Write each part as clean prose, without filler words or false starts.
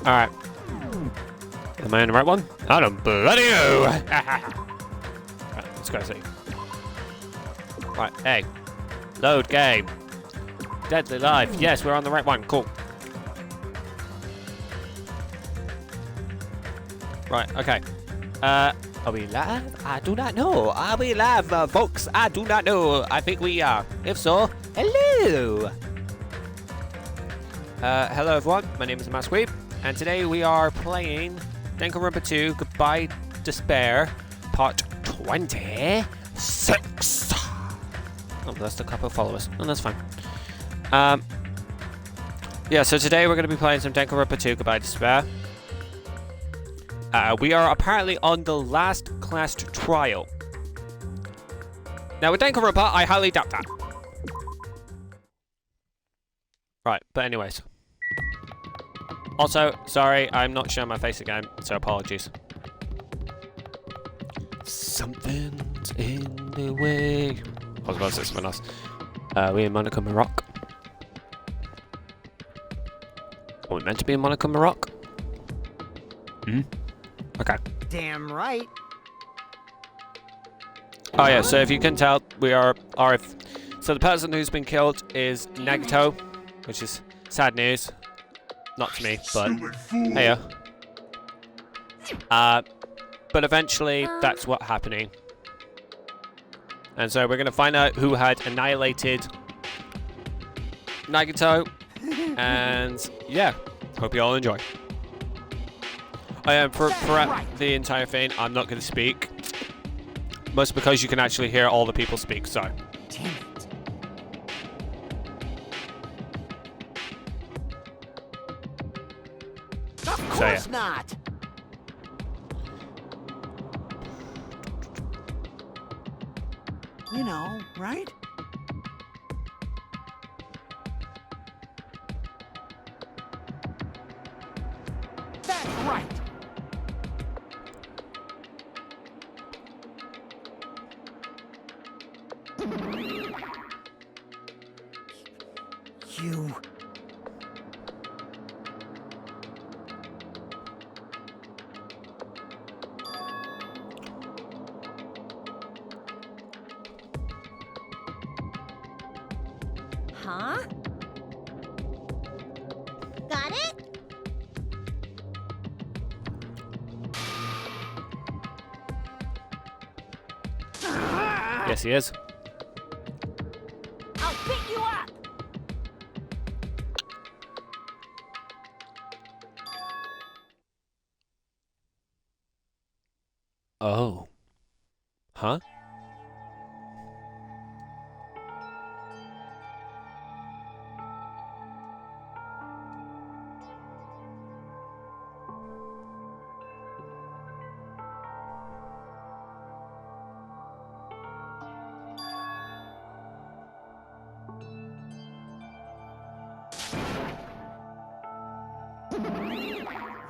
Alright. Am I in the right one? I don't bloody know! Right, let's go see. Right, hey. Load game. Deadly Life. Yes, we're on the right one. Cool. Right, okay. Are we live? I do not know. Are we live, folks? I do not know. I think we are. If so, hello! Hello everyone, my name is TheMaskedWeeb, and today we are playing Danganronpa 2 Goodbye Despair, Part 26. Oh, that's a couple of followers. Oh, that's fine. Yeah, so today we're going to be playing some Danganronpa 2 Goodbye Despair. We are apparently on the last class trial. Now with Danganronpa, I highly doubt that. Right, but anyways. Also, sorry, I'm not showing my face again, so apologies. Something's in the way. I was about to say something else. We in Monaco, Morocco. Are we meant to be in Monaco, Morocco? Hmm? Okay. Damn right. Oh yeah, so if you can tell, we are so the person who's been killed is Nagito, which is sad news. Not to me, but hey. But eventually that's what's happening. And so we're gonna find out who had annihilated Nagito. And yeah, hope you all enjoy. For the entire thing, I'm not gonna speak. Mostly because you can actually hear all the people speak, so. Damn it. Of course not. You know, right? That's right. You. Huh? Got it? Yes, he is. I'll pick you up. Oh. Huh?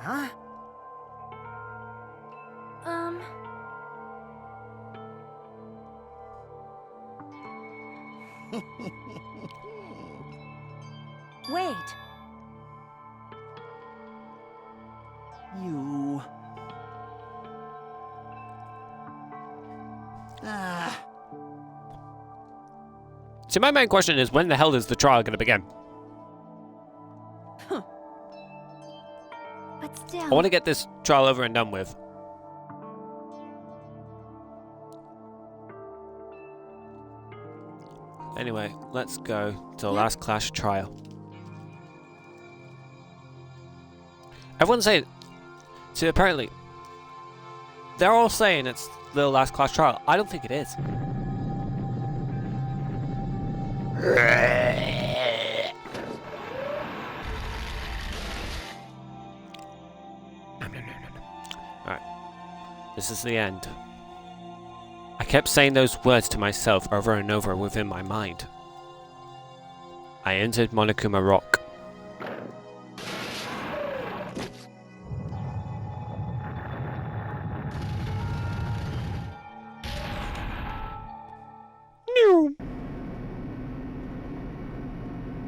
Huh? Wait. You. See, my main question is, when the hell is the trial going to begin? But still. I want to get this trial over and done with. Anyway, let's go to the last clash trial. Everyone's saying, see, apparently, they're all saying it's the last clash trial. I don't think it is. Alright. This is the end. I kept saying those words to myself over and over within my mind. I entered Monokuma Rock.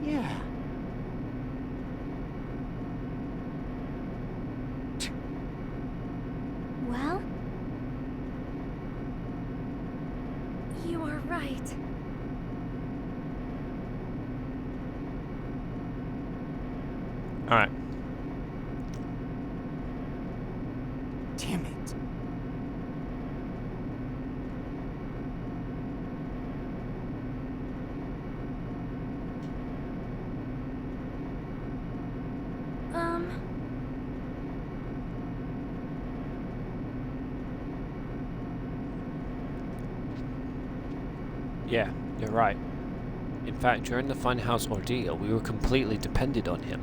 Yeah. You're right. Alright. Damn it. Yeah, you're right. In fact, during the Funhouse ordeal, we were completely dependent on him.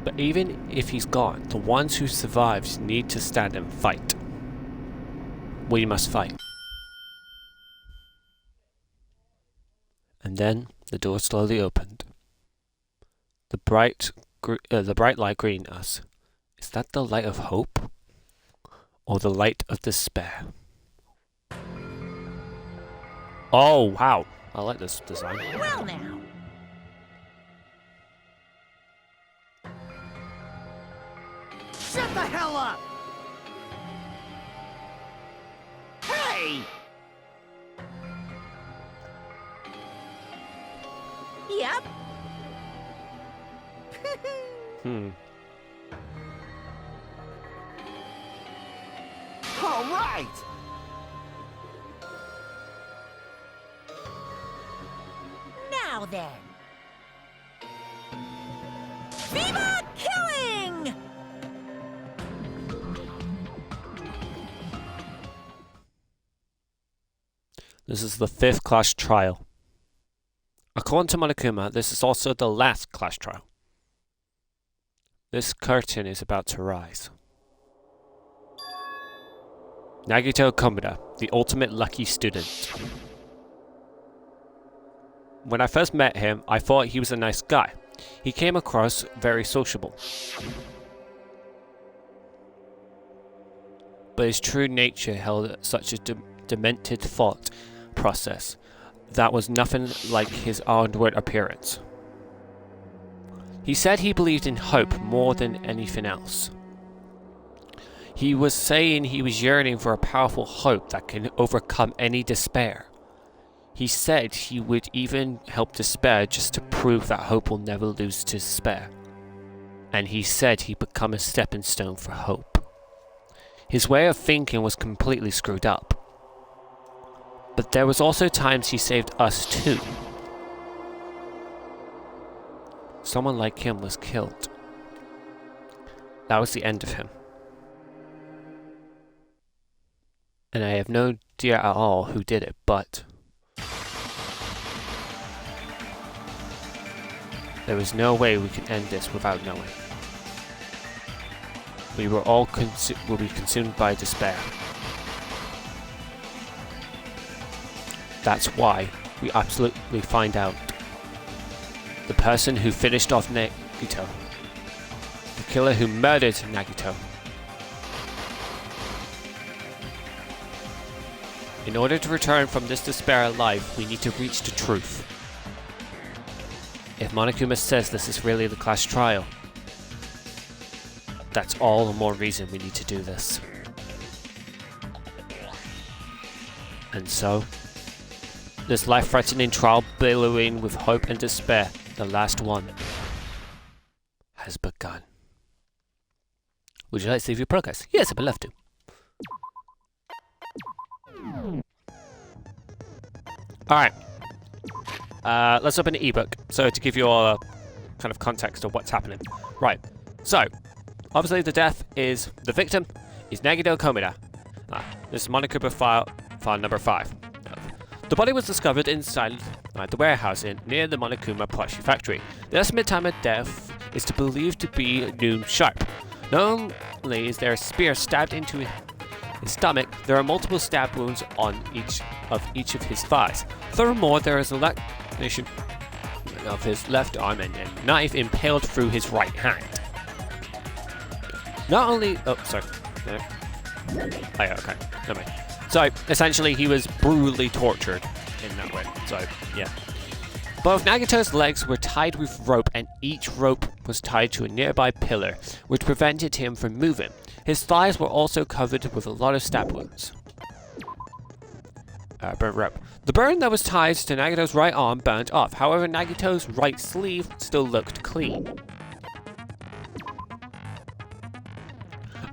But even if he's gone, the ones who survived need to stand and fight. We must fight. And then the door slowly opened. The bright light greeting us. Is that the light of hope? Or the light of despair? Oh, wow. I like this design. Well now. Shut the hell up! Hey! Yep. All right! Now then. Viva killing! This is the 5th class trial. According to Monokuma, this is also the last class trial. This curtain is about to rise. Nagito Komura, the ultimate lucky student. When I first met him, I thought he was a nice guy. He came across very sociable. But his true nature held such a demented thought process that was nothing like his outward appearance. He said he believed in hope more than anything else. He was saying he was yearning for a powerful hope that can overcome any despair. He said he would even help despair just to prove that hope will never lose to despair. And he said he'd become a stepping stone for hope. His way of thinking was completely screwed up. But there was also times he saved us too. Someone like him was killed. That was the end of him. And I have no idea at all who did it, but there was no way we could end this without knowing. We were all will be consumed by despair. That's why we absolutely find out. The person who finished off Nagito. The killer who murdered Nagito. In order to return from this despair alive, we need to reach the truth. If Monokuma says this is really the class trial, that's all the more reason we need to do this. And so, this life-threatening trial billowing with hope and despair, the last one, has begun. Would you like to see your progress? Yes, I'd love to. Alright. Let's open the ebook. So to give you all a kind of context of what's happening. Right. So, obviously the victim is Nagito Komura. This is Monokuma file number 5. The body was discovered inside the warehouse near the Monokuma plushie factory. The estimated time of death is believed to be noon sharp. Not only is there a spear stabbed into his stomach, there are multiple stab wounds on each of his thighs. Furthermore, there is a laceration of his left arm and a knife impaled through his right hand. Not only... Oh, sorry. No. Oh, yeah, okay. Never mind. So, essentially, he was brutally tortured in that way. So, yeah. Both Nagito's legs were tied with rope, and each rope was tied to a nearby pillar, which prevented him from moving. His thighs were also covered with a lot of stab wounds. burnt rope. The burn that was tied to Nagito's right arm burnt off. However, Nagito's right sleeve still looked clean.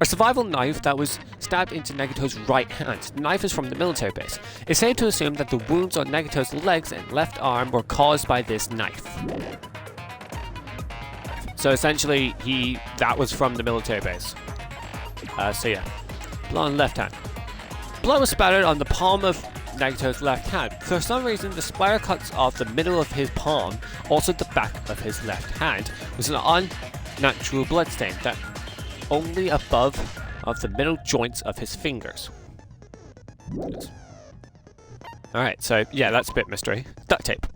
A survival knife that was stabbed into Nagito's right hand. The knife is from the military base. It's safe to assume that the wounds on Nagito's legs and left arm were caused by this knife. So essentially, that was from the military base. So yeah, blood on left hand. Blood was spattered on the palm of Nagito's left hand. For some reason, the splatter cuts off the middle of his palm, also the back of his left hand, was an unnatural bloodstain that only above of the middle joints of his fingers. Alright, so yeah, that's a bit mystery. Duct tape.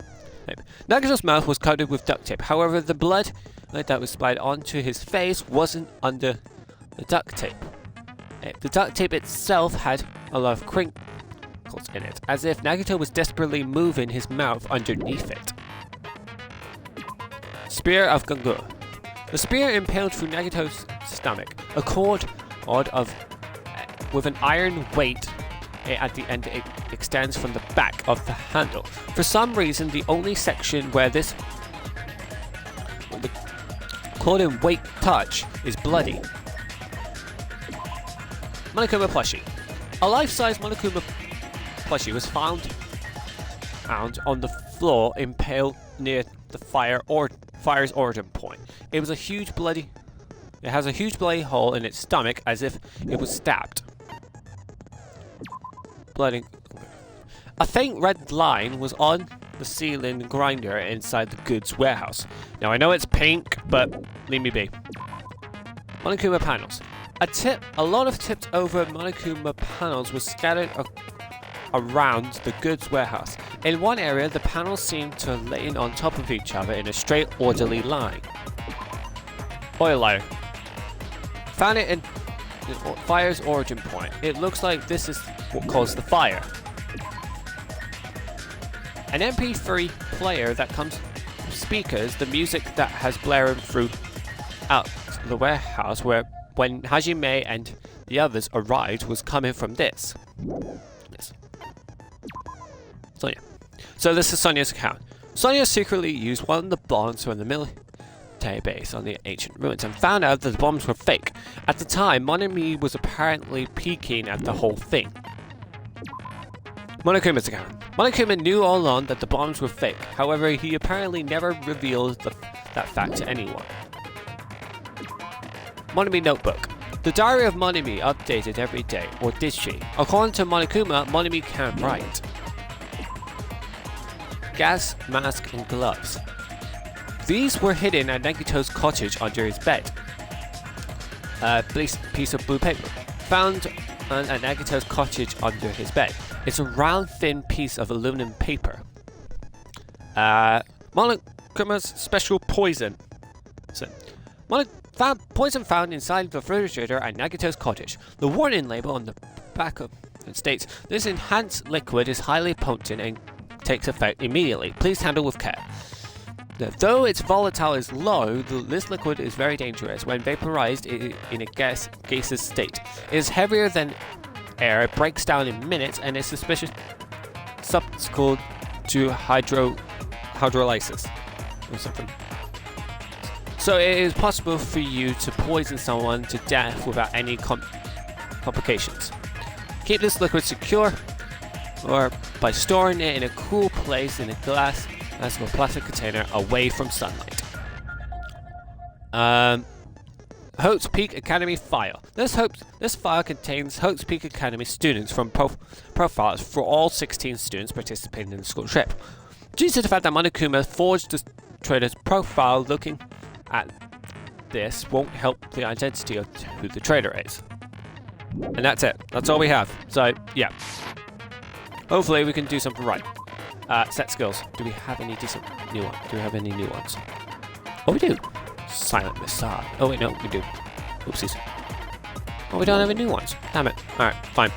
Nagito's mouth was coated with duct tape. However, the blood that was splattered onto his face wasn't under the duct tape. The duct tape itself had a lot of crinkles in it, as if Nagito was desperately moving his mouth underneath it. Spear of Gungur. The spear impaled through Nagito's stomach. A cord with an iron weight at the end it extends from the back of the handle. For some reason, the only section where the cord and weight touch is bloody. Monokuma plushie. A life-size Monokuma plushie was found on the floor impaled near the fire's origin point. It has a huge bloody hole in its stomach as if it was stabbed. Bloody. A faint red line was on the ceiling grinder inside the goods warehouse. Now I know it's pink, but leave me be. Monokuma panels. A lot of tipped over Monokuma panels was scattered around the goods warehouse. In one area, the panels seemed to lay on top of each other in a straight, orderly line. Oil lighter. Found it in the fire's origin point. It looks like this is what caused the fire. An MP3 player that comes from speakers, the music that has blaring throughout the warehouse when Hajime and the others arrived was coming from this. Yes. Sonia. So this is Sonia's account. Sonia secretly used one of the bombs from the military base on the ancient ruins and found out that the bombs were fake. At the time, Monami was apparently peeking at the whole thing. Monokuma's account. Monokuma knew all along that the bombs were fake. However, he apparently never revealed that fact to anyone. Monami notebook. The diary of Monami updated every day, or did she? According to Monokuma, Monami can write. Gas, mask, and gloves. These were hidden at Nagito's cottage under his bed. Piece of blue paper. Found at Nagito's cottage under his bed. It's a round, thin piece of aluminum paper. Monokuma's special poison. Poison found inside the refrigerator at Nagito's cottage. The warning label on the back of it states, "This enhanced liquid is highly potent and takes effect immediately. Please handle with care." Though its volatile is low, this liquid is very dangerous when vaporized in a gaseous state. It is heavier than air, it breaks down in minutes, and is suspicious subsequent to hydrolysis or something. So it is possible for you to poison someone to death without any complications. Keep this liquid secure or by storing it in a cool place in a glass or plastic container away from sunlight. Hope's Peak Academy file. This file contains Hope's Peak Academy students from profiles for all 16 students participating in the school trip. Due to the fact that Monokuma forged the trader's profile, looking at this won't help the identity of who the trader is. And that's it. That's all we have. So, yeah. Hopefully we can do something right. Set skills. Do we have any decent new ones? Do we have any new ones? Oh, we do. Silent Massage. Oh, wait, no, we do. Oopsies. Oh, we don't have any new ones. Damn it. Alright, fine.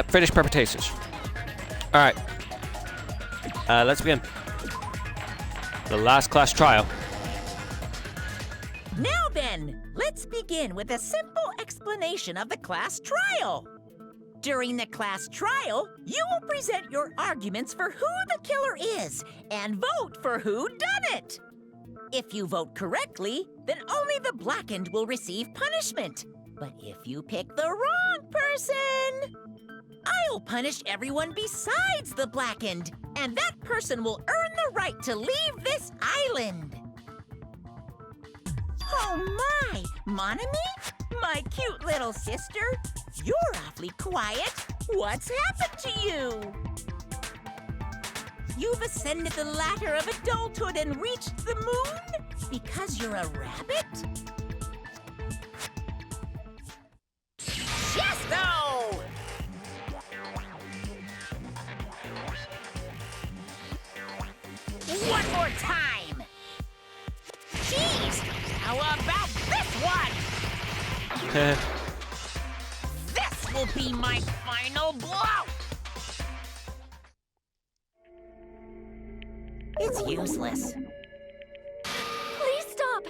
Finish preparations. Alright. Let's begin. The last class trial. Now then, let's begin with a simple explanation of the class trial. During the class trial, you will present your arguments for who the killer is and vote for who done it. If you vote correctly, then only the blackened will receive punishment. But if you pick the wrong person, I'll punish everyone besides the blackened, and that person will earn the right to leave this island. Oh my, Monami? My cute little sister? You're awfully quiet. What's happened to you? You've ascended the ladder of adulthood and reached the moon? Because you're a rabbit? Chesto! One more time! Jeez! How about this one? This will be my final blow! It's useless. Please stop!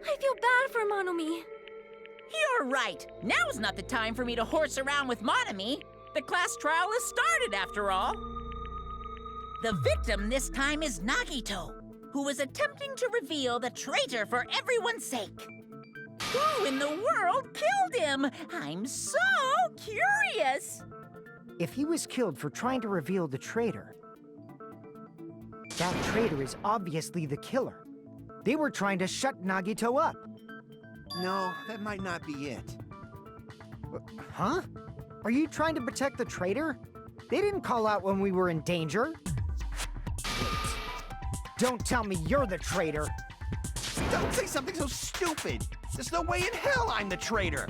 I feel bad for Monomi. You're right. Now's not the time for me to horse around with Monami. The class trial has started, after all. The victim this time is Nagito, who was attempting to reveal the traitor for everyone's sake. Who in the world killed him? I'm so curious. If he was killed for trying to reveal the traitor, that traitor is obviously the killer. They were trying to shut Nagito up. No, that might not be it. Huh? Are you trying to protect the traitor? They didn't call out when we were in danger. Don't tell me you're the traitor. Don't say something so stupid. There's no way in hell I'm the traitor.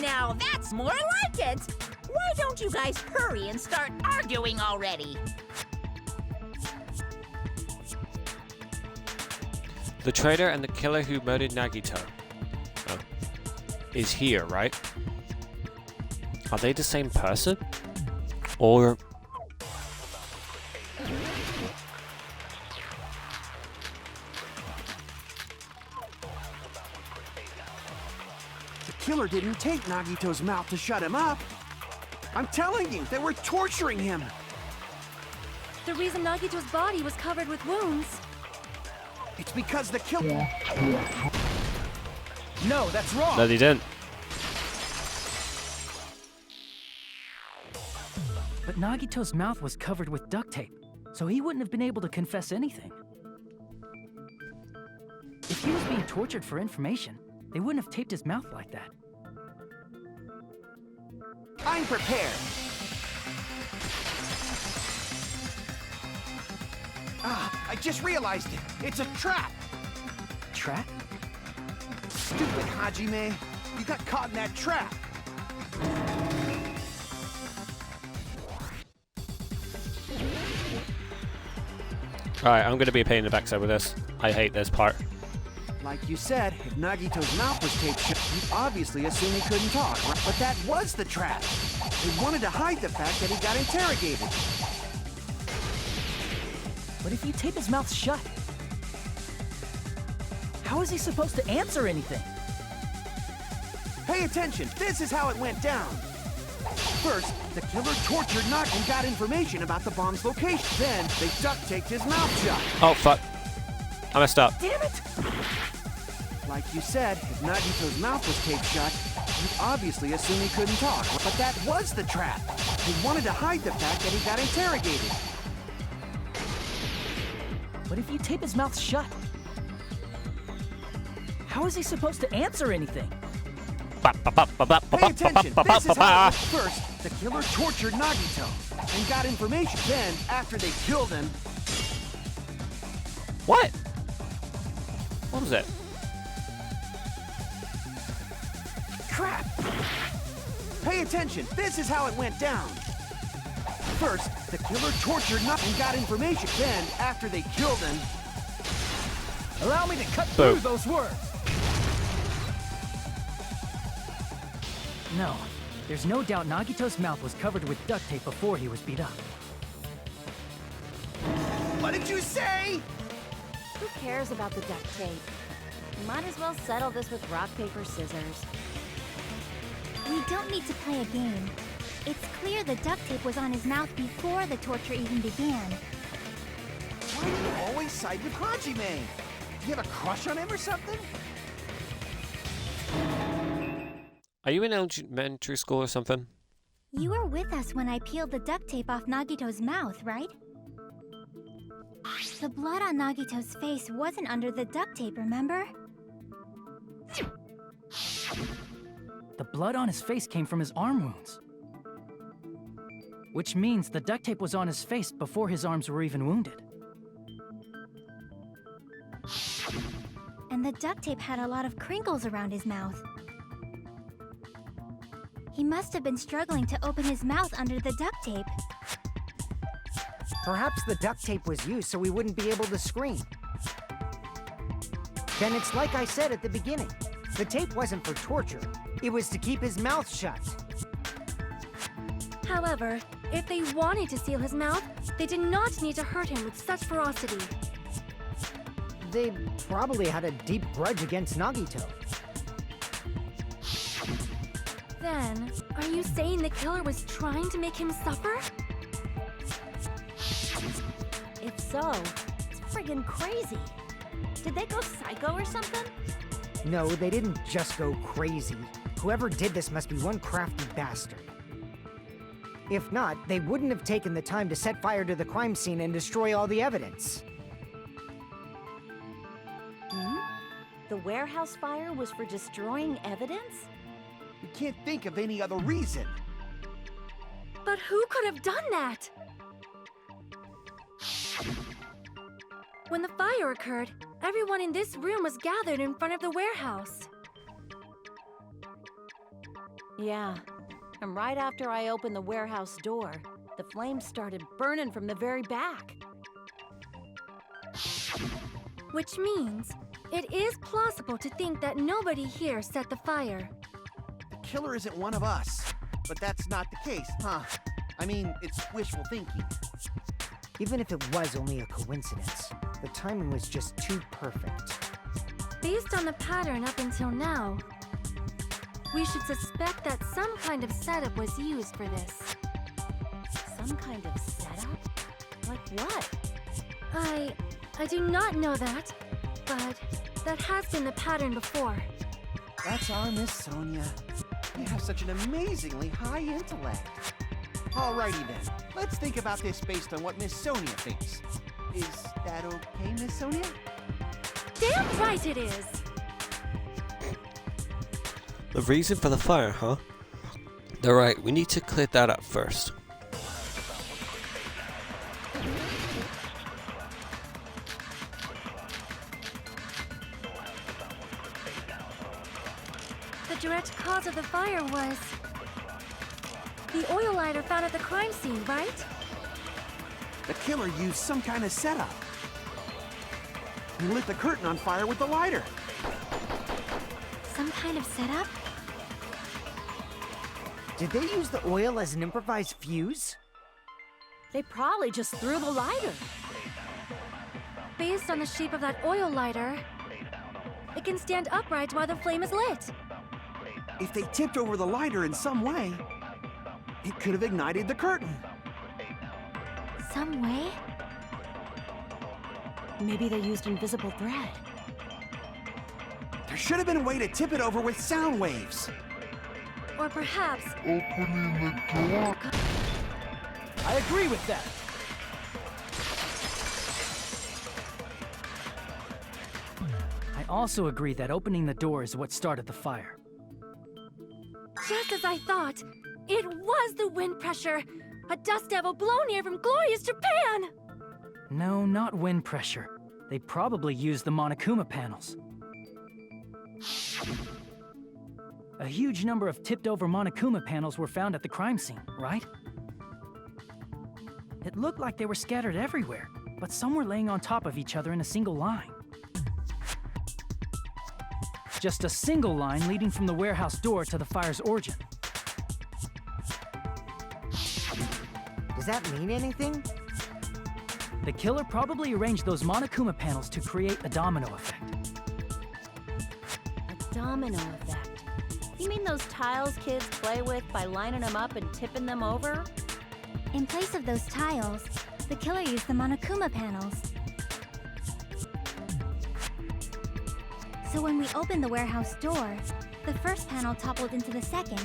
Now that's more like it. Why don't you guys hurry and start arguing already? The traitor and the killer who murdered Nagito is here, right? Are they the same person? Or... The killer didn't take Nagito's mouth to shut him up. I'm telling you, they were torturing him. The reason Nagito's body was covered with wounds. It's because the killer... No, that's wrong. No, they didn't. But Nagito's mouth was covered with duct tape, so he wouldn't have been able to confess anything. If he was being tortured for information, they wouldn't have taped his mouth like that. I'm prepared. Ah, I just realized it. It's a trap. Trap? Stupid Hajime. You got caught in that trap. Alright, I'm gonna be a pain in the backside with this. I hate this part. Like you said, if Nagito's mouth was taped shut, you obviously assumed he couldn't talk. But that was the trap. He wanted to hide the fact that he got interrogated. But if you tape his mouth shut, how is he supposed to answer anything? Pay attention. This is how it went down. First, the killer tortured Nagito and got information about the bomb's location. Then, they duct-taped his mouth shut. Oh, fuck. I messed up. Damn it! Like you said, if Nagito's mouth was taped shut, you obviously assumed he couldn't talk. But that was the trap. He wanted to hide the fact that he got interrogated. But if you tape his mouth shut, how is he supposed to answer anything? Pay attention. This is how it went. First, the killer tortured Nagito and got information. Then, after they killed him... What? What was it? Crap! Pay attention. This is how it went down. First, the killer tortured Nagito and got information. Then, after they killed him... Allow me to cut Boom. through those words! No, there's no doubt Nagito's mouth was covered with duct tape before he was beat up. What did you say? Who cares about the duct tape? You might as well settle this with rock, paper, scissors. We don't need to play a game. It's clear the duct tape was on his mouth before the torture even began. Why do you always side with Haji-Man? Do you have a crush on him or something? Are you in elementary school or something? You were with us when I peeled the duct tape off Nagito's mouth, right? The blood on Nagito's face wasn't under the duct tape, remember? The blood on his face came from his arm wounds. Which means the duct tape was on his face before his arms were even wounded. And the duct tape had a lot of crinkles around his mouth. He must have been struggling to open his mouth under the duct tape. Perhaps the duct tape was used so he wouldn't be able to scream. Then it's like I said at the beginning. The tape wasn't for torture. It was to keep his mouth shut. However, if they wanted to seal his mouth, they did not need to hurt him with such ferocity. They probably had a deep grudge against Nagito. Then, are you saying the killer was trying to make him suffer? If so, it's friggin' crazy. Did they go psycho or something? No, they didn't just go crazy. Whoever did this must be one crafty bastard. If not, they wouldn't have taken the time to set fire to the crime scene and destroy all the evidence. The warehouse fire was for destroying evidence? We can't think of any other reason. But who could have done that? When the fire occurred, everyone in this room was gathered in front of the warehouse. Yeah. And right after I opened the warehouse door, the flames started burning from the very back. Which means it is plausible to think that nobody here set the fire. The killer isn't one of us. But that's not the case, huh? I mean, it's wishful thinking. Even if it was only a coincidence, the timing was just too perfect. Based on the pattern up until now, we should suspect that some kind of setup was used for this. Some kind of setup? Like what? I do not know that, but that has been the pattern before. That's our Miss Sonia. You have such an amazingly high intellect. Alrighty then, let's think about this based on what Miss Sonia thinks. Is that okay, Miss Sonia? Damn right it is! The reason for the fire, huh? They're right, we need to clear that up first. The direct cause of the fire was the oil lighter found at the crime scene, right? The killer used some kind of setup. He lit the curtain on fire with the lighter. Some kind of setup? Did they use the oil as an improvised fuse? They probably just threw the lighter. Based on the shape of that oil lighter, it can stand upright while the flame is lit. If they tipped over the lighter in some way, it could have ignited the curtain. Some way? Maybe they used invisible thread. There should have been a way to tip it over with sound waves. Or perhaps I agree with that. I also agree that opening the door is what started the fire. just as I thought. It was the wind pressure. A dust devil blown here from glorious Japan! No, not wind pressure. They probably used the Monokuma panels. A huge number of tipped-over Monokuma panels were found at the crime scene, right? It looked like they were scattered everywhere, but some were laying on top of each other in a single line. Just a single line leading from the warehouse door to the fire's origin. Does that mean anything? The killer probably arranged those Monokuma panels to create a domino effect. A domino effect. He mean those tiles kids play with by lining them up and tipping them over? In place of those tiles, the killer used the Monokuma panels. So when we opened the warehouse door, the first panel toppled into the second.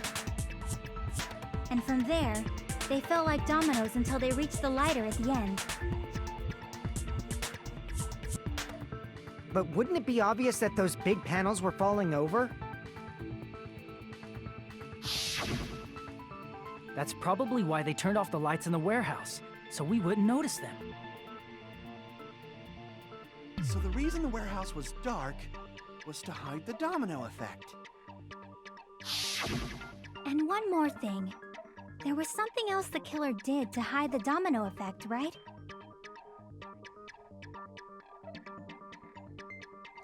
And from there, they fell like dominoes until they reached the lighter at the end. But wouldn't it be obvious that those big panels were falling over? That's probably why they turned off the lights in the warehouse, so we wouldn't notice them. So the reason the warehouse was dark was to hide the domino effect. And one more thing. There was something else the killer did to hide the domino effect, right?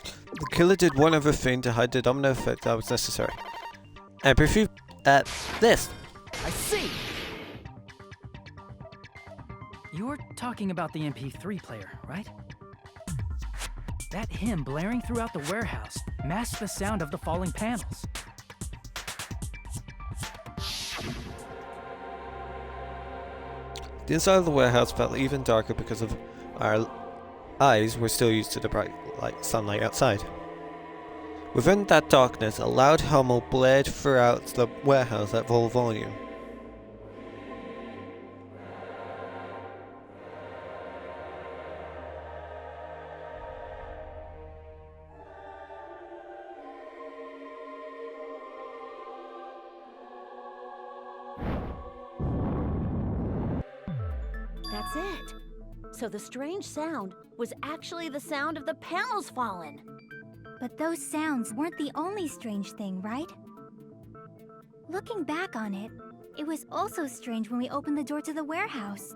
The killer did one other thing to hide the domino effect that was necessary. And preview this. I see! You're talking about the MP3 player, right? That hymn blaring throughout the warehouse masked the sound of the falling panels. The inside of the warehouse felt even darker because of our eyes were still used to the bright sunlight outside. Within that darkness, a loud hum blared throughout the warehouse at full volume. That's it. So the strange sound was actually the sound of the panels falling. But those sounds weren't the only strange thing, right? Looking back on it, it was also strange when we opened the door to the warehouse.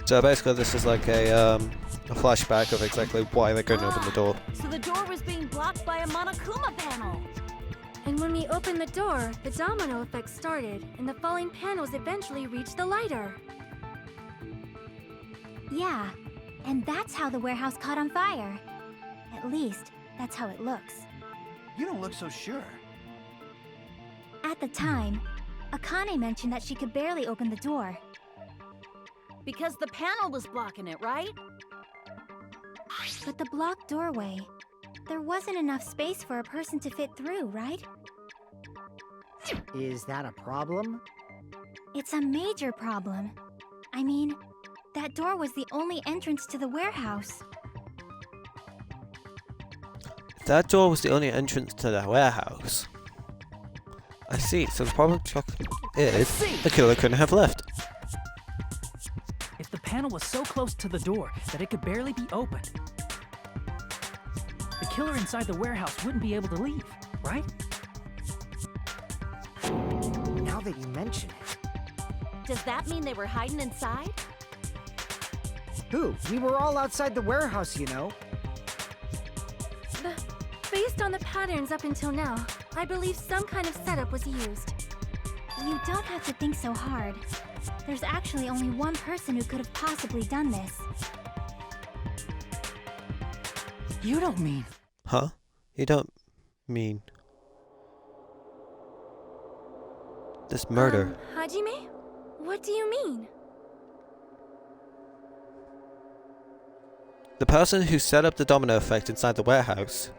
So basically this is like a flashback of exactly why they couldn't open the door. So the door was being blocked by a Monokuma panel. And when we opened the door, the domino effect started, and the falling panels eventually reached the lighter. Yeah, and that's how the warehouse caught on fire. At least, that's how it looks. You don't look so sure. At the time, Akane mentioned that she could barely open the door. Because the panel was blocking it, right? But the blocked doorway, there wasn't enough space for a person to fit through, right? Is that a problem? It's a major problem. I mean, that door was the only entrance to the warehouse. That door was the only entrance to the warehouse. I see, so the problem is the killer couldn't have left. If the panel was so close to the door that it could barely be opened, the killer inside the warehouse wouldn't be able to leave, right? Now that you mention it. Does that mean they were hiding inside? Who? We were all outside the warehouse, you know. Based on the patterns up until now, I believe some kind of setup was used. You don't have to think so hard. There's actually only one person who could have possibly done this. You don't mean... Huh? You don't mean... this murder? Hajime? What do you mean? The person who set up the domino effect inside the warehouse.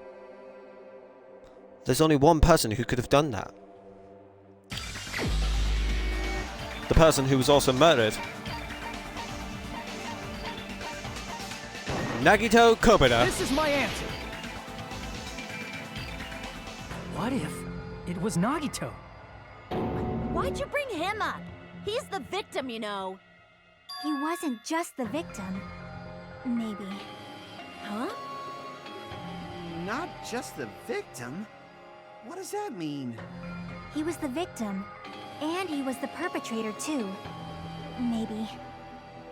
There's only one person who could have done that. The person who was also murdered. Nagito Kobita. This is my answer. What if it was Nagito? Why'd you bring him up? He's the victim, you know. He wasn't just the victim. Maybe. Huh? Not just the victim? What does that mean? He was the victim. And he was the perpetrator, too. Maybe.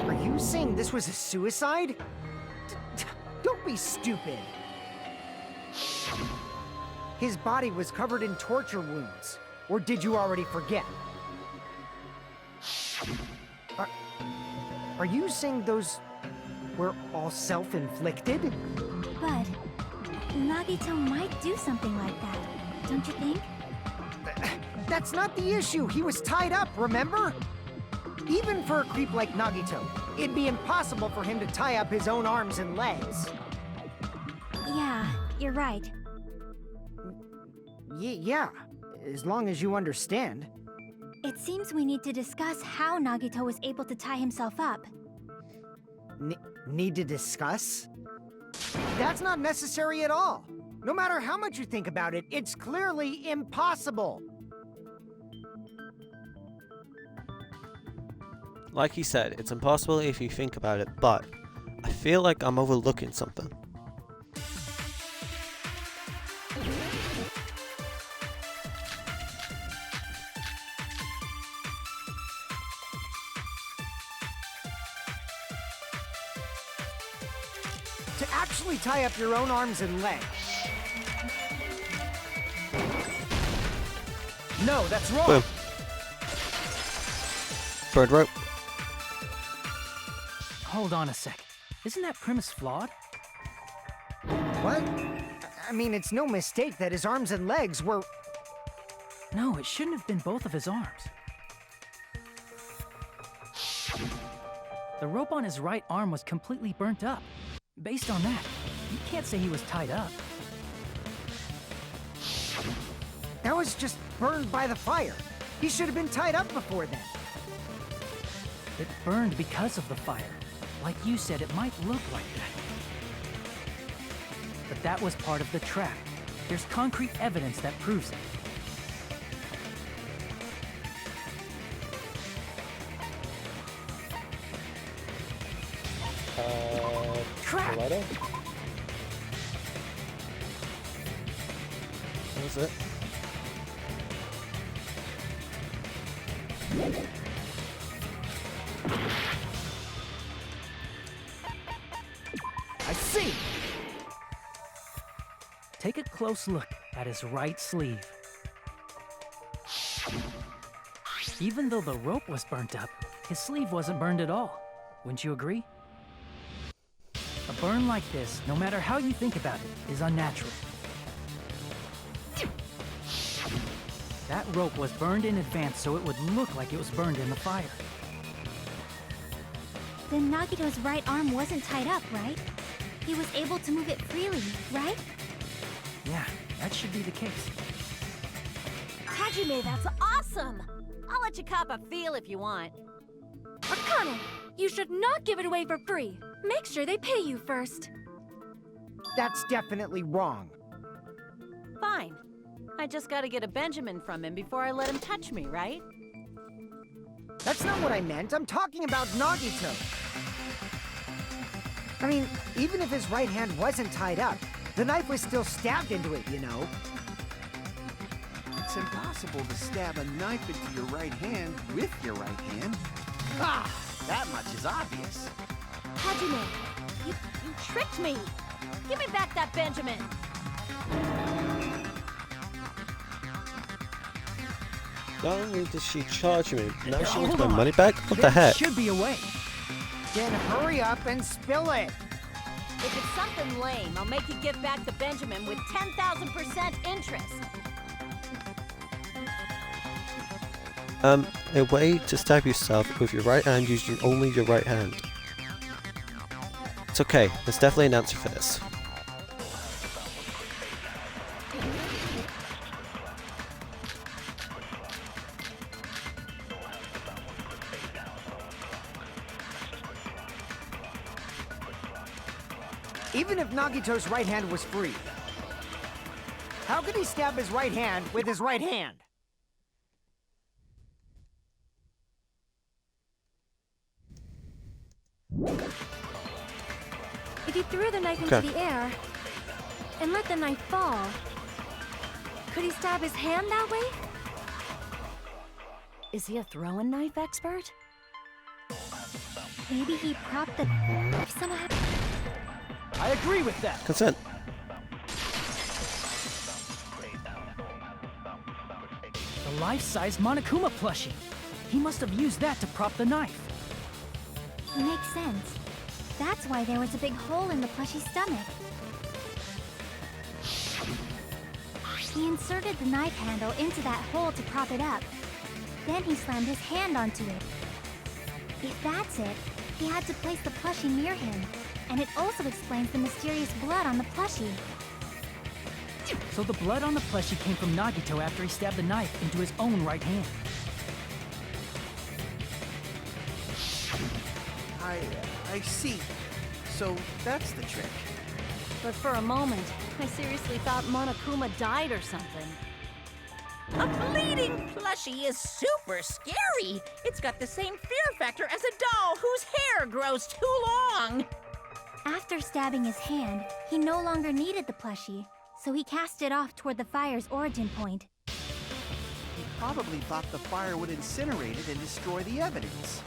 Are you saying this was a suicide? Don't be stupid. His body was covered in torture wounds. Or did you already forget? Are you saying those were all self-inflicted? But Nagito might do something like that, don't you think? That's not the issue. He was tied up, remember? Even for a creep like Nagito, it'd be impossible for him to tie up his own arms and legs. Yeah, you're right. Yeah, as long as you understand. It seems we need to discuss how Nagito was able to tie himself up. Need to discuss? That's not necessary at all. No matter how much you think about it, it's clearly impossible. Like he said, it's impossible if you think about it, but I feel like I'm overlooking something. To actually tie up your own arms and legs. No, that's wrong. Boom. Bird rope. Hold on a sec. Isn't that premise flawed? What? I mean, it's no mistake that his arms and legs were... No, it shouldn't have been both of his arms. The rope on his right arm was completely burnt up. Based on that, you can't say he was tied up. That was just burned by the fire. He should have been tied up before then. It burned because of the fire. Like you said, it might look like that. But that was part of the trap. There's concrete evidence that proves it. Crap! What was it? I see! Take a close look at his right sleeve. Even though the rope was burnt up, his sleeve wasn't burned at all. Wouldn't you agree? A burn like this, no matter how you think about it, is unnatural. That rope was burned in advance so it would look like it was burned in the fire. Then Nagito's right arm wasn't tied up, right? He was able to move it freely, right? Yeah, that should be the case. Hajime, that's awesome! I'll let you cop a feel if you want. Akane, you should not give it away for free. Make sure they pay you first. That's definitely wrong. Fine. I just gotta get a Benjamin from him before I let him touch me, right? That's not what I meant. I'm talking about Nagito. I mean, even if his right hand wasn't tied up, the knife was still stabbed into it, you know? It's impossible to stab a knife into your right hand with your right hand. Ah, that much is obvious. Hajime, you tricked me! Give me back that Benjamin! Not only did she charge me, now she wants my money back? What the heck? Should be a way. Then hurry up and spill it. If it's something lame, I'll make you give back the Benjamin with 10,000% interest. A way to stab yourself with your right hand using only your right hand. It's okay, there's definitely an answer for this. Even if Nagito's right hand was free, How could he stab his right hand with his right hand? If he threw the knife into the air and let the knife fall, could he stab his hand that way? Is he a throwing knife expert? Maybe he propped the somehow. I agree with that. Consent. The life-size Monokuma plushie. He must have used that to prop the knife. Makes sense. That's why there was a big hole in the plushie's stomach. He inserted the knife handle into that hole to prop it up. Then he slammed his hand onto it. If that's it, he had to place the plushie near him. And it also explains the mysterious blood on the plushie. So the blood on the plushie came from Nagito after he stabbed the knife into his own right hand. I see. So that's the trick. But for a moment, I seriously thought Monokuma died or something. A bleeding plushie is super scary. It's got the same fear factor as a doll whose hair grows too long. After stabbing his hand, he no longer needed the plushie, so he cast it off toward the fire's origin point. He probably thought the fire would incinerate it and destroy the evidence.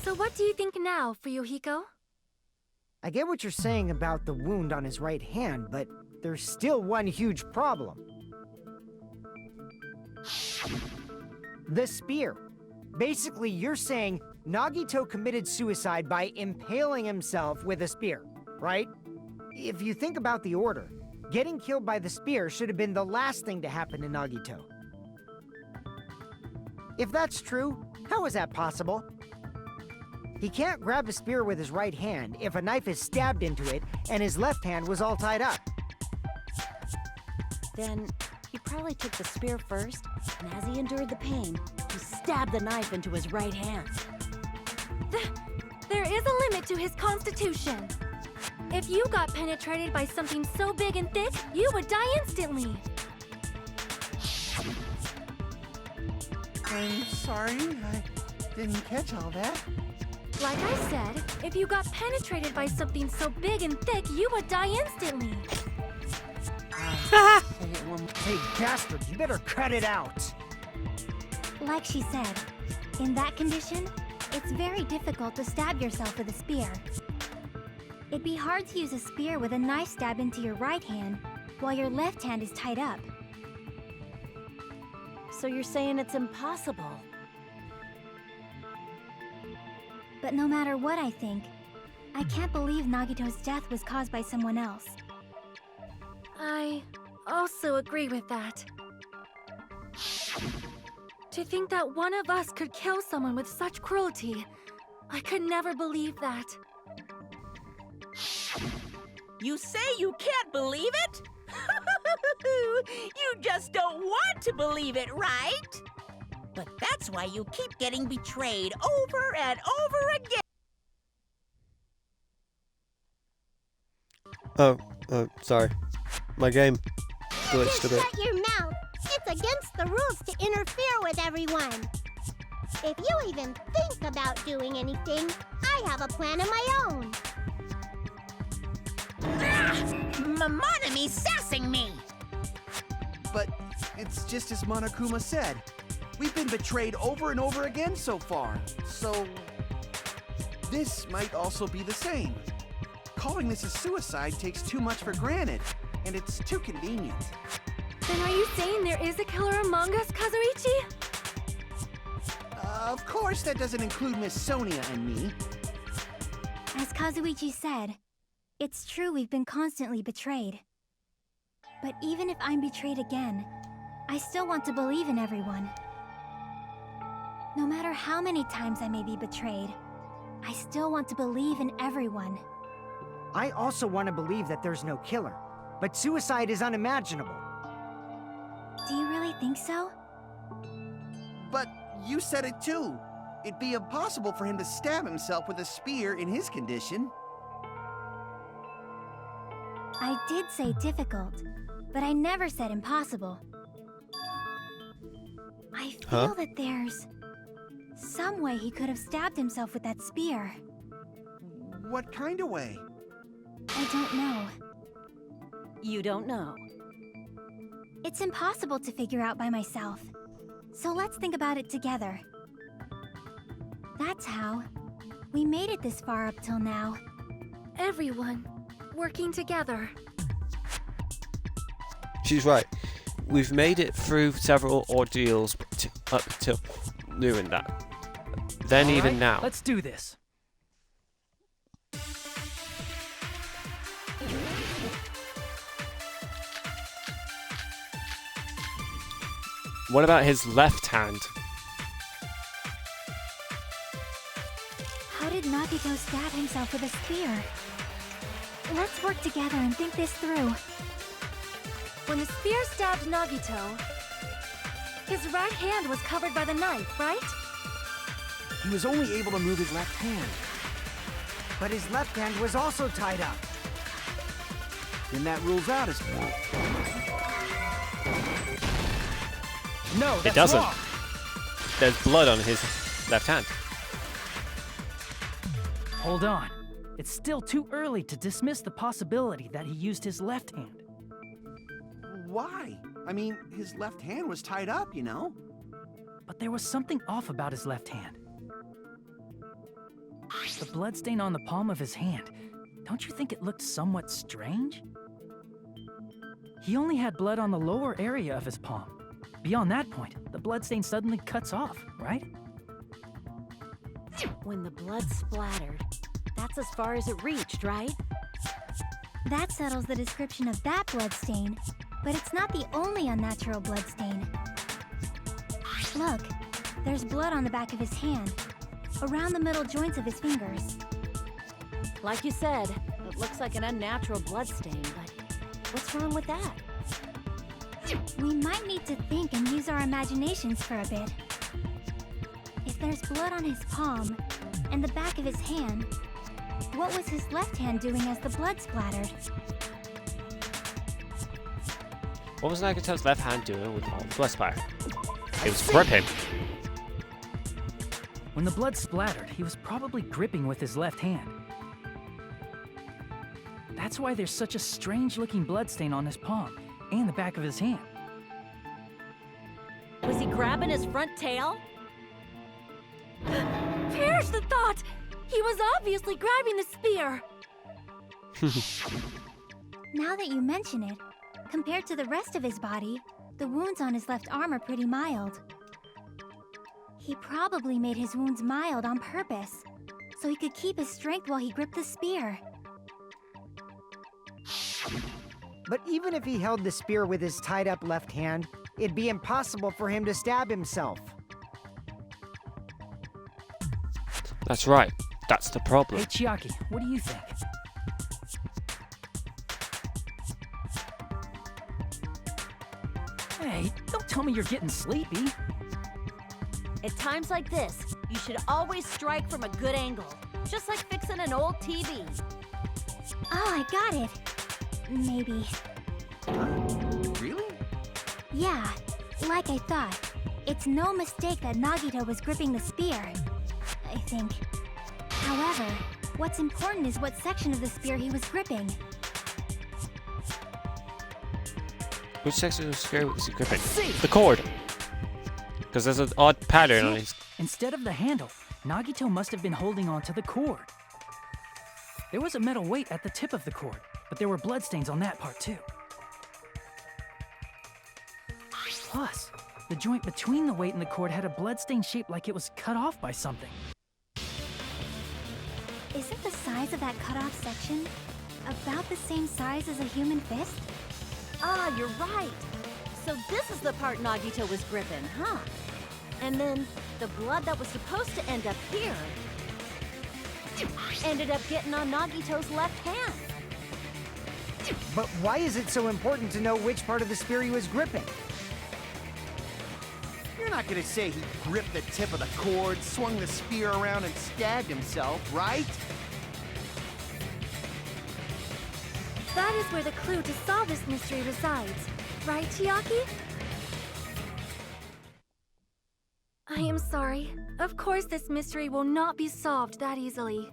So what do you think now, Fuyuhiko? I get what you're saying about the wound on his right hand, but there's still one huge problem. The spear. Basically, you're saying Nagito committed suicide by impaling himself with a spear, right? If you think about the order, getting killed by the spear should have been the last thing to happen to Nagito. If that's true, how is that possible? He can't grab a spear with his right hand if a knife is stabbed into it and his left hand was all tied up. Then he probably took the spear first, and as he endured the pain, he stabbed the knife into his right hand. There is a limit to his constitution. If you got penetrated by something so big and thick, you would die instantly. I'm sorry, I didn't catch all that. Like I said, if you got penetrated by something so big and thick, you would die instantly. Say it one more. Hey, bastard, you better cut it out! Like she said, in that condition, it's very difficult to stab yourself with a spear. It'd be hard to use a spear with a knife stab into your right hand while your left hand is tied up. So you're saying it's impossible? But no matter what I think, I can't believe Nagito's death was caused by someone else. I also agree with that. To think that one of us could kill someone with such cruelty, I could never believe that. You say you can't believe it? You just don't want to believe it, right? But that's why you keep getting betrayed over and over again. Oh, sorry. My game glitched a bit. Shut your mouth. It's against the rules to interfere with everyone. If you even think about doing anything, I have a plan of my own. Monome's sassing me. But it's just as Monokuma said. We've been betrayed over and over again so far. So this might also be the same. Calling this a suicide takes too much for granted, and it's too convenient. Then are you saying there is a killer among us, Kazuichi? Of course that doesn't include Miss Sonia and me. As Kazuichi said, it's true we've been constantly betrayed. But even if I'm betrayed again, I still want to believe in everyone. No matter how many times I may be betrayed, I still want to believe in everyone. I also want to believe that there's no killer, but suicide is unimaginable. Do you really think so? But you said it too. It'd be impossible for him to stab himself with a spear in his condition. I did say difficult, but I never said impossible. I feel that there's some way he could have stabbed himself with that spear. What kind of way? I don't know. You don't know. It's impossible to figure out by myself. So let's think about it together. That's how we made it this far up till now. Everyone working together. She's right. We've made it through several ordeals up to doing that. Then All even right, now. Let's do this. What about his left hand? How did Nagito stab himself with a spear? Let's work together and think this through. When the spear stabbed Nagito, his right hand was covered by the knife, right? He was only able to move his left hand. But his left hand was also tied up. Then that rules out his... No, that's It doesn't. wrong. There's blood on his left hand. Hold on. It's still too early to dismiss the possibility that he used his left hand. Why? I mean, his left hand was tied up, you know? But there was something off about his left hand. The bloodstain on the palm of his hand. Don't you think it looked somewhat strange? He only had blood on the lower area of his palm. Beyond that point, the bloodstain suddenly cuts off, right? When the blood splattered, that's as far as it reached, right? That settles the description of that bloodstain, but it's not the only unnatural bloodstain. Look, there's blood on the back of his hand, around the middle joints of his fingers. Like you said, it looks like an unnatural bloodstain, but what's wrong with that? We might need to think and use our imaginations for a bit. If there's blood on his palm and the back of his hand, what was his left hand doing as the blood splattered? What was Nagito's left hand doing with all the blood splatter? It was gripping. When the blood splattered, he was probably gripping with his left hand. That's why there's such a strange-looking bloodstain on his palm and the back of his hand. Was he grabbing his front tail? Perish the thought! He was obviously grabbing the spear! Now that you mention it, compared to the rest of his body, the wounds on his left arm are pretty mild. He probably made his wounds mild on purpose, so he could keep his strength while he gripped the spear. But even if he held the spear with his tied-up left hand, it'd be impossible for him to stab himself. That's right. That's the problem. Hey, Chiaki, what do you think? Hey, don't tell me you're getting sleepy. At times like this, you should always strike from a good angle, just like fixing an old TV. Oh, I got it. Maybe. Really? Yeah, like I thought. It's no mistake that Nagito was gripping the spear, I think. However, what's important is what section of the spear he was gripping. Which section of the spear was he gripping? The cord. Because there's an odd pattern on his... Instead of the handle, Nagito must have been holding on to the cord. There was a metal weight at the tip of the cord, but there were bloodstains on that part too. Plus, the joint between the weight and the cord had a bloodstain shaped like it was cut off by something. Isn't the size of that cut-off section about the same size as a human fist? Ah, you're right. So this is the part Nagito was gripping, huh? And then the blood that was supposed to end up here ended up getting on Nagito's left hand. But why is it so important to know which part of the spear he was gripping? You're not gonna say he gripped the tip of the cord, swung the spear around, and stabbed himself, right? That is where the clue to solve this mystery resides. Right, Chiaki? I am sorry. Of course this mystery will not be solved that easily.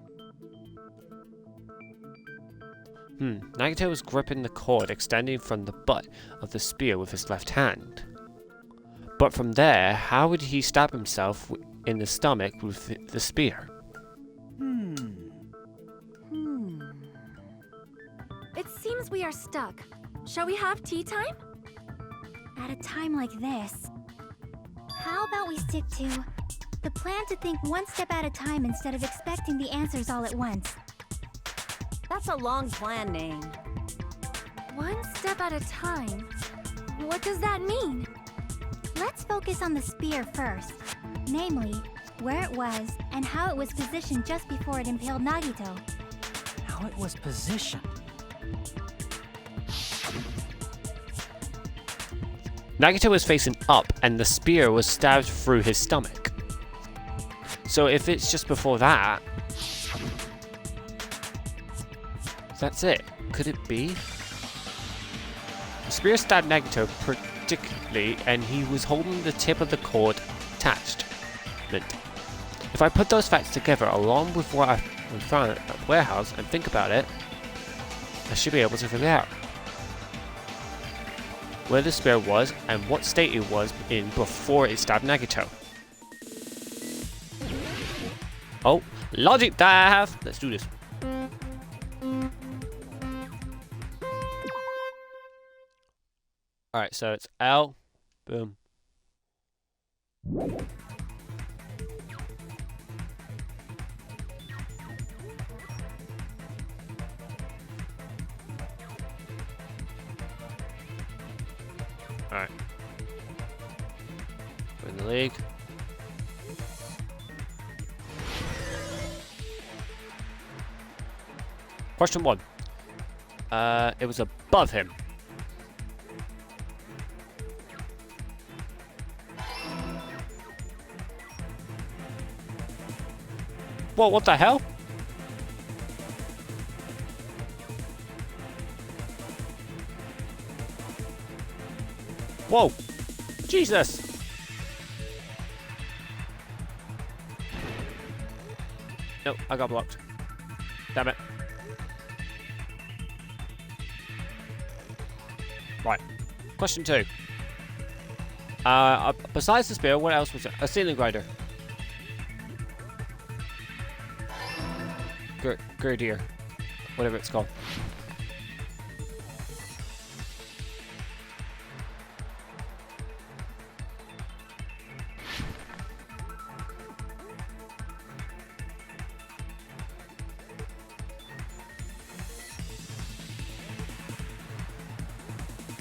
Nagito was gripping the cord extending from the butt of the spear with his left hand. But from there, how would he stab himself in the stomach with the spear? It seems we are stuck. Shall we have tea time? At a time like this, how about we stick to the plan to think one step at a time instead of expecting the answers all at once? That's a long plan, Name. One step at a time? What does that mean? Let's focus on the spear first. Namely, where it was and how it was positioned just before it impaled Nagito. How it was positioned. Nagito was facing up and the spear was stabbed through his stomach. So if it's just before that, that's it. Could it be? The spear stabbed Nagito particularly and he was holding the tip of the cord attached. If I put those facts together along with what I found at the warehouse and think about it, I should be able to figure out where the spear was and what state it was in before it stabbed Nagito. Oh, logic dive! Let's do this. Alright, so it's L. Boom. Alright. We're in the league. Question 1. It was above him. Whoa, what the hell? Whoa! Jesus! Nope, I got blocked. Damn it. Right. Question 2. Besides the spear, what else was it? A ceiling grinder. Girdier. Whatever it's called.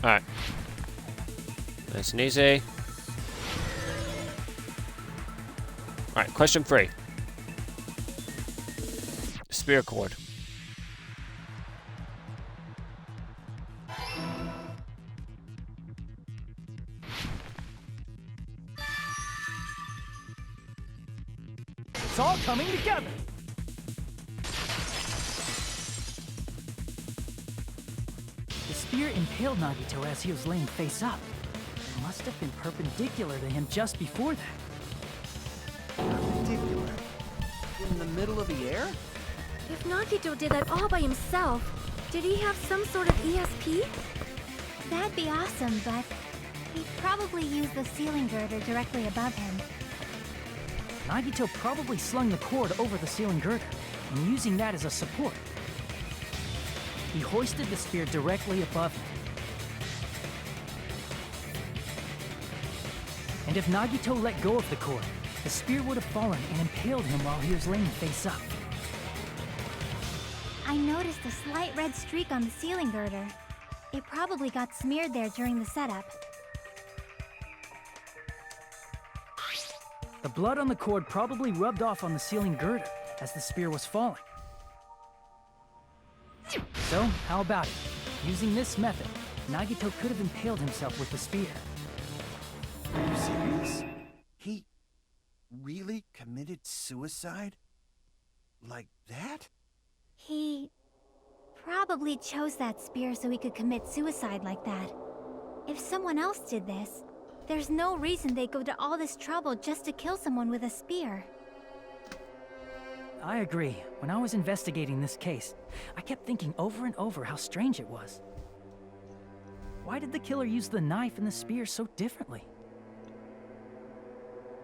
Alright. Nice and easy. Alright, question 3. Spear cord. It's all coming together. The spear impaled Nagito as he was laying face up. It must have been perpendicular to him just before that. Perpendicular? In the middle of the air? If Nagito did that all by himself, did he have some sort of ESP? That'd be awesome, but he'd probably use the ceiling girder directly above him. Nagito probably slung the cord over the ceiling girder, and using that as a support. He hoisted the spear directly above him. And if Nagito let go of the cord, the spear would have fallen and impaled him while he was laying face up. I noticed a slight red streak on the ceiling girder. It probably got smeared there during the setup. The blood on the cord probably rubbed off on the ceiling girder as the spear was falling. So, how about it? Using this method, Nagito could have impaled himself with the spear. Are you serious? He really committed suicide? Like that? He probably chose that spear so he could commit suicide like that. If someone else did this, there's no reason they'd go to all this trouble just to kill someone with a spear. I agree. When I was investigating this case, I kept thinking over and over how strange it was. Why did the killer use the knife and the spear so differently?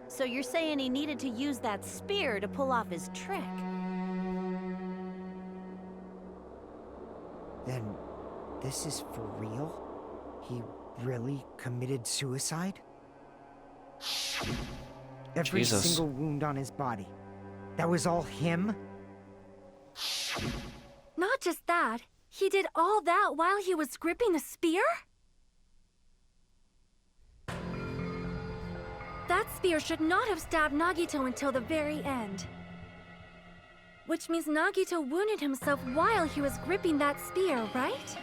So you're saying he needed to use that spear to pull off his trick? Then, this is for real? He really committed suicide? Every Jesus. single wound on his body. That was all him? Not just that, he did all that while he was gripping the spear? That spear should not have stabbed Nagito until the very end. Which means Nagito wounded himself while he was gripping that spear, right?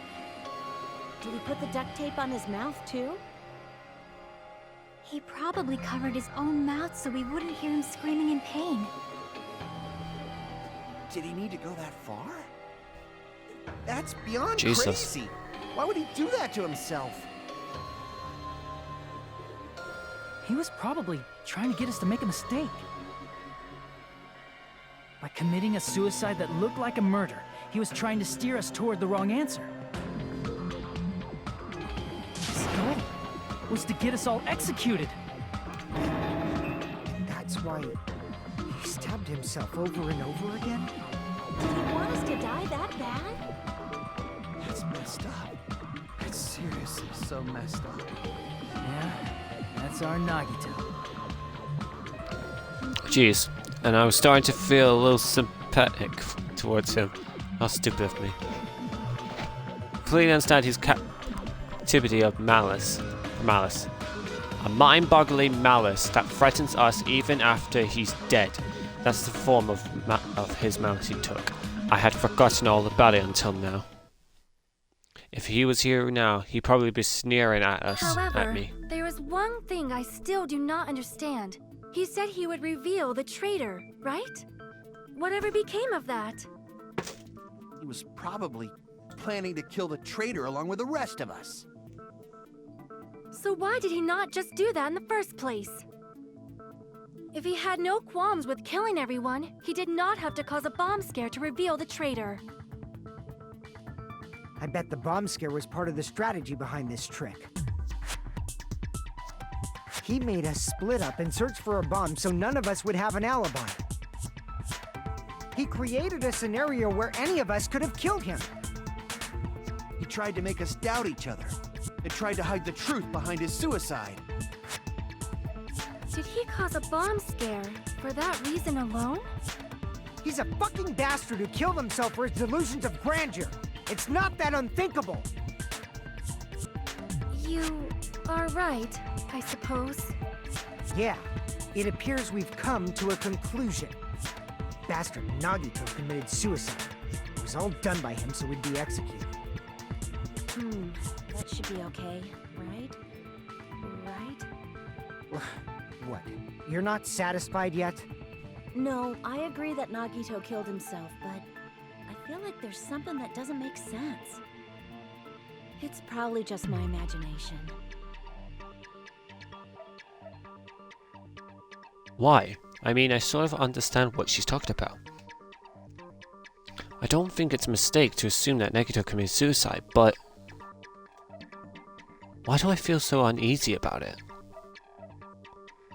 Did he put the duct tape on his mouth too? He probably covered his own mouth so we wouldn't hear him screaming in pain. Did he need to go that far? That's beyond Jesus. crazy. Why would he do that to himself? He was probably trying to get us to make a mistake. By committing a suicide that looked like a murder, he was trying to steer us toward the wrong answer. His goal was to get us all executed. That's why he stabbed himself over and over again? Did he want us to die that bad? That's messed up. It's seriously so messed up. Yeah, that's our Nagito. Jeez. And I was starting to feel a little sympathetic towards him. How stupid of me. Completely understand his captivity of malice. A mind-boggling malice that threatens us even after he's dead. That's the form of his malice he took. I had forgotten all about it until now. If he was here now, he'd probably be sneering at us, However, at me. there is one thing I still do not understand. He said he would reveal the traitor, right? Whatever became of that? He was probably planning to kill the traitor along with the rest of us. So why did he not just do that in the first place? If he had no qualms with killing everyone, he did not have to cause a bomb scare to reveal the traitor. I bet the bomb scare was part of the strategy behind this trick. He made us split up and search for a bomb so none of us would have an alibi. He created a scenario where any of us could have killed him. He tried to make us doubt each other. And tried to hide the truth behind his suicide. Did he cause a bomb scare for that reason alone? He's a fucking bastard who killed himself for his delusions of grandeur. It's not that unthinkable. You are right, I suppose. Yeah, it appears we've come to a conclusion. Bastard Nagito committed suicide. It was all done by him so we'd be executed. That should be okay, right? Right? What? You're not satisfied yet? No, I agree that Nagito killed himself, but I feel like there's something that doesn't make sense. It's probably just my imagination. Why? I mean, I sort of understand what she's talking about. I don't think it's a mistake to assume that Nagito committed suicide, but why do I feel so uneasy about it?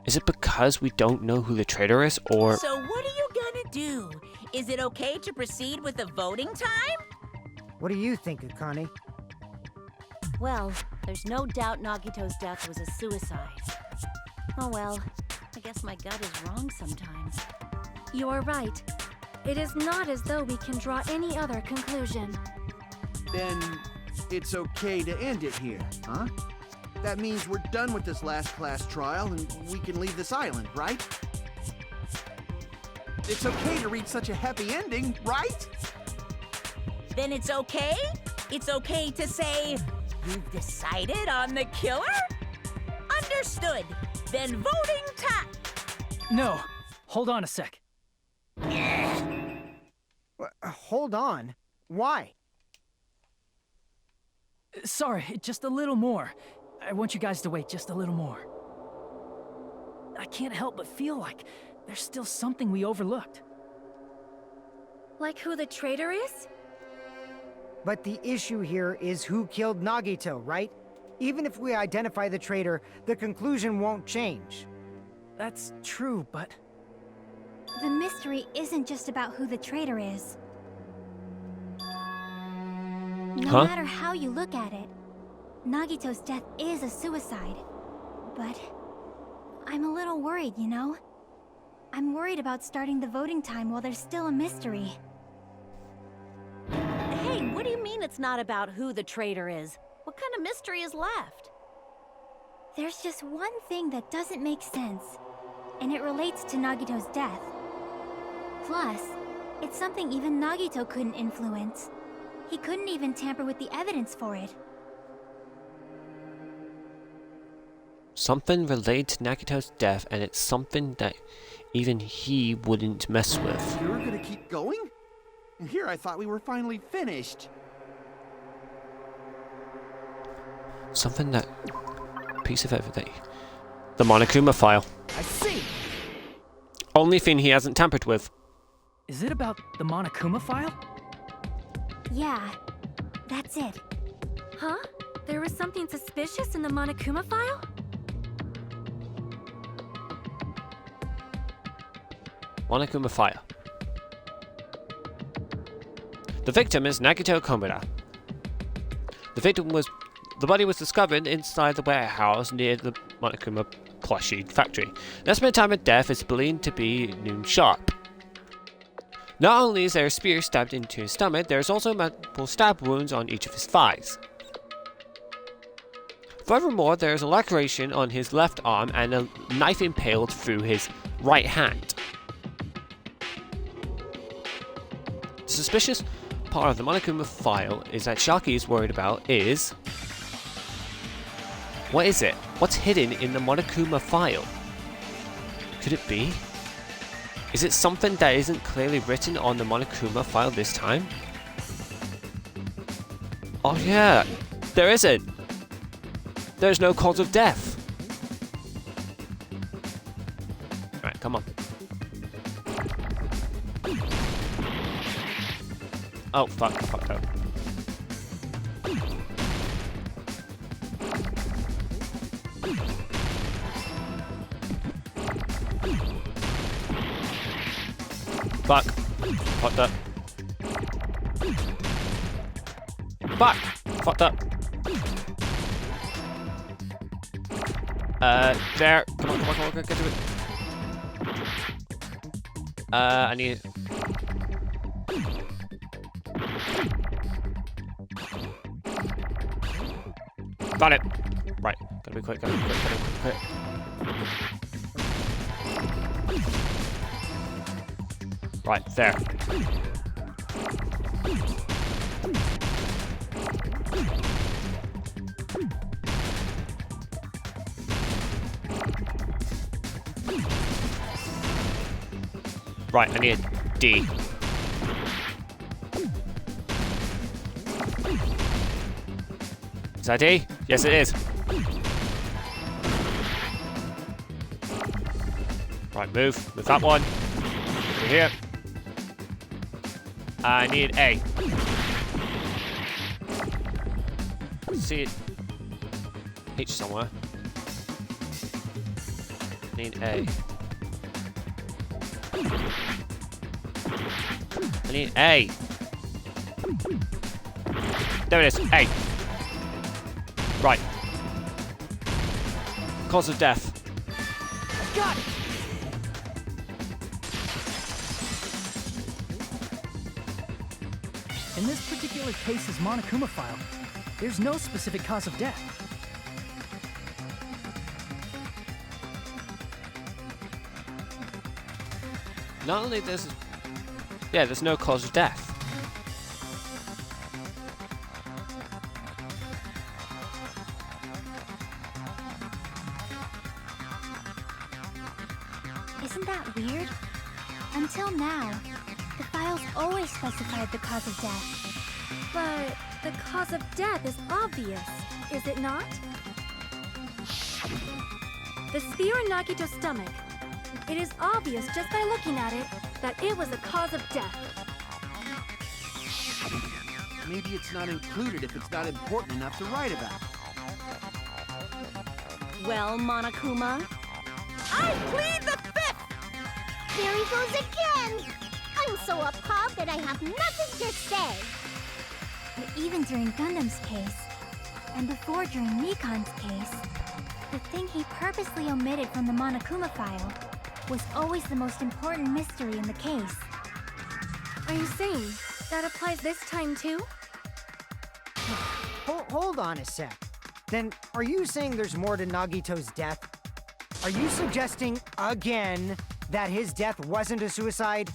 Is it because we don't know who the traitor is, or... So what are you gonna do? Is it okay to proceed with the voting time? What do you think, Akane? Well, there's no doubt Nagito's death was a suicide. Oh well, I guess my gut is wrong sometimes. You are right. It is not as though we can draw any other conclusion. Then it's okay to end it here, huh? That means we're done with this last class trial and we can leave this island, right? It's okay to reach such a happy ending, right? Then it's okay? It's okay to say, you've decided on the killer? Understood. Then voting time. No, hold on a sec. Hold on. Why? Sorry, just a little more. I want you guys to wait just a little more. I can't help but feel like there's still something we overlooked. Like who the traitor is? But the issue here is who killed Nagito, right? Even if we identify the traitor, the conclusion won't change. That's true, but... The mystery isn't just about who the traitor is. No matter how you look at it, Nagito's death is a suicide. But I'm a little worried, you know? I'm worried about starting the voting time while there's still a mystery. Hey, what do you mean it's not about who the traitor is? What kind of mystery is left? There's just one thing that doesn't make sense, and it relates to Nagito's death. Plus, it's something even Nagito couldn't influence. He couldn't even tamper with the evidence for it. Something related to Nagito's death, and it's something that even he wouldn't mess with. You were gonna keep going? And here I thought we were finally finished. Something that... piece of everything. The Monokuma file. I see! Only thing he hasn't tampered with. Is it about the Monokuma file? Yeah, that's it. Huh? There was something suspicious in the Monokuma file? Monokuma file. The victim is Nagito Komura. The body was discovered inside the warehouse near the Monokuma plushie factory. The estimated time of death is believed to be noon sharp. Not only is there a spear stabbed into his stomach, there is also multiple stab wounds on each of his thighs. Furthermore, there is a laceration on his left arm and a knife impaled through his right hand. The suspicious part of the Monokuma file is that Shaki is worried about is... what is it? What's hidden in the Monokuma file? Could it be? Is it something that isn't clearly written on the Monokuma file this time? Oh yeah, there isn't! There's no cause of death! Alright, come on. Oh, fuck, fuck, oh. Fuck. Fucked up. Fuck! Fucked up. There. Come on, get to it. I need... Got it! Right, gotta be quick, gotta be quick. Right, there. Right, I need a D. Is that D? Yes, it is. Right, move. Move that one. Over here. I need A. See it. H somewhere. Need A. I need A. There it is. A. Right. Cause of death. Got it! In this particular case's Monokuma file, there's no specific cause of death. Not only there's... yeah, there's no cause of death. Isn't that weird? Until now, the files always specified the cause of death. But The cause of death is obvious, is it not? The spear in Nagito's stomach. It is obvious just by looking at it that it was the cause of death. Maybe it's not included if it's not important enough to write about. Well, Monokuma? I plead the fifth! There he goes again! I'm so appalled that I have nothing to say. But even during Gundam's case, and before during Nikon's case, the thing he purposely omitted from the Monokuma file was always the most important mystery in the case. Are you saying that applies this time too? Hold on a sec. Then, are you saying there's more to Nagito's death? Are you suggesting, again, that his death wasn't a suicide?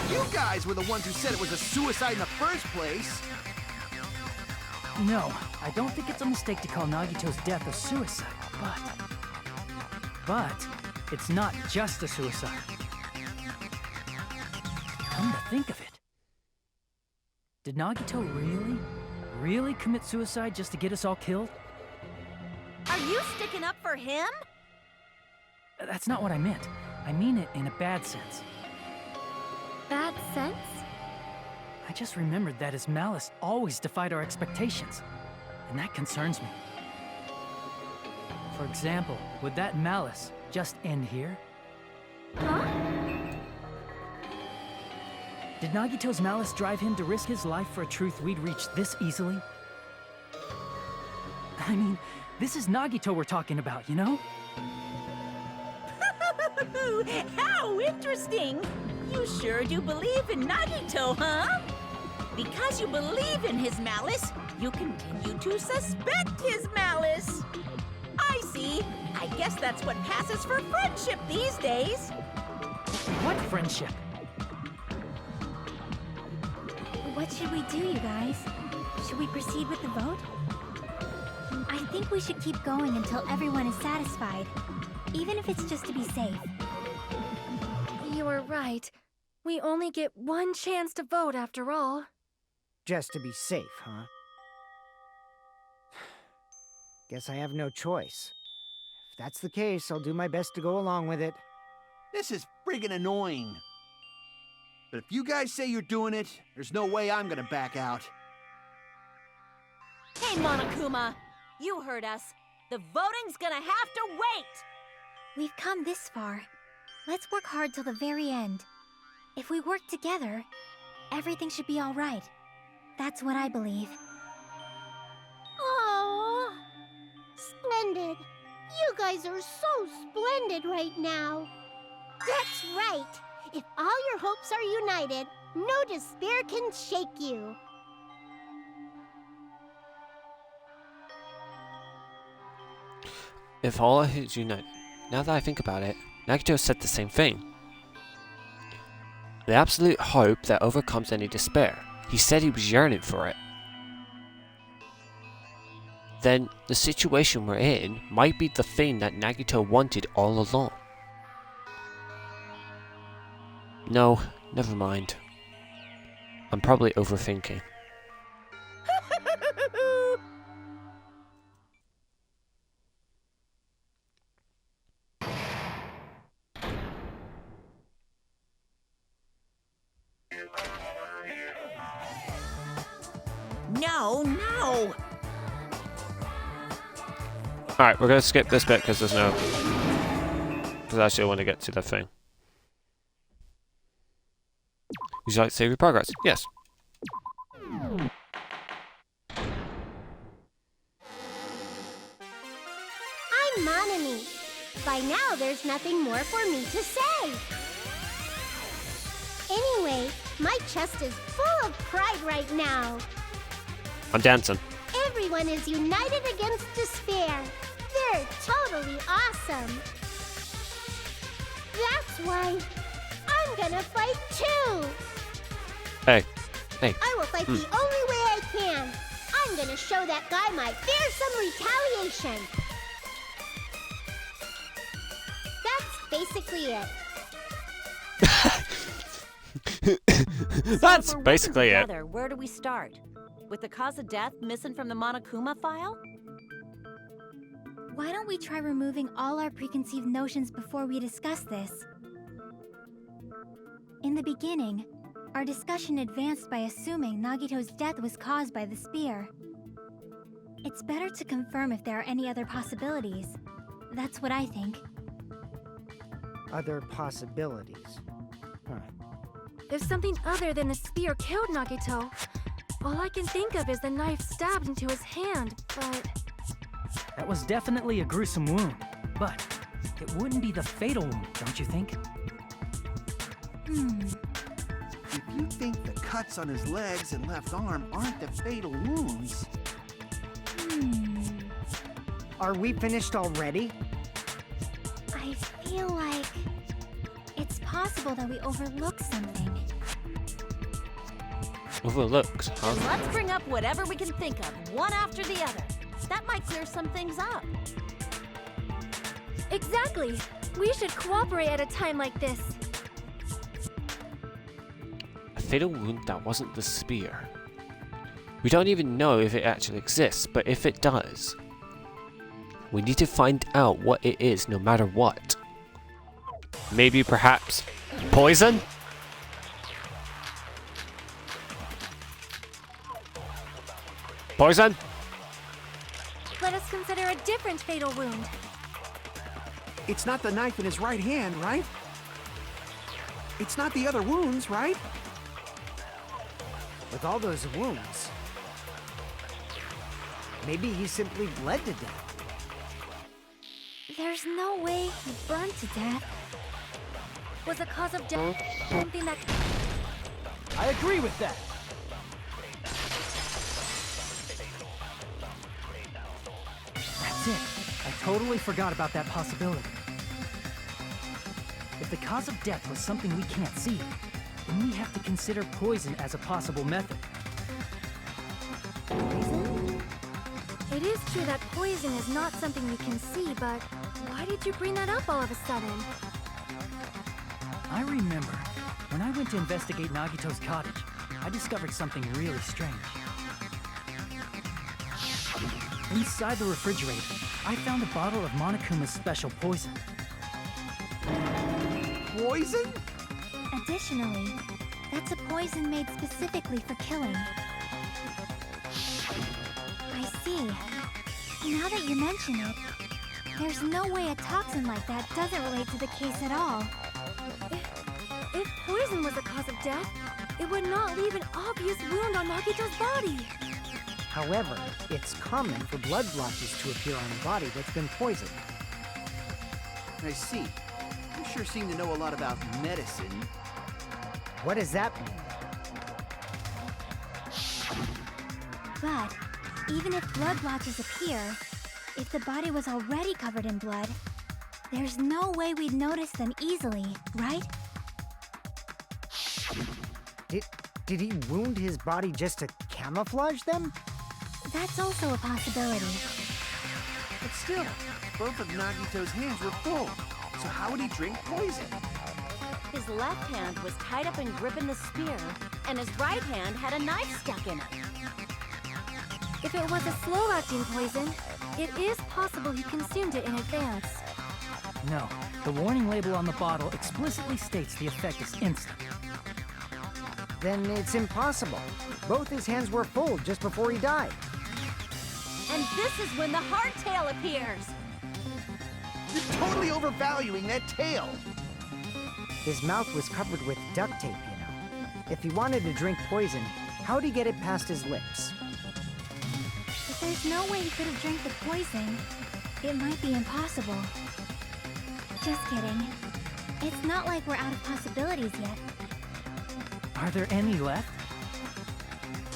You guys were the ones who said it was a suicide in the first place. No, I don't think it's a mistake to call Nagito's death a suicide, but it's not just a suicide. Come to think of it, did Nagito really commit suicide just to get us all killed? Are you sticking up for him? That's not what I meant. I mean it in a bad sense. Bad sense? I just remembered that his malice always defied our expectations, and that concerns me. For example, would that malice just end here? Huh? Did Nagito's malice drive him to risk his life for a truth we'd reach this easily? I mean, this is Nagito we're talking about, you know? How interesting! You sure do believe in Nagito, huh? Because you believe in his malice, you continue to suspect his malice. I see. I guess that's what passes for friendship these days. What friendship? What should we do, you guys? Should we proceed with the vote? I think we should keep going until everyone is satisfied, even if it's just to be safe. You are right. We only get one chance to vote after all. Just to be safe, huh? Guess I have no choice. If that's the case, I'll do my best to go along with it. This is friggin' annoying. But if you guys say you're doing it, there's no way I'm gonna back out. Hey, Monokuma! You heard us. The voting's gonna have to wait! We've come this far. Let's work hard till the very end. If we work together, everything should be all right. That's what I believe. Oh, splendid. You guys are so splendid right now. That's right. If all your hopes are united, no despair can shake you. If all is united. Now that I think about it, Nagito said the same thing. The absolute hope that overcomes any despair. He said he was yearning for it. Then, the situation we're in might be the thing that Nagito wanted all along. No, never mind. I'm probably overthinking. No! Alright, we're gonna skip this bit because there's no... Because actually I want to get to the thing. Would you like to save your progress? Yes. I'm Monami. By now, there's nothing more for me to say. Anyway, my chest is full of pride right now. I'm dancing. Everyone is united against despair. They're totally awesome. That's why I'm gonna fight too. Hey. I will fight the only way I can. I'm gonna show that guy my fearsome retaliation. That's basically it. That's So if we're basically working it. together, where do we start? with the cause of death missing from the Monokuma file? Why don't we try removing all our preconceived notions before we discuss this? In the beginning, our discussion advanced by assuming Nagito's death was caused by the spear. It's better to confirm if there are any other possibilities. That's what I think. Other possibilities. Huh. If something other than the spear killed Nagito, all I can think of is the knife stabbed into his hand, but... That was definitely a gruesome wound, but it wouldn't be the fatal wound, don't you think? If you think the cuts on his legs and left arm aren't the fatal wounds... Are we finished already? I feel like it's possible that we overlooked something. Overlooks, huh? And let's bring up whatever we can think of, one after the other. That might clear some things up. Exactly! We should cooperate at a time like this. A fatal wound that wasn't the spear. We don't even know if it actually exists, but if it does, we need to find out what it is no matter what. Maybe perhaps poison? Poison? Let us consider a different fatal wound. It's not the knife in his right hand, right? It's not the other wounds, right? With all those wounds, maybe he simply bled to death. There's no way he burned to death. Was the cause of death something that... I agree with that. That's it. I totally forgot about that possibility. If the cause of death was something we can't see, then we have to consider poison as a possible method. Poison? It is true that poison is not something you can see, but why did you bring that up all of a sudden? I remember, when I went to investigate Nagito's cottage, I discovered something really strange. Inside the refrigerator, I found a bottle of Monokuma's special poison. Poison? Additionally, that's a poison made specifically for killing. I see. Now that you mention it, there's no way a toxin like that doesn't relate to the case at all. If poison was the cause of death, it would not leave an obvious wound on Nagito's body. However, it's common for blood blotches to appear on a body that's been poisoned. I see. You sure seem to know a lot about medicine. What does that mean? But even if blood blotches appear, if the body was already covered in blood, there's no way we'd notice them easily, right? Did he wound his body just to camouflage them? That's also a possibility. But still, both of Nagito's hands were full. So how would he drink poison? His left hand was tied up and gripping the spear, and his right hand had a knife stuck in it. If it was a slow-acting poison, it is possible he consumed it in advance. No, the warning label on the bottle explicitly states the effect is instant. Then it's impossible. Both his hands were full just before he died. And this is when the hardtail appears. You're totally overvaluing that tail. His mouth was covered with duct tape, you know. If he wanted to drink poison, how'd he get it past his lips? If there's no way he could have drank the poison, it might be impossible. Just kidding. It's not like we're out of possibilities yet. Are there any left?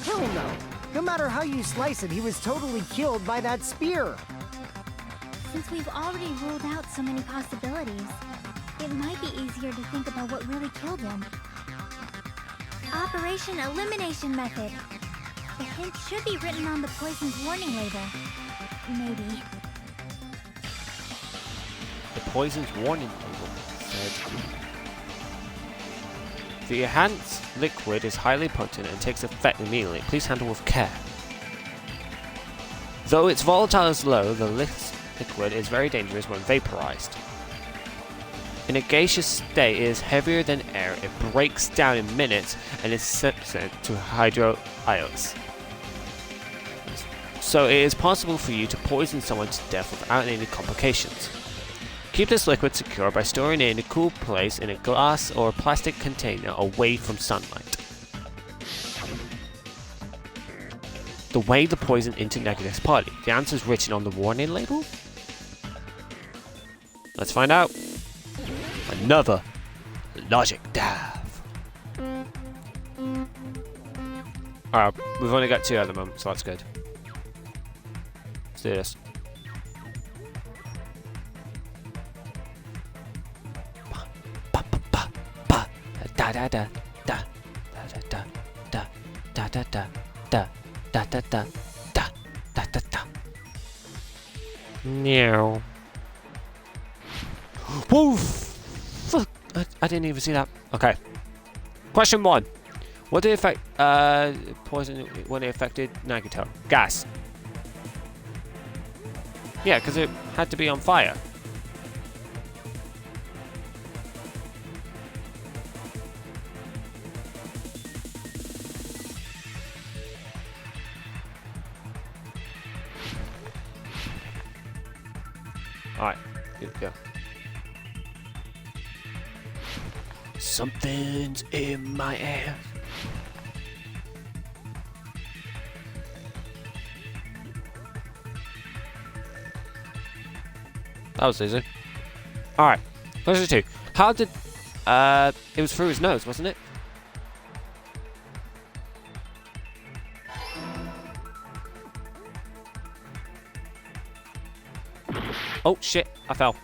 Hell no! No matter how you slice it, he was totally killed by that spear! Since we've already ruled out so many possibilities, it might be easier to think about what really killed him. Operation Elimination Method. The hint should be written on the poison's warning label. Maybe. The poison's warning label said, the enhanced liquid is highly potent and takes effect immediately. Please handle with care. Though its volatile is low, the liquid is very dangerous when vaporized. In a gaseous state, it is heavier than air. It breaks down in minutes and is sensitive to H0rRfy. So it is possible for you to poison someone to death without any complications. Keep this liquid secure by storing it in a cool place in a glass or plastic container away from sunlight. The way the poison into Nagito's party. The answer is written on the warning label? Let's find out. Another logic dive. Alright, we've only got 2 at the moment, so that's good. Let's do this. Da da da da da da da da da da da da da da da da da da. Meow. Whoa! Fuck! I didn't even see that. Okay. Question 1. What did it affect poison when it affected Nagito? Gas. Yeah, because it had to be on fire. Alright, here we go. Something's in my ass. That was easy. Alright, question 2. How did... it was through his nose, wasn't it? Oh shit, I fell.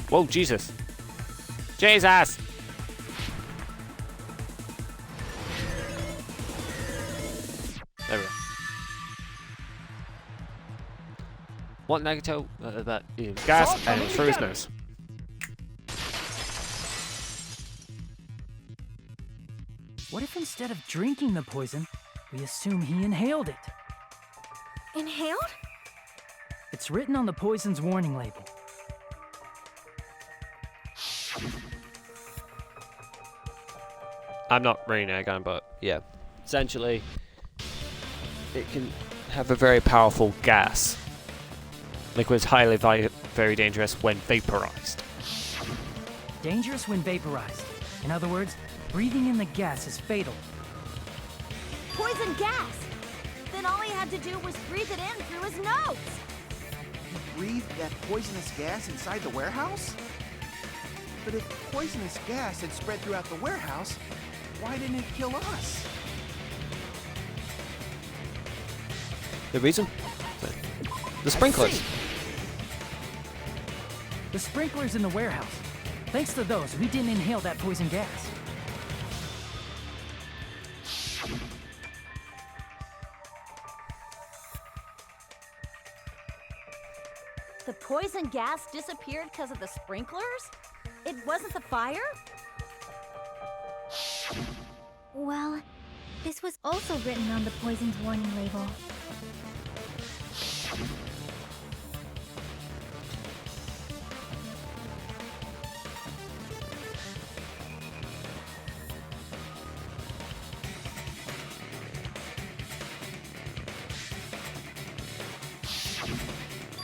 Whoa, Jesus. Jesus! There we go. What Nagito? Gas and through his nose. What if instead of drinking the poison, we assume he inhaled it? Inhaled? It's written on the poison's warning label. I'm not reading it again, but yeah. Essentially, it can have a very powerful gas. Liquid is highly very dangerous when vaporized. Dangerous when vaporized. In other words, breathing in the gas is fatal. Poison gas! Then all he had to do was breathe it in through his nose! He breathed that poisonous gas inside the warehouse? But if poisonous gas had spread throughout the warehouse, why didn't it kill us? The reason? The sprinklers. The sprinklers in the warehouse. Thanks to those, we didn't inhale that poison gas. The poison gas disappeared because of the sprinklers? It wasn't the fire? Well, this was also written on the poison's warning label.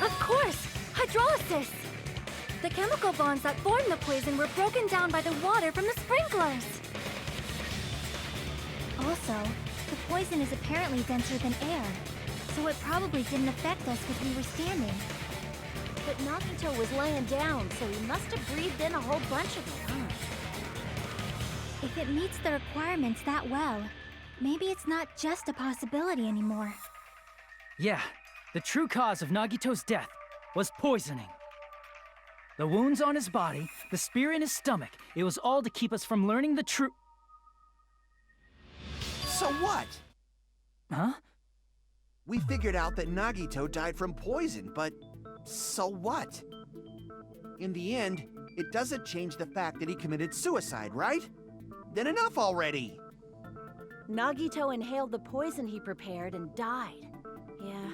Of course! Hydrolysis! The chemical bonds that formed the poison were broken down by the water from the sprinklers! Also, the poison is apparently denser than air, so it probably didn't affect us because we were standing. But Nagito was laying down, so he must have breathed in a whole bunch of it, huh? If it meets the requirements that well, maybe it's not just a possibility anymore. Yeah, the true cause of Nagito's death was poisoning. The wounds on his body, the spear in his stomach, it was all to keep us from learning the truth. So what? Huh? We figured out that Nagito died from poison, but so what? In the end, it doesn't change the fact that he committed suicide, right? Then enough already! Nagito inhaled the poison he prepared and died. Yeah,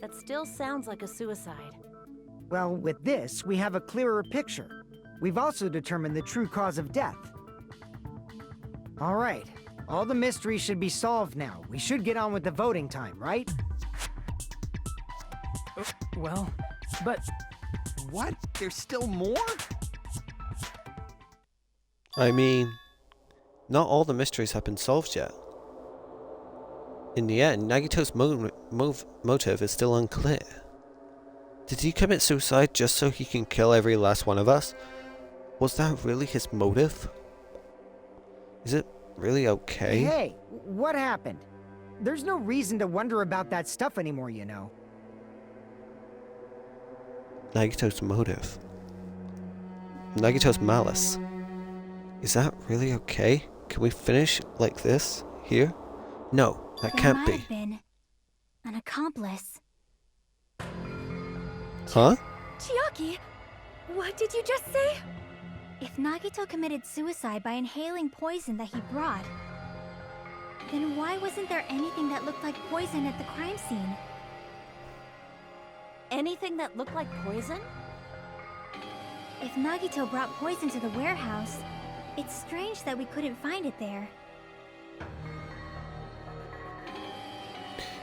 that still sounds like a suicide. Well, with this, we have a clearer picture. We've also determined the true cause of death. All right, all the mysteries should be solved now. We should get on with the voting time, right? Well, but What? There's still more? I mean, not all the mysteries have been solved yet. In the end, Nagito's motive is still unclear. Did he commit suicide just so he can kill every last one of us? Was that really his motive? Is it really okay? Hey, what happened? There's no reason to wonder about that stuff anymore, you know. Nagito's motive. Nagito's malice. Is that really okay? Can we finish like this? Here? No, that There can't might be. have been an accomplice. Huh? Chiaki, what did you just say? If Nagito committed suicide by inhaling poison that he brought, then why wasn't there anything that looked like poison at the crime scene? Anything that looked like poison? If Nagito brought poison to the warehouse, it's strange that we couldn't find it there.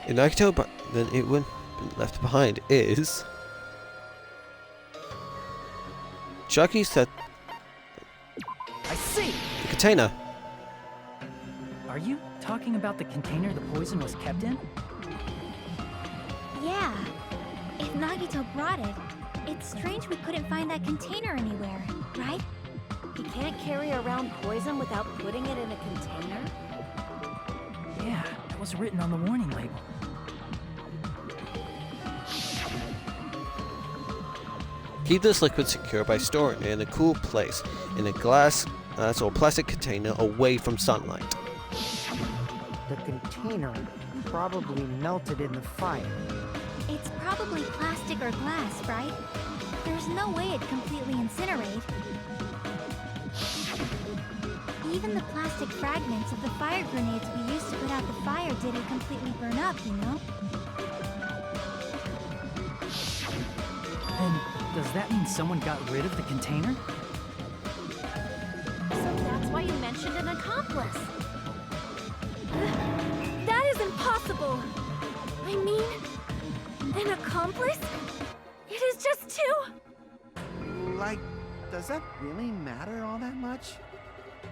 In Nagito, but then it wouldn't be left behind is... Chucky said I see! the container. Are you talking about the container the poison was kept in? Yeah. If Nagito brought it, it's strange we couldn't find that container anywhere, right? He can't carry around poison without putting it in a container? Yeah, that was written on the warning label. Keep this liquid secure by storing it in a cool place, in a glass or plastic container away from sunlight. The container probably melted in the fire. It's probably plastic or glass, right? There's no way it'd completely incinerate. Even the plastic fragments of the fire grenades we used to put out the fire didn't completely burn up, you know? Then, does that mean someone got rid of the container? So that's why you mentioned an accomplice. That is impossible! I mean, an accomplice? It is just two! Like, does that really matter all that much?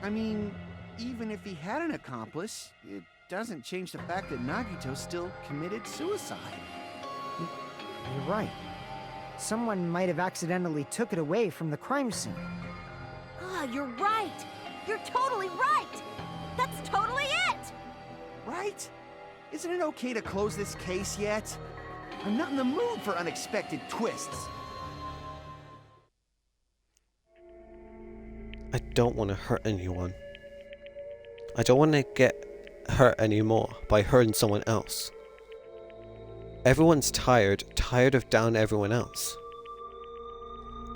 I mean, even if he had an accomplice, it doesn't change the fact that Nagito still committed suicide. You're right. Someone might have accidentally took it away from the crime scene. Ah, you're right! You're totally right! That's totally it! Right? Isn't it okay to close this case yet? I'm not in the mood for unexpected twists. I don't want to hurt anyone. I don't want to get hurt anymore by hurting someone else. Everyone's tired of down everyone else.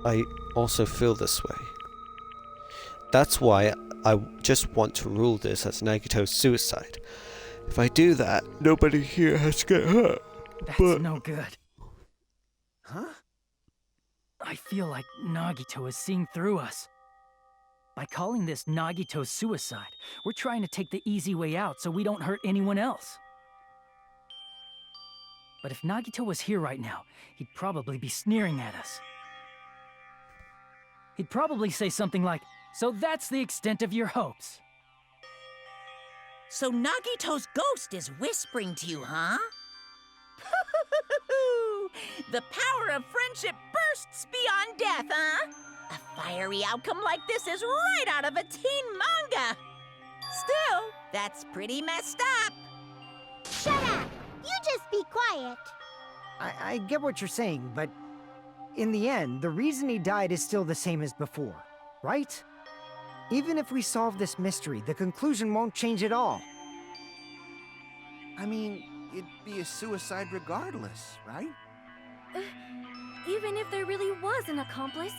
I also feel this way. That's why I just want to rule this as Nagito's suicide. If I do that, nobody here has to get hurt. That's no good. Huh? I feel like Nagito is seeing through us. By calling this Nagito's suicide, we're trying to take the easy way out so we don't hurt anyone else. But if Nagito was here right now, he'd probably be sneering at us. He'd probably say something like, "So that's the extent of your hopes." So Nagito's ghost is whispering to you, huh? The power of friendship bursts beyond death, huh? A fiery outcome like this is right out of a teen manga. Still, that's pretty messed up. Shut up! You just be quiet. I get what you're saying, but in the end, the reason he died is still the same as before, right? Even if we solve this mystery, the conclusion won't change at all. I mean, it'd be a suicide regardless, right? Even if there really was an accomplice,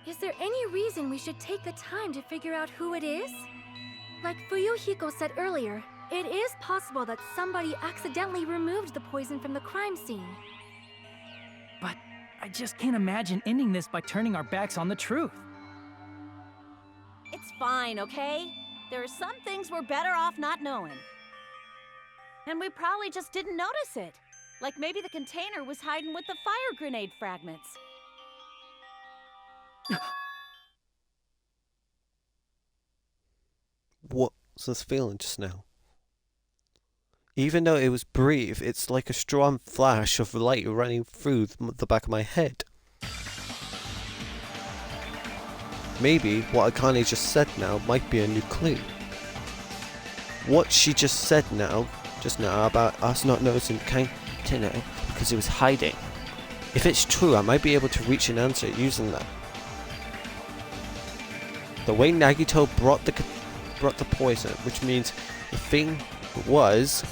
is there any reason we should take the time to figure out who it is? Like Fuyuhiko said earlier, It is possible that somebody accidentally removed the poison from the crime scene. But I just can't imagine ending this by turning our backs on the truth. It's fine, okay? There are some things we're better off not knowing. And we probably just didn't notice it. Like maybe the container was hiding with the fire grenade fragments. What's this feeling just now? Even though it was brief, it's like a strong flash of light running through the back of my head. Maybe what Akane just said now might be a new clue. What she just said just now about us not noticing container because it was hiding. If it's true, I might be able to reach an answer using that. The way Nagito brought the poison, which means the thing was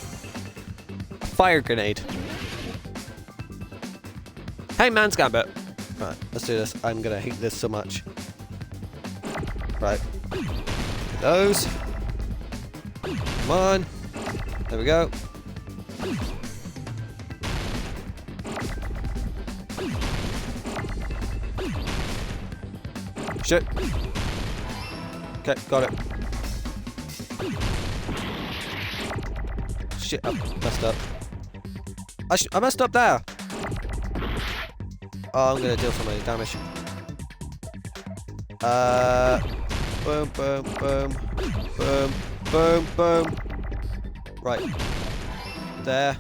a fire grenade. Hey, man's gambit. Right, let's do this. I'm gonna hate this so much. Right, those. Come on. There we go. Shit. Okay, got it. Shit, I messed up. I messed up there. Oh, I'm gonna deal so many damage. Boom, boom, boom, boom, boom, boom. Right. There.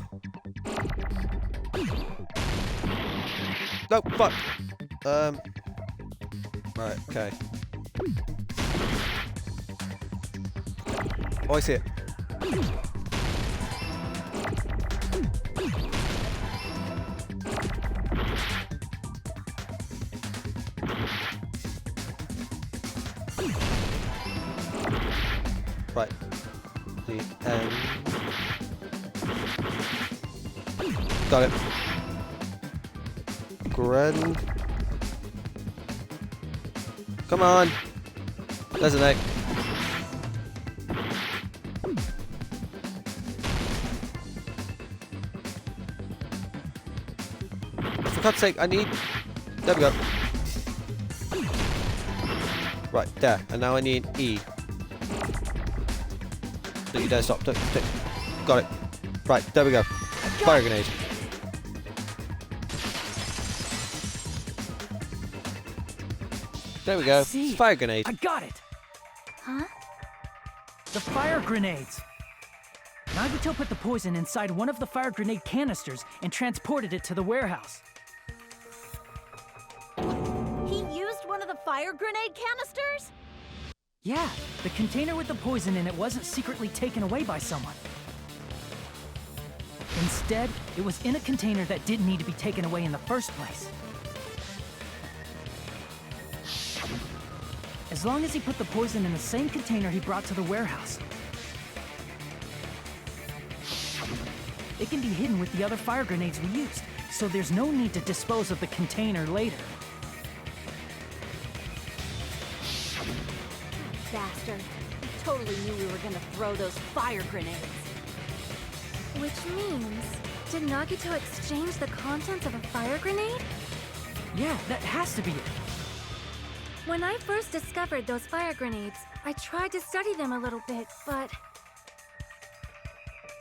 No, fuck. Right, okay. Oh, I see it. Right. The end. Got it. Gren. Come on. There's an egg. For God's sake, I need... There we go. Right, there. And now I need E. Don't you dare stop. Don't. Got it. Right, there we go. Fire grenade. There we go. See, Fire grenade. I got it. Huh? The fire grenades. Nagito put the poison inside one of the fire grenade canisters and transported it to the warehouse. He used one of the fire grenade canisters? Yeah, the container with the poison in it wasn't secretly taken away by someone. Instead, it was in a container that didn't need to be taken away in the first place. As long as he put the poison in the same container he brought to the warehouse, it can be hidden with the other fire grenades we used, so there's no need to dispose of the container later. Bastard. He totally knew we were gonna throw those fire grenades. Which means, did Nagito exchange the contents of a fire grenade? Yeah, that has to be it. When I first discovered those fire grenades, I tried to study them a little bit, but...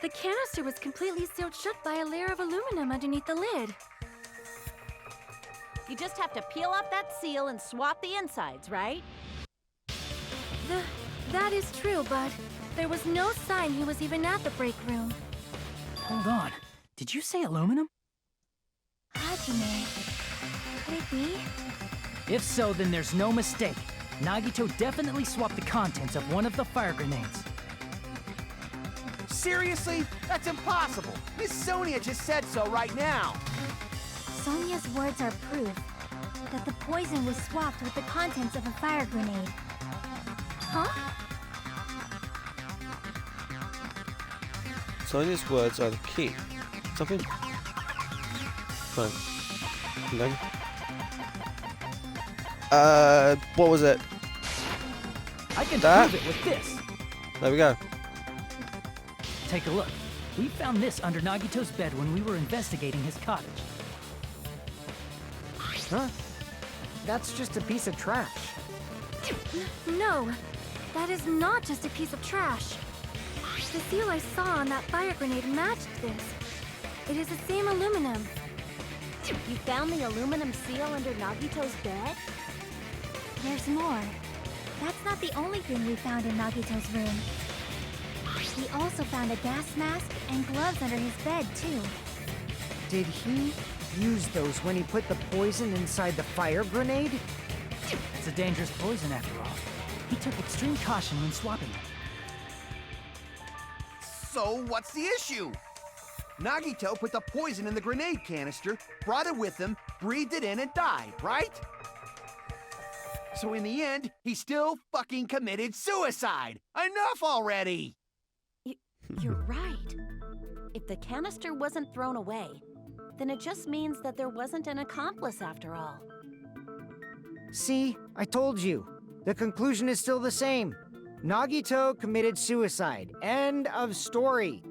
the canister was completely sealed shut by a layer of aluminum underneath the lid. You just have to peel off that seal and swap the insides, right? That is true, but there was no sign he was even at the break room. Hold on. Did you say aluminum? Hajime. Could it be? If so, then there's no mistake. Nagito definitely swapped the contents of one of the fire grenades. Seriously? That's impossible. Miss Sonia just said so right now. Sonia's words are proof that the poison was swapped with the contents of a fire grenade. Huh? Sonia's words are the key. Something? Fine. And then? What was it? I can That? prove it with this. There we go. take a look. We found this under Nagito's bed when we were investigating his cottage. Huh? That's just a piece of trash. No, that is not just a piece of trash. The seal I saw on that fire grenade matched this. It is the same aluminum. You found the aluminum seal under Nagito's bed? There's more. That's not the only thing we found in Nagito's room. We also found a gas mask and gloves under his bed, too. Did he use those when he put the poison inside the fire grenade? It's a dangerous poison after all. He took extreme caution when swapping it. So, what's the issue? Nagito put the poison in the grenade canister, brought it with him, breathed it in, and died, right? So in the end, he still fucking committed suicide! Enough already! You're right. If the canister wasn't thrown away, then it just means that there wasn't an accomplice after all. See, I told you. The conclusion is still the same. Nagito committed suicide. End of story.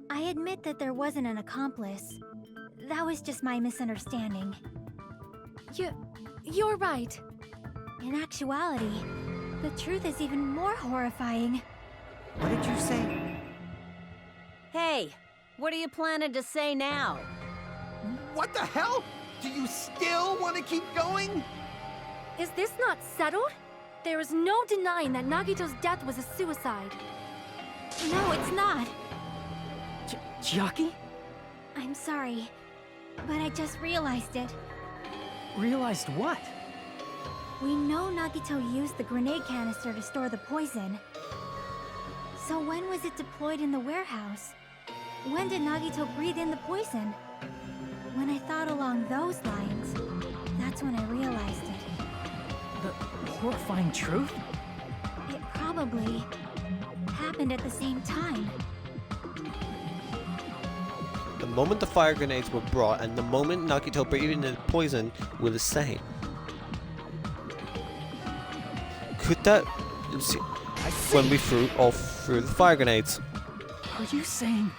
I admit that there wasn't an accomplice. That was just my misunderstanding. You're right. In actuality, the truth is even more horrifying. What did you say? Hey, what are you planning to say now? What the hell? Do you still want to keep going? Is this not settled? There is no denying that Nagito's death was a suicide. No, it's not. Chiaki? I'm sorry, but I just realized it. Realized what? We know Nagito used the grenade canister to store the poison. So when was it deployed in the warehouse? When did Nagito breathe in the poison? When I thought along those lines, that's when I realized it. The horrifying truth? It probably happened at the same time. The moment the fire grenades were brought and the moment Nagito breathed in the poison were the same. Could that... when we all threw the fire grenades? Are you saying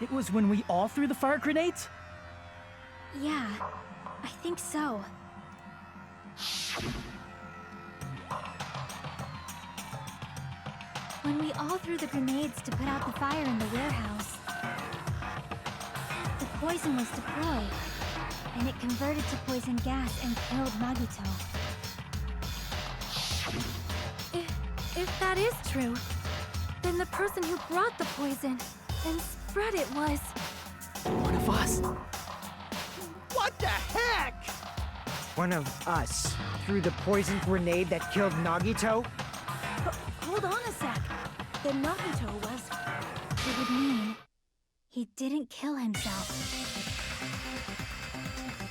it was when we all threw the fire grenades? Yeah, I think so. When we all threw the grenades to put out the fire in the warehouse, the poison was deployed, and it converted to poison gas and killed Nagito. If that is true, then the person who brought the poison and spread it was... One of us. What the heck? One of us threw the poison grenade that killed Nagito? Hold on a sec. Then Nagito was... It would mean he didn't kill himself.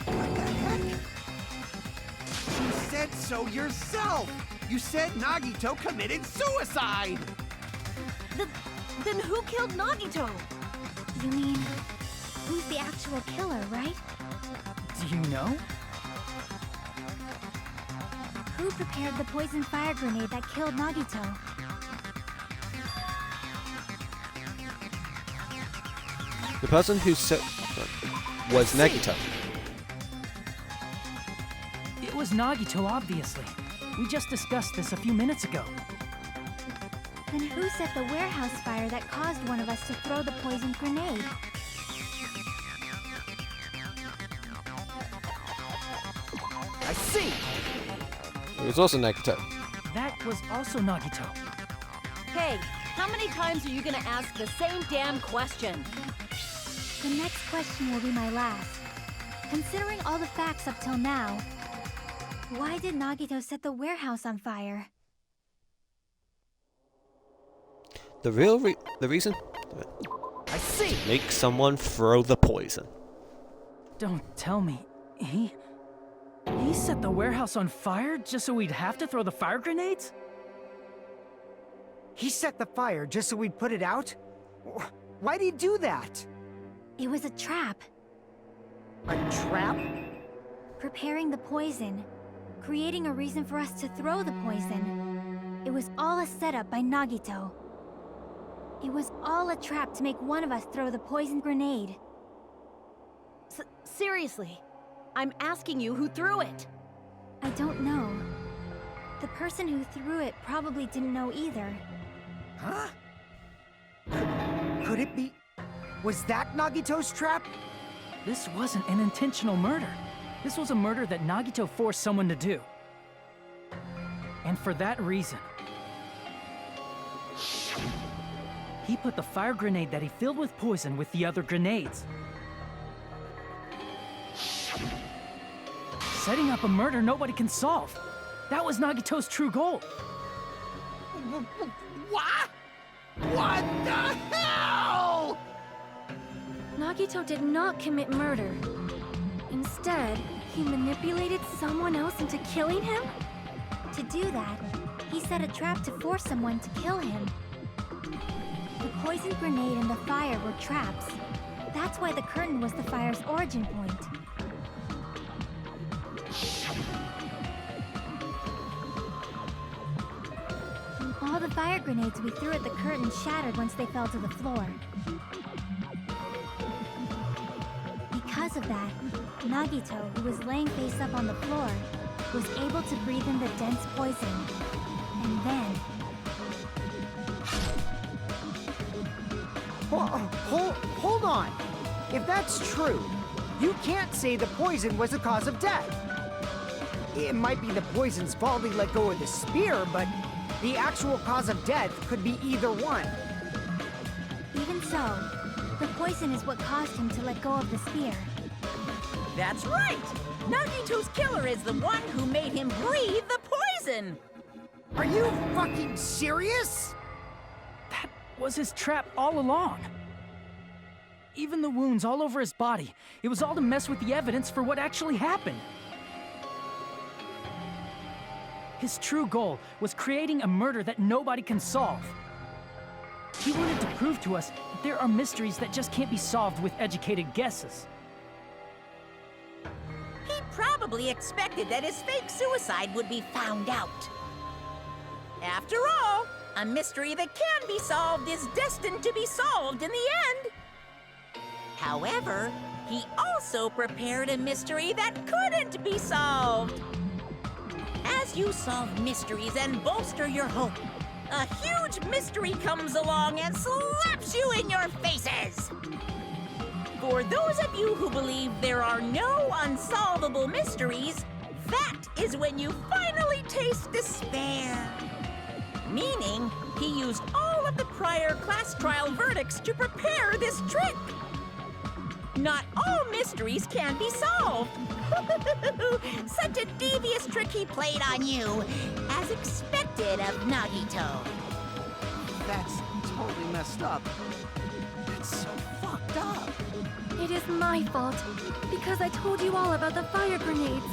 What the heck? You said so yourself! You said Nagito committed suicide! Then who killed Nagito? You mean, who's the actual killer, right? Do you know? Who prepared the poison fire grenade that killed Nagito? The person who was Nagito. It was Nagito, obviously. We just discussed this a few minutes ago. Then who set the warehouse fire that caused one of us to throw the poison grenade? I see! It was also Nagito. That was also Nagito. Hey, how many times are you gonna ask the same damn question? The next question will be my last. Considering all the facts up till now, why did Nagito set the warehouse on fire? The reason? I see! Make someone throw the poison. Don't tell me. He set the warehouse on fire just so we'd have to throw the fire grenades? He set the fire just so we'd put it out? Why'd he do that? It was a trap. A trap? Preparing the poison. Creating a reason for us to throw the poison. It was all a setup by Nagito. It was all a trap to make one of us throw the poison grenade. Seriously, I'm asking you who threw it. I don't know. The person who threw it probably didn't know either. Huh? Could it be? Was that Nagito's trap? This wasn't an intentional murder. This was a murder that Nagito forced someone to do. And for that reason, he put the fire grenade that he filled with poison with the other grenades. Setting up a murder nobody can solve. That was Nagito's true goal. What? What the hell? Nagito did not commit murder. Instead, he manipulated someone else into killing him? To do that, he set a trap to force someone to kill him. The poison grenade and the fire were traps. That's why the curtain was the fire's origin point. All the fire grenades we threw at the curtain shattered once they fell to the floor. Because of that, Nagito, who was laying face up on the floor, was able to breathe in the dense poison. And then... Hold on! If that's true, you can't say the poison was the cause of death. It might be the poison's fault he let go of the spear, but the actual cause of death could be either one. Even so, the poison is what caused him to let go of the spear. That's right! Nagito's killer is the one who made him breathe the poison! Are you fucking serious? That was his trap all along. Even the wounds all over his body, it was all to mess with the evidence for what actually happened. His true goal was creating a murder that nobody can solve. He wanted to prove to us that there are mysteries that just can't be solved with educated guesses. He probably expected that his fake suicide would be found out. After all, a mystery that can be solved is destined to be solved in the end. However, he also prepared a mystery that couldn't be solved. As you solve mysteries and bolster your hope, a huge mystery comes along and slaps you in your faces. For those of you who believe there are no unsolvable mysteries, that is when you finally taste despair. Meaning, he used all of the prior class trial verdicts to prepare this trick. Not all mysteries can be solved. Such a devious trick he played on you, as expected of Nagito. That's totally messed up. It's so fucked up. It is my fault, because I told you all about the fire grenades.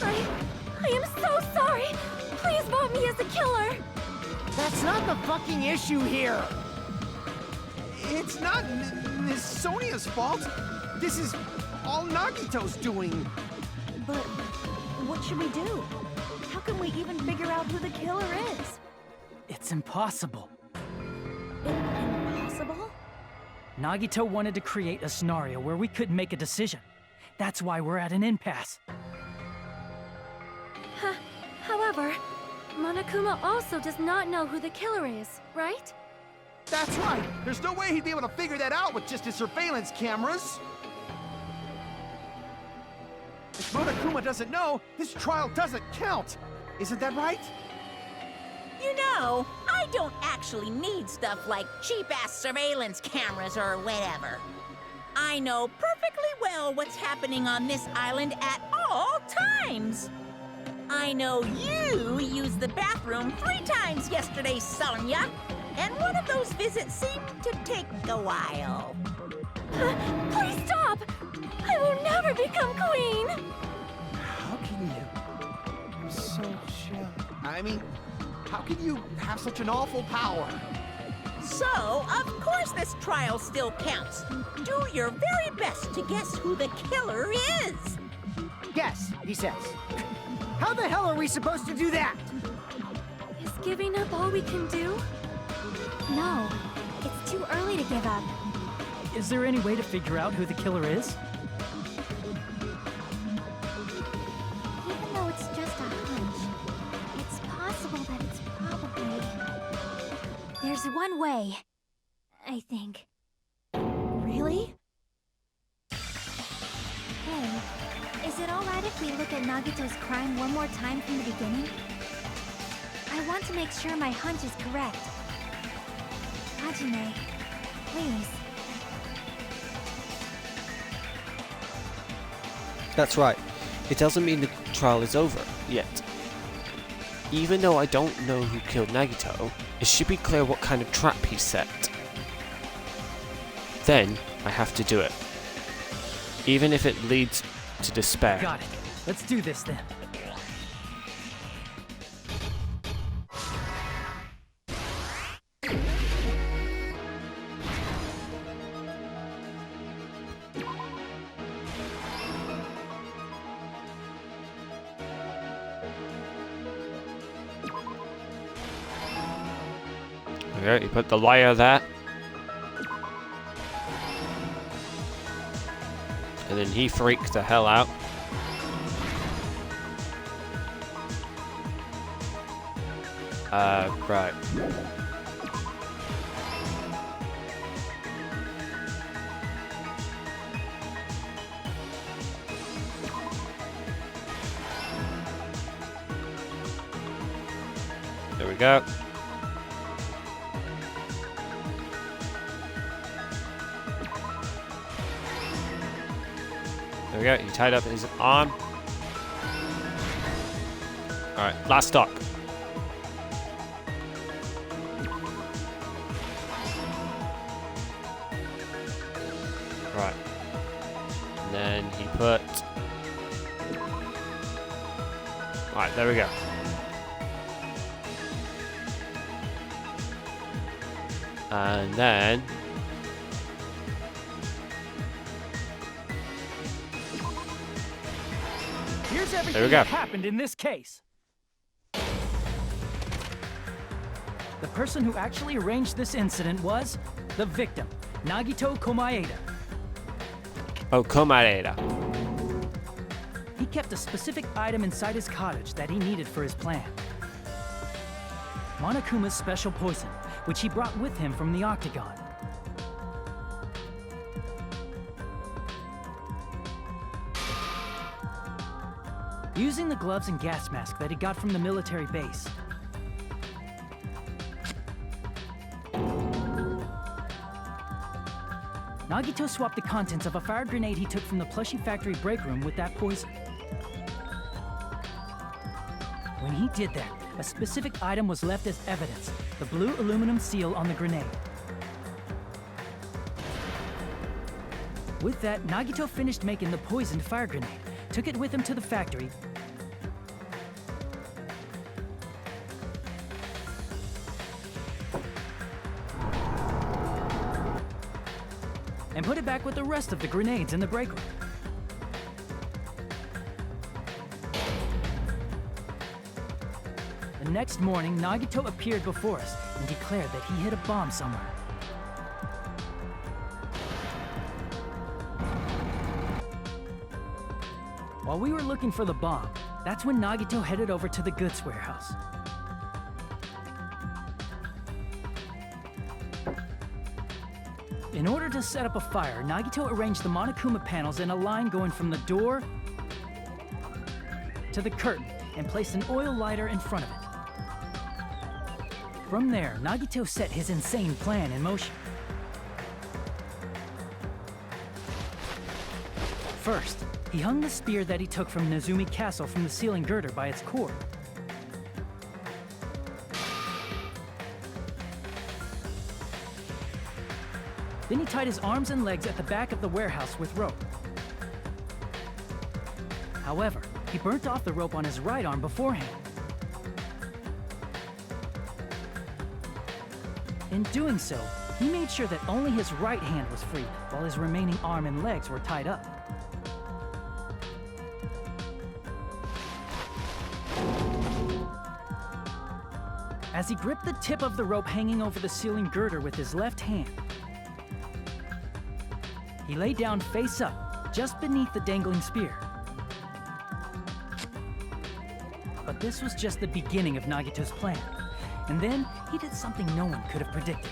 I am so sorry! Please vote me as the killer! That's not the fucking issue here! It's not Miss Sonia's fault. This is all Nagito's doing. But what should we do? How can we even figure out who the killer is? It's impossible. Impossible? Nagito wanted to create a scenario where we couldn't make a decision. That's why we're at an impasse. However, Monokuma also does not know who the killer is, right? That's right. There's no way he'd be able to figure that out with just his surveillance cameras. If Monokuma doesn't know, this trial doesn't count. Isn't that right? You know, I don't actually need stuff like cheap-ass surveillance cameras or whatever. I know perfectly well what's happening on this island at all times. I know you used the bathroom 3 times yesterday, Sonia, and one of those visits seemed to take a while. Please stop! I will never become queen! How can you? I'm so chill. I mean, how can you have such an awful power? So, of course this trial still counts. Do your very best to guess who the killer is. Guess, he says. How the hell are we supposed to do that? Is giving up all we can do? No, it's too early to give up. Is there any way to figure out who the killer is? Even though it's just a hunch, it's possible that it's probably... There's one way, I think. Really? Hey, is it alright if we look at Nagito's crime one more time from the beginning? I want to make sure my hunch is correct. Hajime, please. That's right. It doesn't mean the trial is over yet. Even though I don't know who killed Nagito, it should be clear what kind of trap he set. Then, I have to do it. Even if it leads to despair. Got it. Let's do this then. Okay, you put the wire there. And then he freaked the hell out. Right. There we go. There we go, he tied up his arm. Alright, last stock. Right. And then he put... Alright, there we go. And then... Here's everything There we go. that happened in this case. The person who actually arranged this incident was the victim, Nagito Komaeda. Oh, Komaeda. He kept a specific item inside his cottage that he needed for his plan. Monokuma's special poison, which he brought with him from the Octagon. Using the gloves and gas mask that he got from the military base, Nagito swapped the contents of a fire grenade he took from the plushie factory break room with that poison. When he did that, a specific item was left as evidence, the blue aluminum seal on the grenade. With that, Nagito finished making the poisoned fire grenade, took it with him to the factory, and put it back with the rest of the grenades in the break room. The next morning, Nagito appeared before us and declared that he hid a bomb somewhere. While we were looking for the bomb, that's when Nagito headed over to the goods warehouse. In order to set up a fire, Nagito arranged the Monokuma panels in a line going from the door to the curtain and placed an oil lighter in front of it. From there, Nagito set his insane plan in motion. First, he hung the spear that he took from Nezumi Castle from the ceiling girder by its cord. Then he tied his arms and legs at the back of the warehouse with rope. However, he burnt off the rope on his right arm beforehand. In doing so, he made sure that only his right hand was free, while his remaining arm and legs were tied up. As he gripped the tip of the rope hanging over the ceiling girder with his left hand, he lay down face up, just beneath the dangling spear. But this was just the beginning of Nagito's plan. And then, he did something no one could have predicted.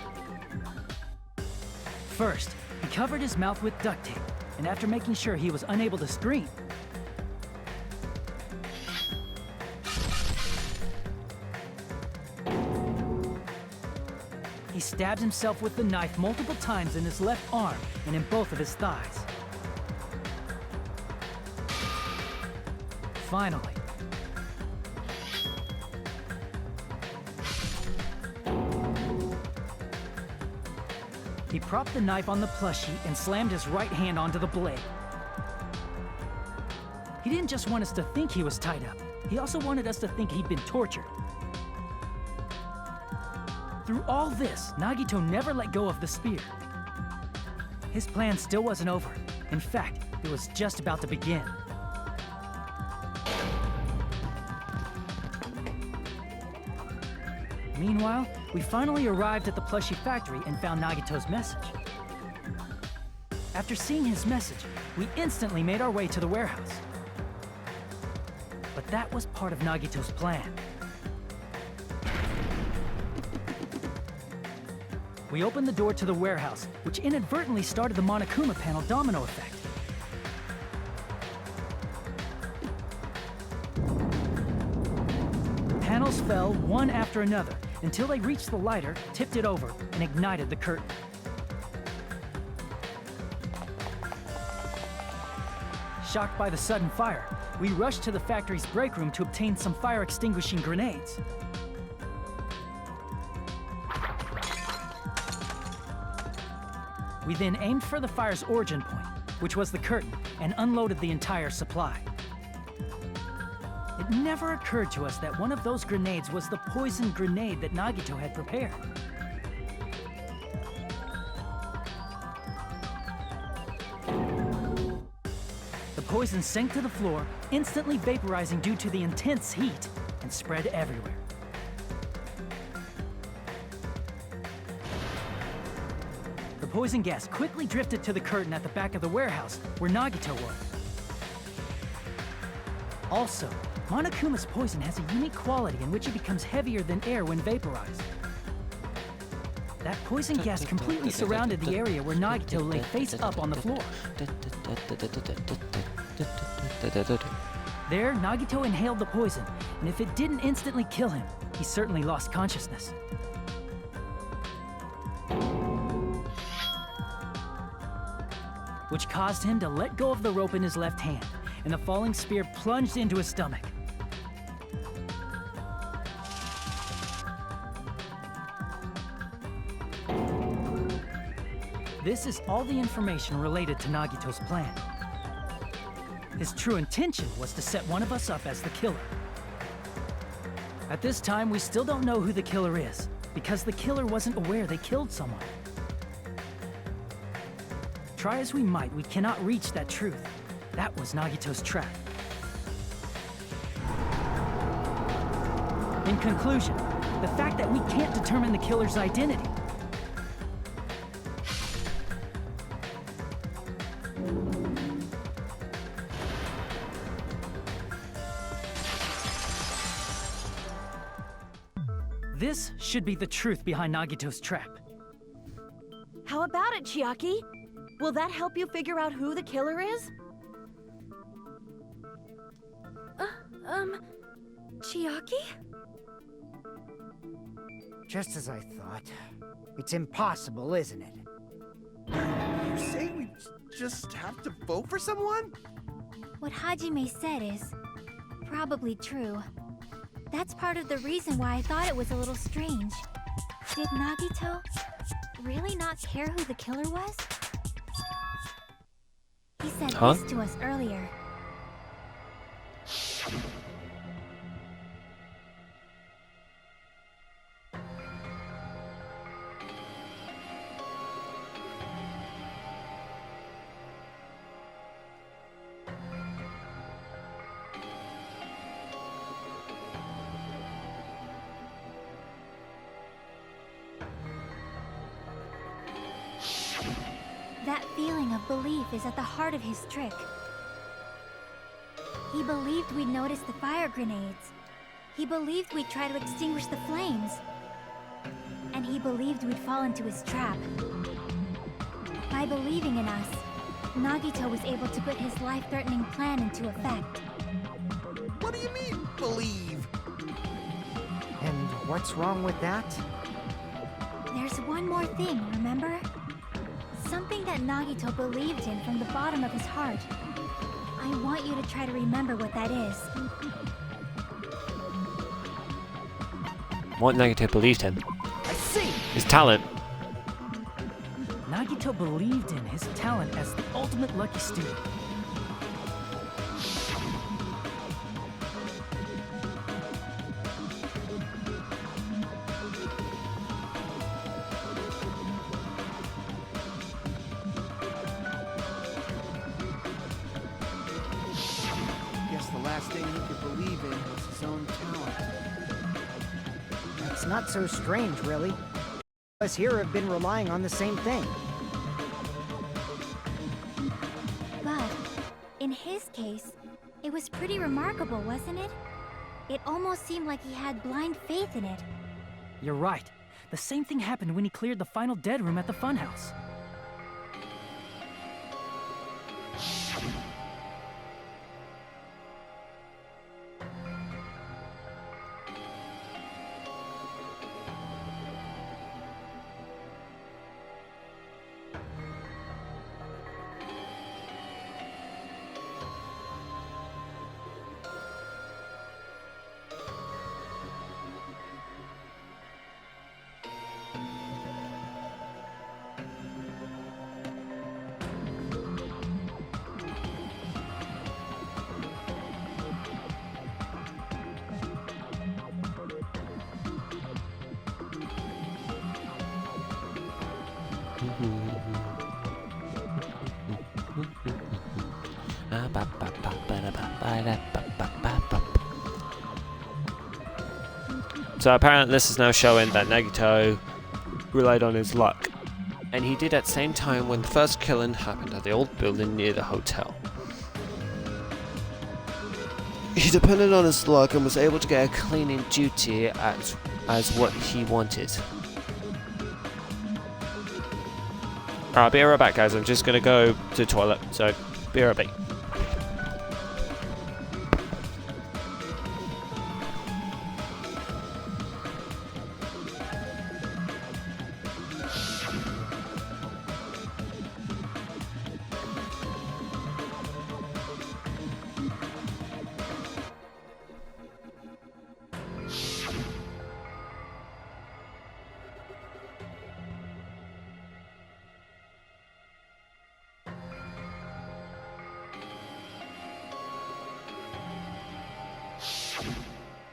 First, he covered his mouth with duct tape, and after making sure he was unable to scream, he stabbed himself with the knife multiple times in his left arm and in both of his thighs. Finally, he propped the knife on the plushie and slammed his right hand onto the blade. He didn't just want us to think he was tied up. He also wanted us to think he'd been tortured. Through all this, Nagito never let go of the spear. His plan still wasn't over. In fact, it was just about to begin. Meanwhile, we finally arrived at the plushie factory and found Nagito's message. After seeing his message, we instantly made our way to the warehouse. But that was part of Nagito's plan. We opened the door to the warehouse, which inadvertently started the Monokuma panel domino effect. Panels fell one after another until they reached the lighter, tipped it over, and ignited the curtain. Shocked by the sudden fire, we rushed to the factory's break room to obtain some fire-extinguishing grenades. We then aimed for the fire's origin point, which was the curtain, and unloaded the entire supply. It never occurred to us that one of those grenades was the poison grenade that Nagito had prepared. The poison sank to the floor, instantly vaporizing due to the intense heat, and spread everywhere. The poison gas quickly drifted to the curtain at the back of the warehouse, where Nagito was. Also, Monokuma's poison has a unique quality in which it becomes heavier than air when vaporized. That poison gas completely surrounded the area where Nagito lay face up on the floor. There, Nagito inhaled the poison, and if it didn't instantly kill him, he certainly lost consciousness. Which caused him to let go of the rope in his left hand, and the falling spear plunged into his stomach. This is all the information related to Nagito's plan. His true intention was to set one of us up as the killer. At this time, we still don't know who the killer is, because the killer wasn't aware they killed someone. Try as we might, we cannot reach that truth. That was Nagito's trap. In conclusion, the fact that we can't determine the killer's identity this should be the truth behind Nagito's trap. How about it, Chiaki? Will that help you figure out who the killer is? Chiaki? Just as I thought. It's impossible, isn't it? You say we just have to vote for someone? What Hajime said is probably true. That's part of the reason why I thought it was a little strange. Did Nagito really not care who the killer was? He said this to us earlier. That feeling of belief is at the heart of his trick. He believed we'd notice the fire grenades. He believed we'd try to extinguish the flames. And he believed we'd fall into his trap. By believing in us, Nagito was able to put his life-threatening plan into effect. What do you mean, believe? And what's wrong with that? There's one more thing, remember? Something that Nagito believed in from the bottom of his heart. I want you to try to remember what that is. What Nagito believed in? I see! His talent. Nagito believed in his talent as the ultimate lucky student. Guess the last thing he could believe in was his own talent. That's not so strange, really. Us here have been relying on the same thing. But, in his case, it was pretty remarkable, wasn't it? It almost seemed like he had blind faith in it. You're right. The same thing happened when he cleared the final dead room at the funhouse. So apparently this is now showing that Nagito relied on his luck. And he did at the same time when the first killing happened at the old building near the hotel. He depended on his luck and was able to get a cleaning duty as what he wanted. Alright, I'll be right back, guys. I'm just gonna go to the toilet, so be right back.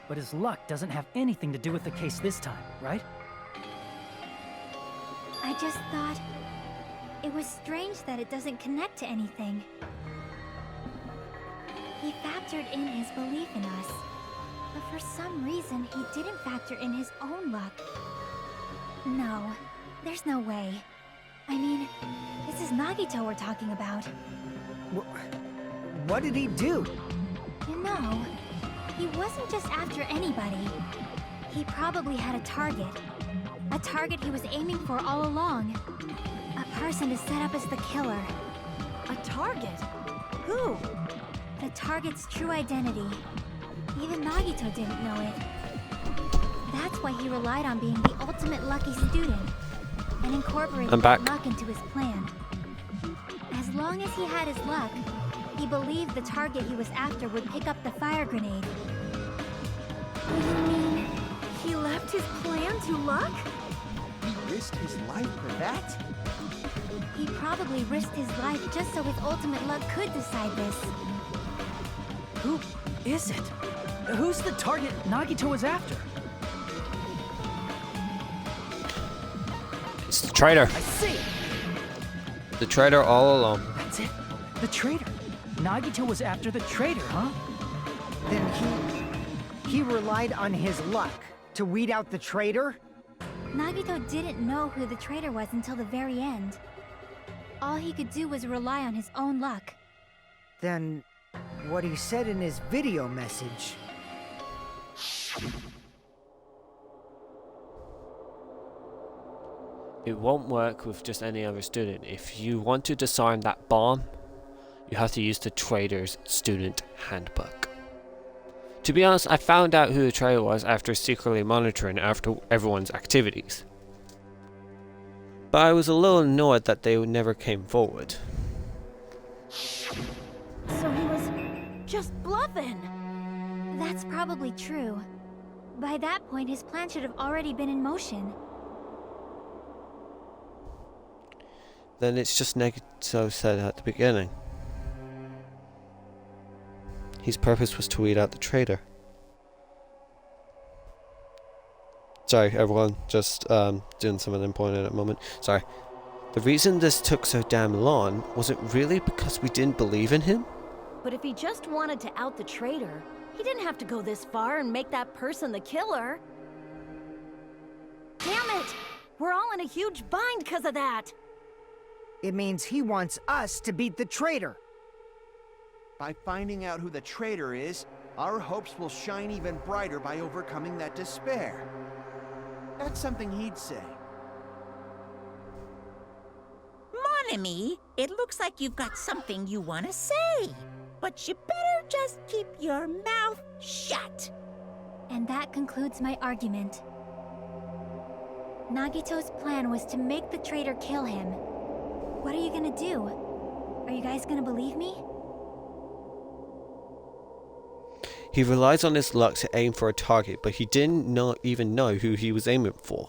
But his luck doesn't have anything to do with the case this time, right? I just thought it was strange that it doesn't connect to anything. He factored in his belief in us, but for some reason he didn't factor in his own luck. No, there's no way. I mean, this is Nagito we're talking about. What did he do? You know, he wasn't just after anybody. He probably had a target. A target he was aiming for all along. A person to set up as the killer. A target? Who? The target's true identity. Even Nagito didn't know it. That's why he relied on being the ultimate lucky student and incorporated I'm back. that luck into his plan. As long as he had his luck, he believed the target he was after would pick up the fire grenade. You mean he left his plan to luck? He risked his life for that? He probably risked his life just so his ultimate luck could decide this. Who is it? Who's the target Nagito was after? It's the traitor. I see! The traitor all along. That's it. The traitor. Nagito was after the traitor, huh? Then he relied on his luck to weed out the traitor? Nagito didn't know who the traitor was until the very end. all he could do was rely on his own luck. Then, what he said in his video message. It won't work with just any other student. If you want to disarm that bomb, you have to use the traitor's student handbook. To be honest, I found out who the traitor was after secretly monitoring after everyone's activities. But I was a little annoyed that they never came forward. So he was just bluffing. That's probably true. By that point, his plan should have already been in motion. Then it's just Nagito said at the beginning. His purpose was to weed out the traitor. Sorry, everyone. Just doing something important at the moment. Sorry. The reason this took so damn long wasn't really because we didn't believe in him. But if he just wanted to out the traitor, he didn't have to go this far and make that person the killer. Damn it! We're all in a huge bind because of that. It means he wants us to beat the traitor. By finding out who the traitor is, our hopes will shine even brighter by overcoming that despair. That's something he'd say. Mon ami, it looks like you've got something you want to say. But you better just keep your mouth shut. And that concludes my argument. Nagito's plan was to make the traitor kill him. What are you gonna do? Are you guys gonna believe me? He relies on his luck to aim for a target, but he didn't even know who he was aiming for.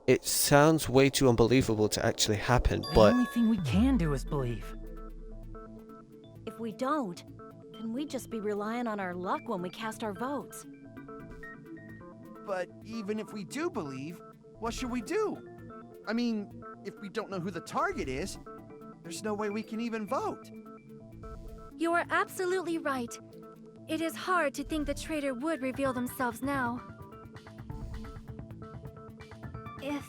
It sounds way too unbelievable to actually happen, The but only thing we can do is believe. If we don't, then we'd just be relying on our luck when we cast our votes. But even if we do believe, what should we do? I mean, if we don't know who the target is, there's no way we can even vote. You are absolutely right. It is hard to think the traitor would reveal themselves now. If,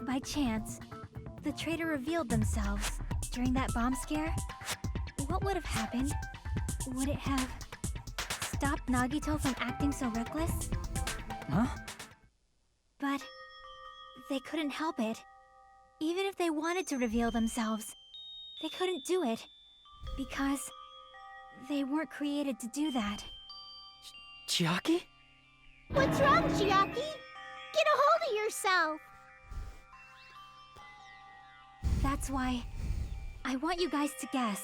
by chance, the traitor revealed themselves during that bomb scare, what would have happened? Would it have stopped Nagito from acting so reckless? Huh? But they couldn't help it. Even if they wanted to reveal themselves, they couldn't do it because they weren't created to do that. Chiaki? What's wrong, Chiaki? Get a hold of yourself! That's why I want you guys to guess.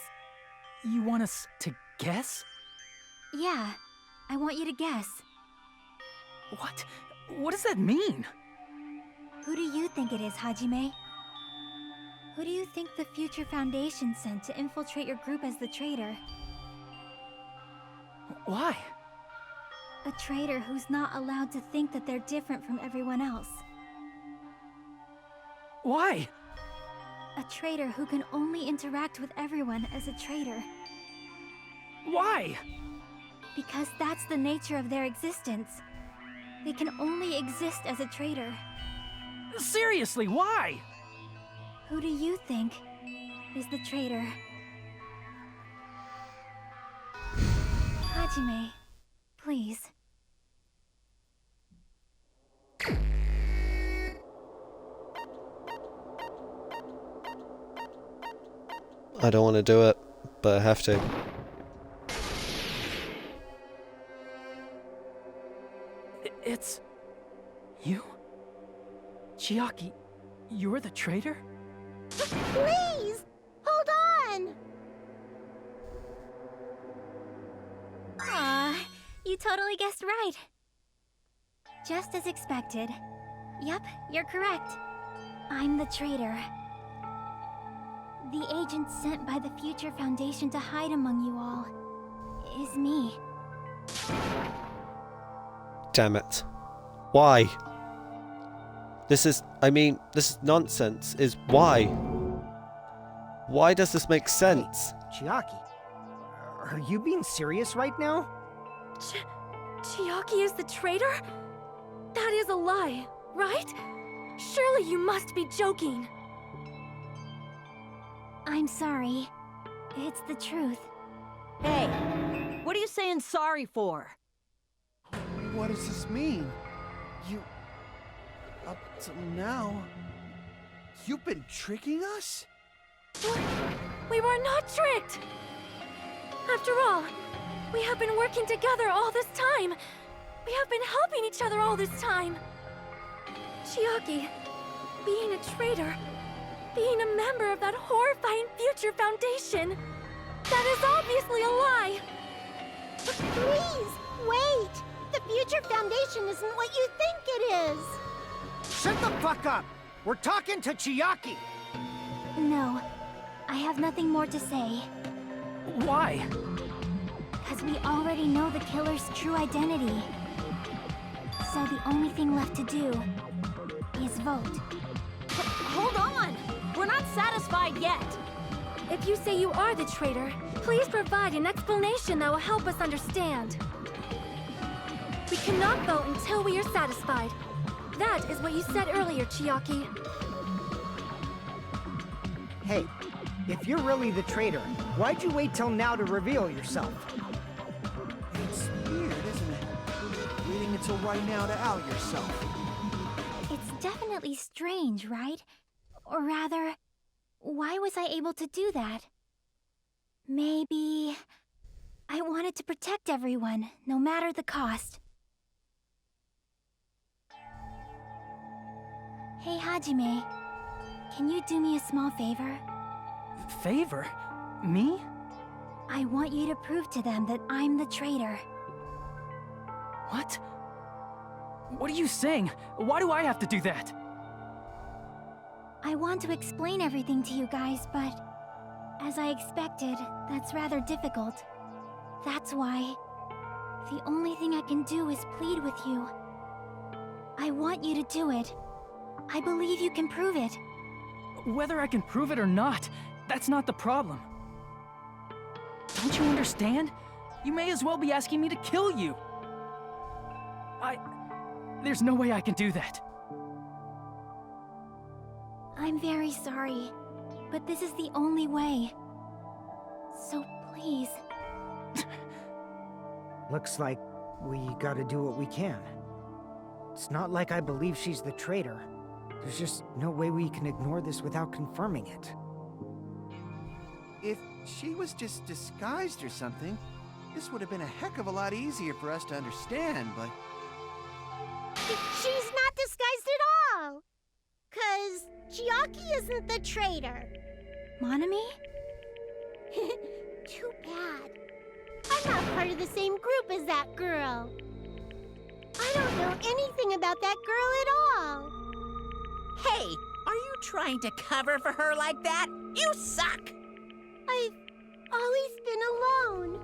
You want us to guess? Yeah, I want you to guess. What? What does that mean? Who do you think it is, Hajime? Who do you think the Future Foundation sent to infiltrate your group as the traitor? Why? A traitor who's not allowed to think that they're different from everyone else. Why? A traitor who can only interact with everyone as a traitor. Why? Because that's the nature of their existence. They can only exist as a traitor. Seriously, why? Who do you think is the traitor? Hajime, please. I don't want to do it, but I have to. It's... you? Chiaki, you're the traitor? Please! Hold on! Aw, you totally guessed right. Just as expected. Yep, you're correct. I'm the traitor. The agent sent by the Future Foundation to hide among you all is me. Damn it. Why? This is nonsense. Why? Why does this make sense? Chiaki, are you being serious right now? Chiaki is the traitor? That is a lie, right? Surely you must be joking. I'm sorry. It's the truth. Hey, what are you saying sorry for? What does this mean? Up till now, you've been tricking us? We were not tricked! After all, we have been working together all this time. We have been helping each other all this time. Chiaki, being a traitor, being a member of that horrifying future foundation, that is obviously a lie. Please, wait! The Future Foundation isn't what you think it is! Shut the fuck up! We're talking to Chiaki! No, I have nothing more to say. Why? Because we already know the killer's true identity. So the only thing left to do is vote. Hold on! We're not satisfied yet! If you say you are the traitor, please provide an explanation that will help us understand. We cannot vote until we are satisfied. That is what you said earlier, Chiaki. Hey, if you're really the traitor, why'd you wait till now to reveal yourself? It's weird, isn't it? Waiting until right now to out yourself. It's definitely strange, right? Or rather, why was I able to do that? Maybe I wanted to protect everyone, no matter the cost. Hey, Hajime. Can you do me a small favor? Favor? Me? I want you to prove to them that I'm the traitor. What? What are you saying? Why do I have to do that? I want to explain everything to you guys, but as I expected, that's rather difficult. That's why the only thing I can do is plead with you. I want you to do it. I believe you can prove it. Whether I can prove it or not, that's not the problem. Don't you understand? You may as well be asking me to kill you. There's no way I can do that. I'm very sorry, but this is the only way. So please. Looks like we gotta do what we can. It's not like I believe she's the traitor. There's just no way we can ignore this without confirming it. If she was just disguised or something, this would have been a heck of a lot easier for us to understand, but... She's not disguised at all! 'Cause Chiaki isn't the traitor. Monami? Too bad. I'm not part of the same group as that girl. I don't know anything about that girl at all. Hey, are you trying to cover for her like that? You suck! I've always been alone.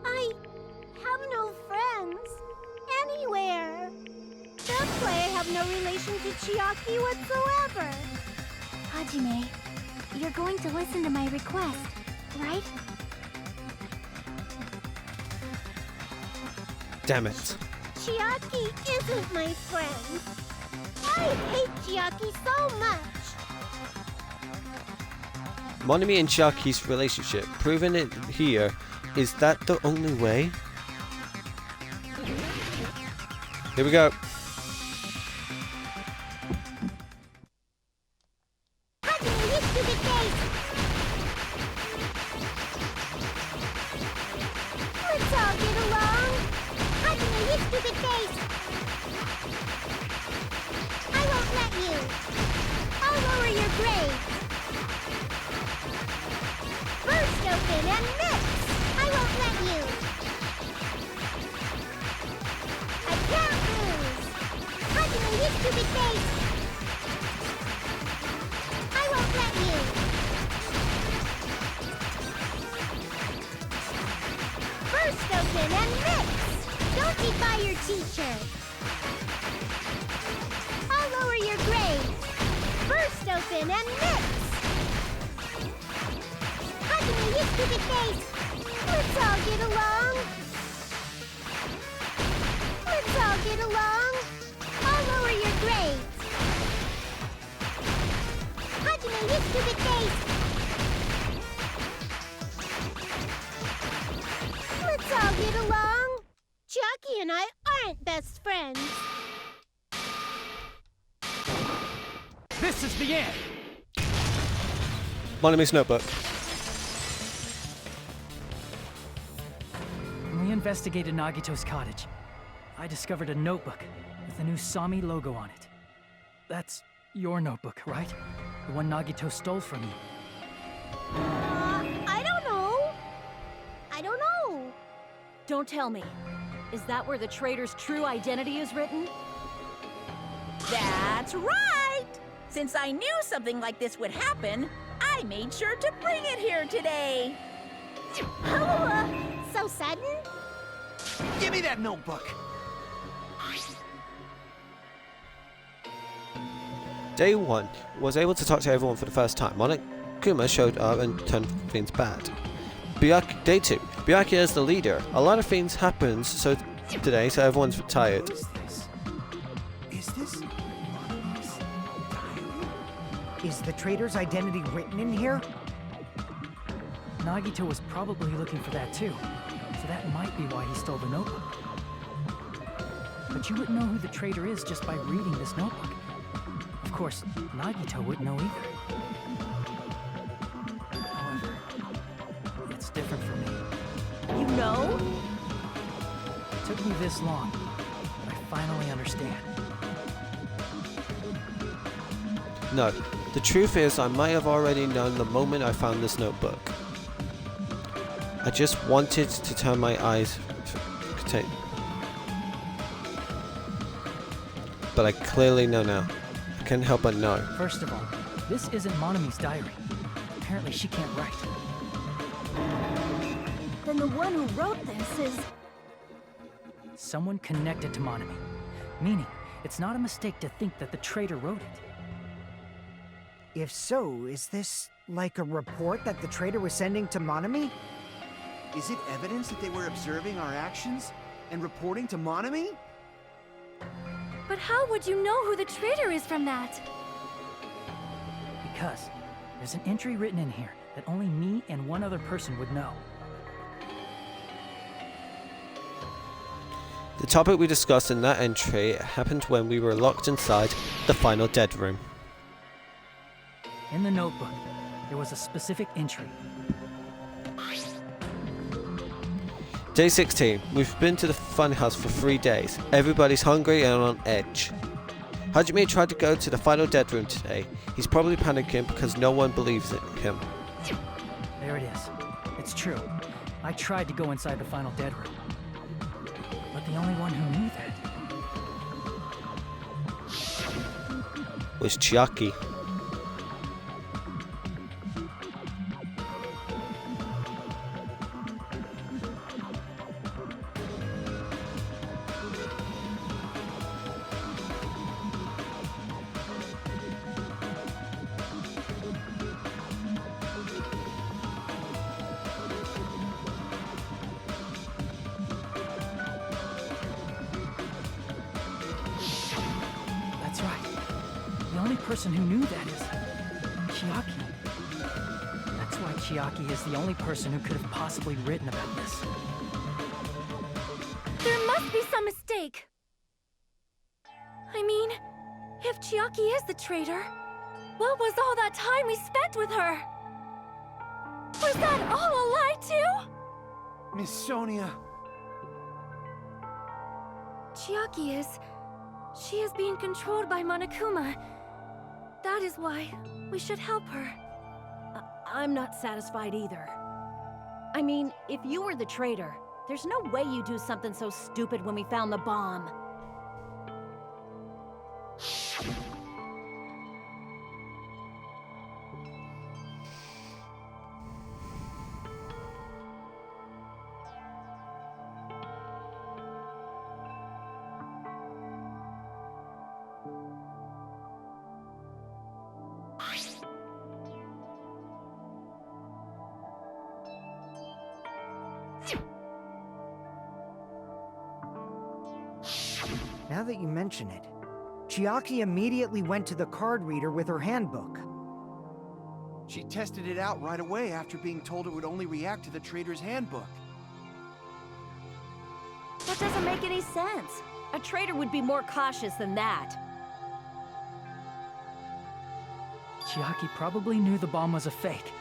I have no friends anywhere. That's why I have no relation to Chiaki whatsoever. Hajime, you're going to listen to my request, right? Damn it. Chiaki isn't my friend. I hate Chiaki so much. Monami and Chiaki's relationship, proving it here, is that the only way? Here we go. Hajime, you stupid face! Let's all get along. Hajime, you stupid face! I won't let you. I'll lower your grade. Burst open and mix! I won't let you. I can't lose. Hajime, you stupid face! I won't let you. Burst open and mix! Don't defy your teacher. I'll lower your grade. Burst open and mix! Hajime, you stupid face! Let's all get along. Let's all get along. I'll lower your grades. Hajime, you stupid face! Let's all get along. Chucky and I aren't best friends. This is the end! Monomi's notebook. When we investigated Nagito's cottage, I discovered a notebook with the new Sami logo on it. That's your notebook, right? The one Nagito stole from you. I don't know. I don't know. Don't tell me. Is that where the traitor's true identity is written? That's right! Since I knew something like this would happen, I made sure to bring it here today. Oh, so sudden? Give me that notebook. Day 1 was able to talk to everyone for the first time. Monokuma showed up and turned things bad. Day 2. Byakuya is the leader. A lot of things happened today, so everyone's tired. What is this? Is this Monomi's diary? Is the traitor's identity written in here? Nagito was probably looking for that too, so that might be why he stole the notebook. But you wouldn't know who the traitor is just by reading this notebook. Of course, Nagito wouldn't know either. However, it's different for me. You know? It took me this long, but I finally understand. No, the truth is I might have already known the moment I found this notebook. I just wanted to turn my eyes but I clearly know now. I can't help but know. First of all, this isn't Monomi's diary. Apparently she can't write. Then the one who wrote this is... Someone connected to Monomi. Meaning, it's not a mistake to think that the traitor wrote it. If so, is this like a report that the traitor was sending to Monomi? Is it evidence that they were observing our actions and reporting to Monomi? But how would you know who the traitor is from that? Because there's an entry written in here that only me and one other person would know. The topic we discussed in that entry happened when we were locked inside the final dead room. In the notebook, there was a specific entry. Day 16. We've been to the funhouse for 3 days. Everybody's hungry and on edge. Hajime tried to go to the final dead room today. He's probably panicking because no one believes in him. There it is. It's true. I tried to go inside the final dead room. But the only one who knew that was Chiaki. That's right. The only person who knew that is Chiaki. That's why Chiaki is the only person who could have possibly written about this. There must be some mistake. I mean, if Chiaki is the traitor, what was all that time we spent with her? Was that all a lie too? Miss Sonia. Chiaki is... She is being controlled by Monokuma. That is why we should help her. I'm not satisfied either. I mean, if you were the traitor, there's no way you'd do something so stupid when we found the bomb. Now that you mention it, Chiaki immediately went to the card reader with her handbook. She tested it out right away after being told it would only react to the traitor's handbook. That doesn't make any sense. A traitor would be more cautious than that. Chiaki probably knew the bomb was a fake.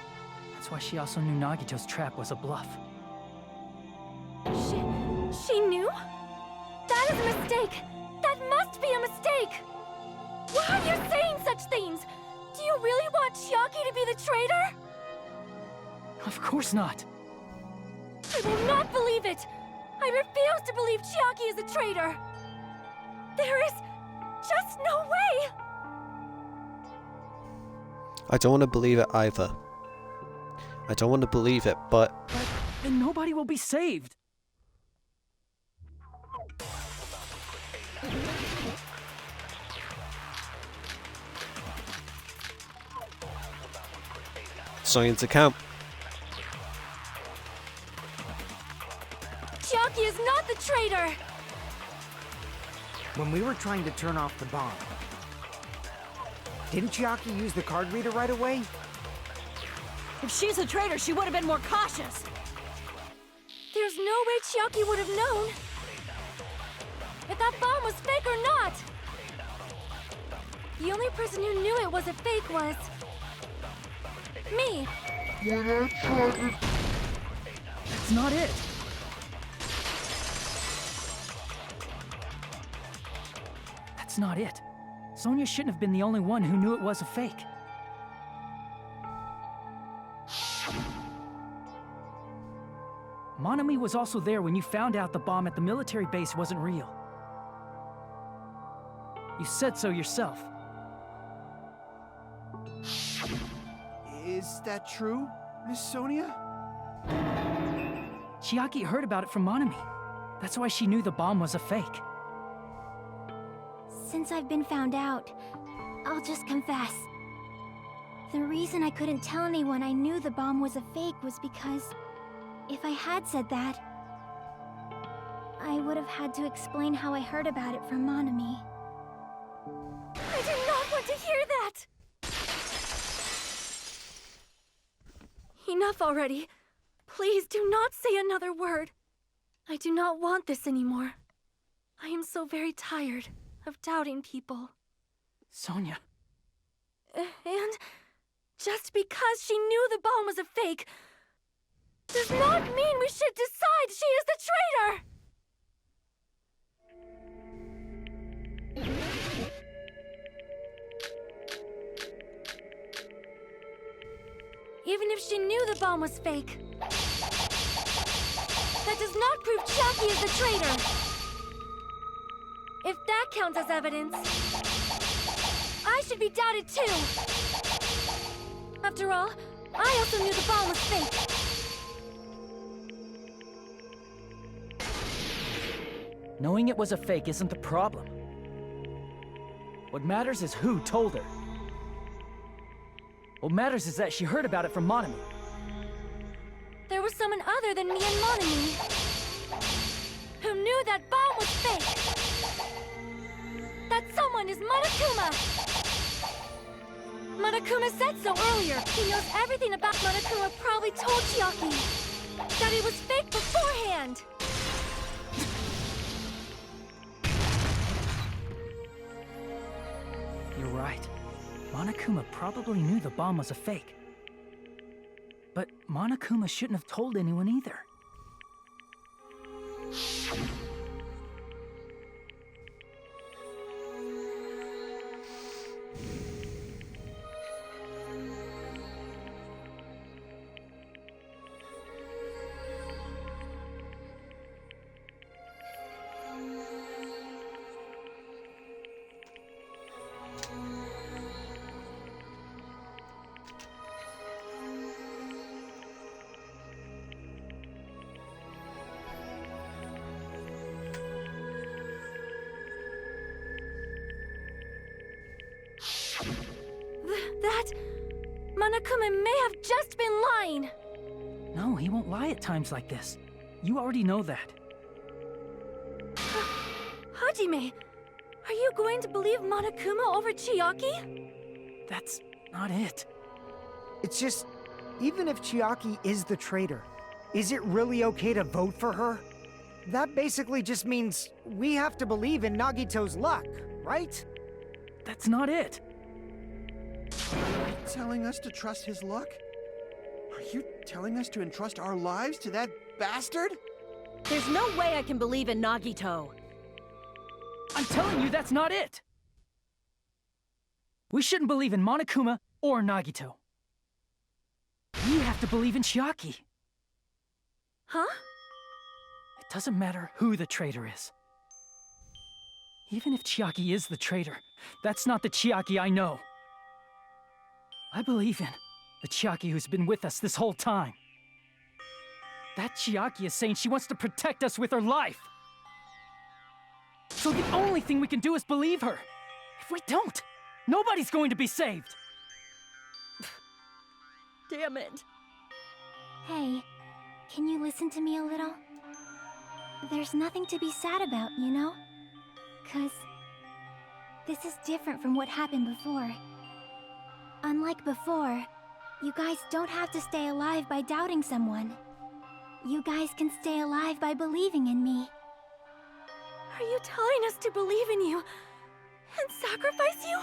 That's why she also knew Nagito's trap was a bluff. She knew? That is a mistake! That must be a mistake! Why are you saying such things? Do you really want Chiaki to be the traitor? Of course not. I will not believe it! I refuse to believe Chiaki is a traitor! There is just no way! I don't want to believe it either. I don't want to believe it, but Then nobody will be saved. Science account. Chiaki is not the traitor! When we were trying to turn off the bomb, didn't Chiaki use the card reader right away? If she's a traitor, she would have been more cautious. There's no way Chiaki would have known if that bomb was fake or not. The only person who knew it was a fake was me. That's not it. That's not it. Sonia shouldn't have been the only one who knew it was a fake. Monami was also there when you found out the bomb at the military base wasn't real. You said so yourself. Is that true, Miss Sonia? Chiaki heard about it from Monami. That's why she knew the bomb was a fake. Since I've been found out, I'll just confess. The reason I couldn't tell anyone I knew the bomb was a fake was because if I had said that, I would have had to explain how I heard about it from Monami. I do not want to hear that! Enough already. Please do not say another word. I do not want this anymore. I am so very tired of doubting people. Sonia. And just because she knew the bomb was a fake does not mean we should decide she is the traitor! Even if she knew the bomb was fake, that does not prove Chiaki is the traitor. If that counts as evidence, I should be doubted too. After all, I also knew the bomb was fake. Knowing it was a fake isn't the problem. What matters is who told her. What matters is that she heard about it from Monami. There was someone other than me and Monami who knew that bomb was fake. That someone is Monokuma. Monokuma said so earlier. He knows everything about Monokuma, probably told Chiaki that it was fake beforehand. You're right. Monokuma probably knew the bomb was a fake. But Monokuma shouldn't have told anyone either. That Monokuma may have just been lying. No, he won't lie at times like this. You already know that. Hajime, are you going to believe Monokuma over Chiaki? That's not it. It's just, even if Chiaki is the traitor, is it really okay to vote for her? that basically just means we have to believe in Nagito's luck, right? That's not it. Are you telling us to trust his luck? Are you telling us to entrust our lives to that bastard? There's no way I can believe in Nagito. I'm telling you, that's not it. We shouldn't believe in Monokuma or Nagito. We have to believe in Chiaki. Huh? It doesn't matter who the traitor is. Even if Chiaki is the traitor, that's not the Chiaki I know. I believe in the Chiaki who's been with us this whole time. That Chiaki is saying she wants to protect us with her life. So the only thing we can do is believe her. If we don't, nobody's going to be saved. Damn it. Hey, can you listen to me a little? There's nothing to be sad about, you know? 'Cause this is different from what happened before. Unlike before, you guys don't have to stay alive by doubting someone. You guys can stay alive by believing in me. Are you telling us to believe in you and sacrifice you?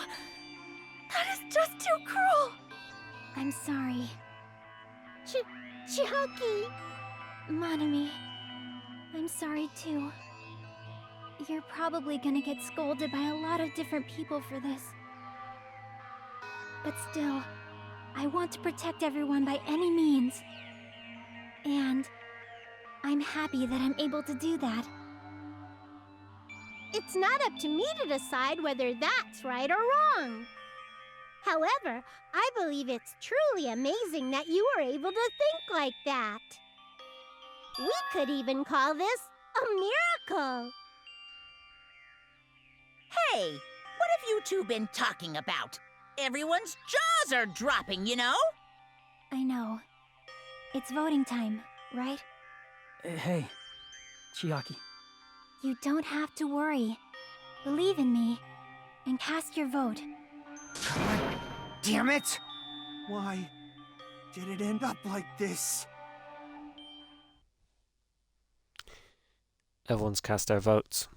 That is just too cruel. I'm sorry. Chiaki! Monami, I'm sorry too. You're probably gonna get scolded by a lot of different people for this. But still, I want to protect everyone by any means. And I'm happy that I'm able to do that. It's not up to me to decide whether that's right or wrong. However, I believe it's truly amazing that you were able to think like that. We could even call this a miracle. Hey, what have you two been talking about? Everyone's jaws are dropping, you know? I know. It's voting time, right? Hey, Chiaki. You don't have to worry. Believe in me, and cast your vote. God damn it! Why did it end up like this? Everyone's cast their votes.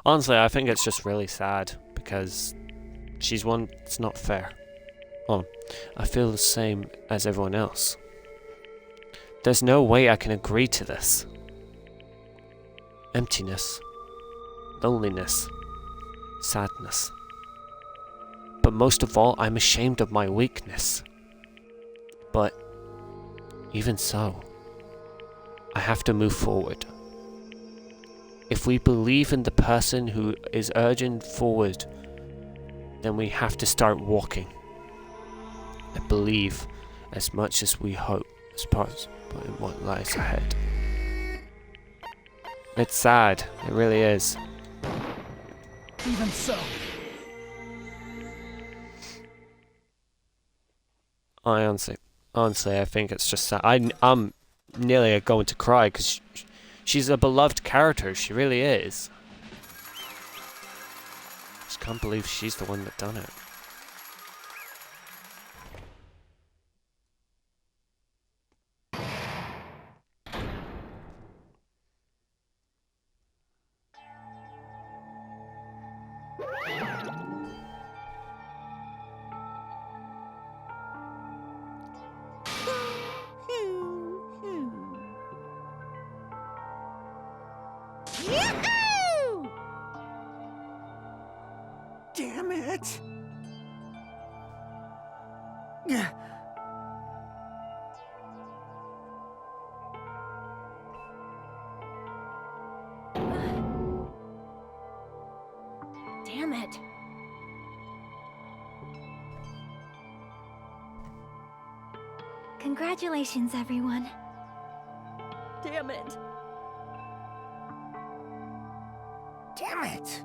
Honestly, I think it's just really sad because she's one. It's not fair. Oh, I feel the same as everyone else. There's no way I can agree to this. Emptiness, loneliness, sadness. But most of all, I'm ashamed of my weakness. But even so, I have to move forward. If we believe in the person who is urging forward, then we have to start walking. I believe as much as we hope as possible in what lies ahead. It's sad, it really is. Even so. Honestly, I think it's just sad. I'm nearly going to cry because she's a beloved character. She really is. Just can't believe she's the one that done it. Yahoo! Damn it! Damn it. Congratulations, everyone. Damn it. Damn it!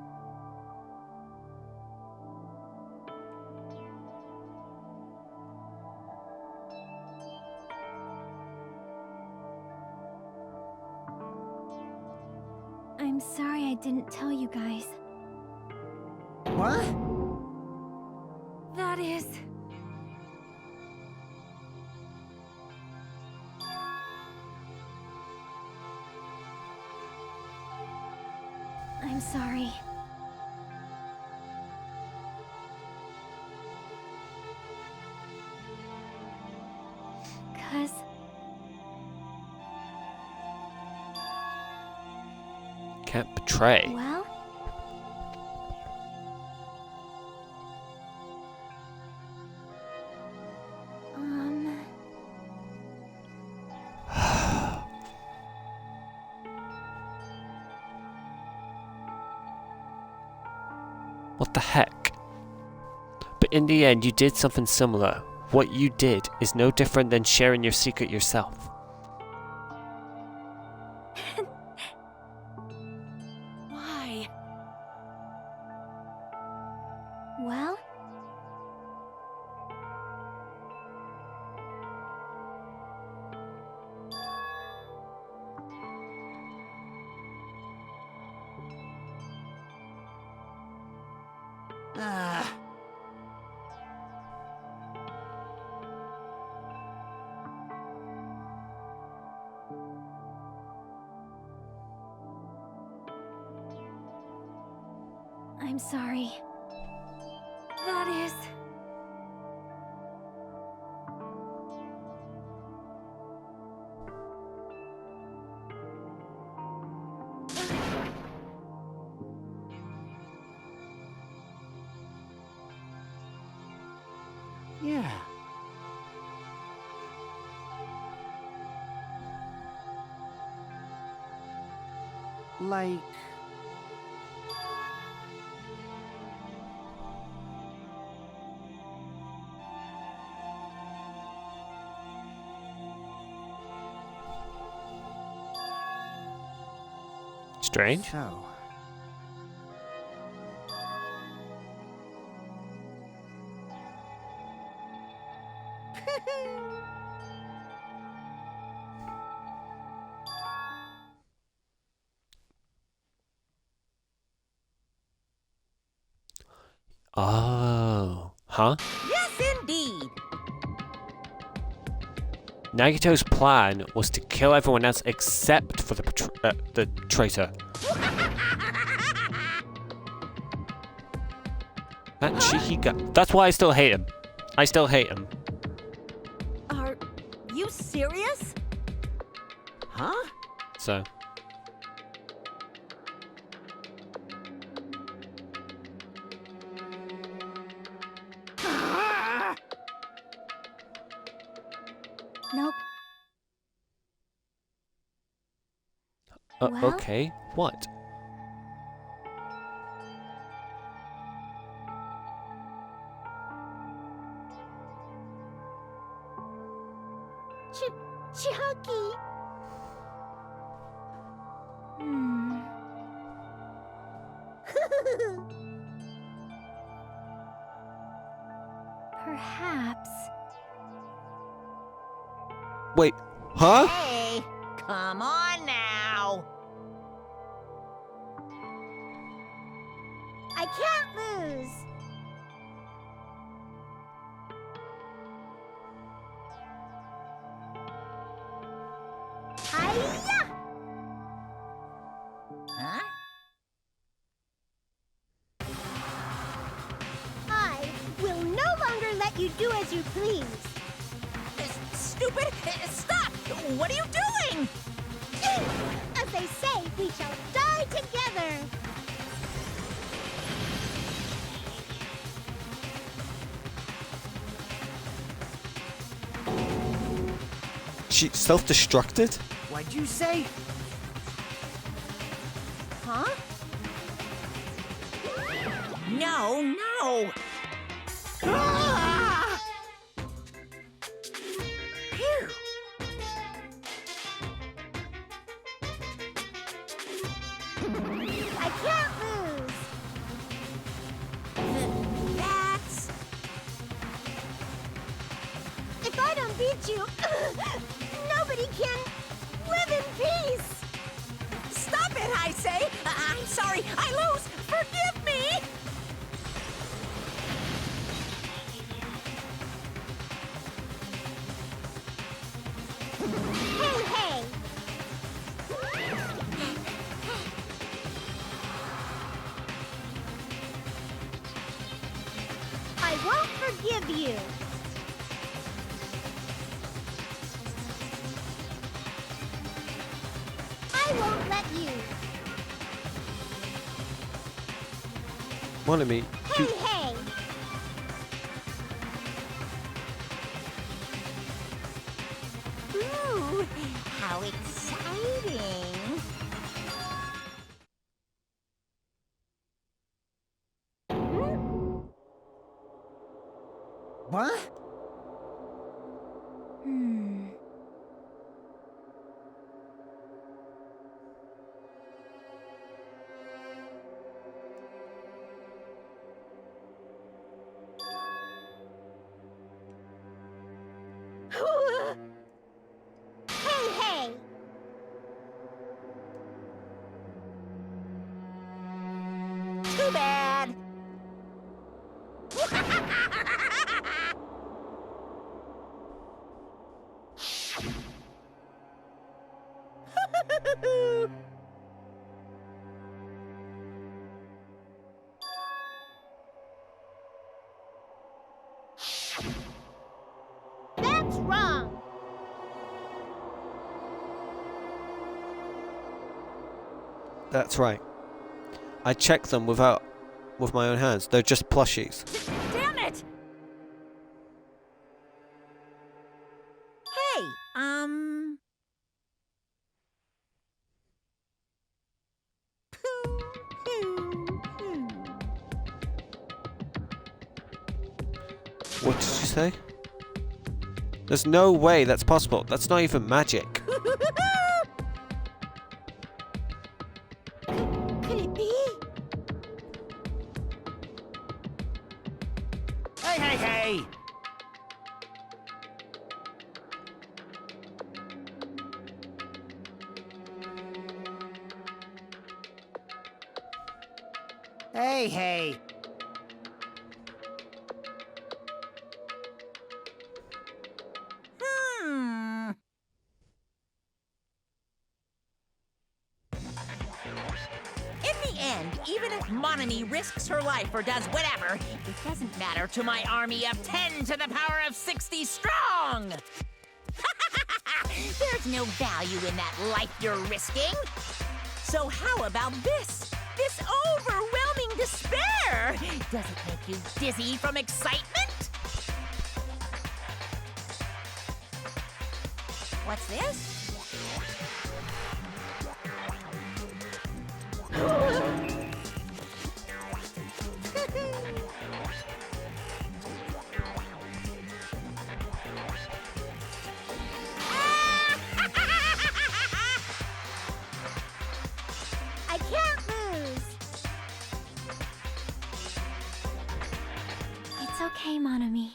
I'm sorry I didn't tell you guys. What? That is... I'm sorry. Cause Can't betray. well, What the heck? But in the end, you did something similar. What you did is no different than sharing your secret yourself. Why? well, Ah. I'm sorry. That is... Yeah. Like... Strange? So... Oh. Huh? Yes, indeed. Nagito's plan was to kill everyone else except for the traitor. That cheeky guy. That's why I still hate him. I still hate him. Are you serious? Huh? So. nope. Well? Okay. What? Chucky. Perhaps. Wait, huh? Hey, come on now. I can't lose. Hiya! Huh? I will no longer let you do as you please. Stupid! Stop! What are you doing? As they say, we shall die together. She self-destructed? What'd you say? Huh? No, no! Ah! Phew! I can't lose. That's... If I don't beat you, nobody can live in peace. Stop it, I say! you. I won't let you. Monami, Hey, you... hey! Ooh, how exciting! What? Hmm. Hey, hey! Too bad! That's wrong! That's right. I checked them with my own hands. They're just plushies. Damn it! Hey, What did you say? There's no way that's possible. That's not even magic. Could it be? Hey, hey, hey! Hey, hey! hmm. In the end, even if Monami risks her life or does whatever, it doesn't matter to my army of 10 to the power of 60 strong! There's no value in that life you're risking. So how about this? This overwhelming despair! Does it make you dizzy from excitement? What's this? I can't lose! It's okay, Monami.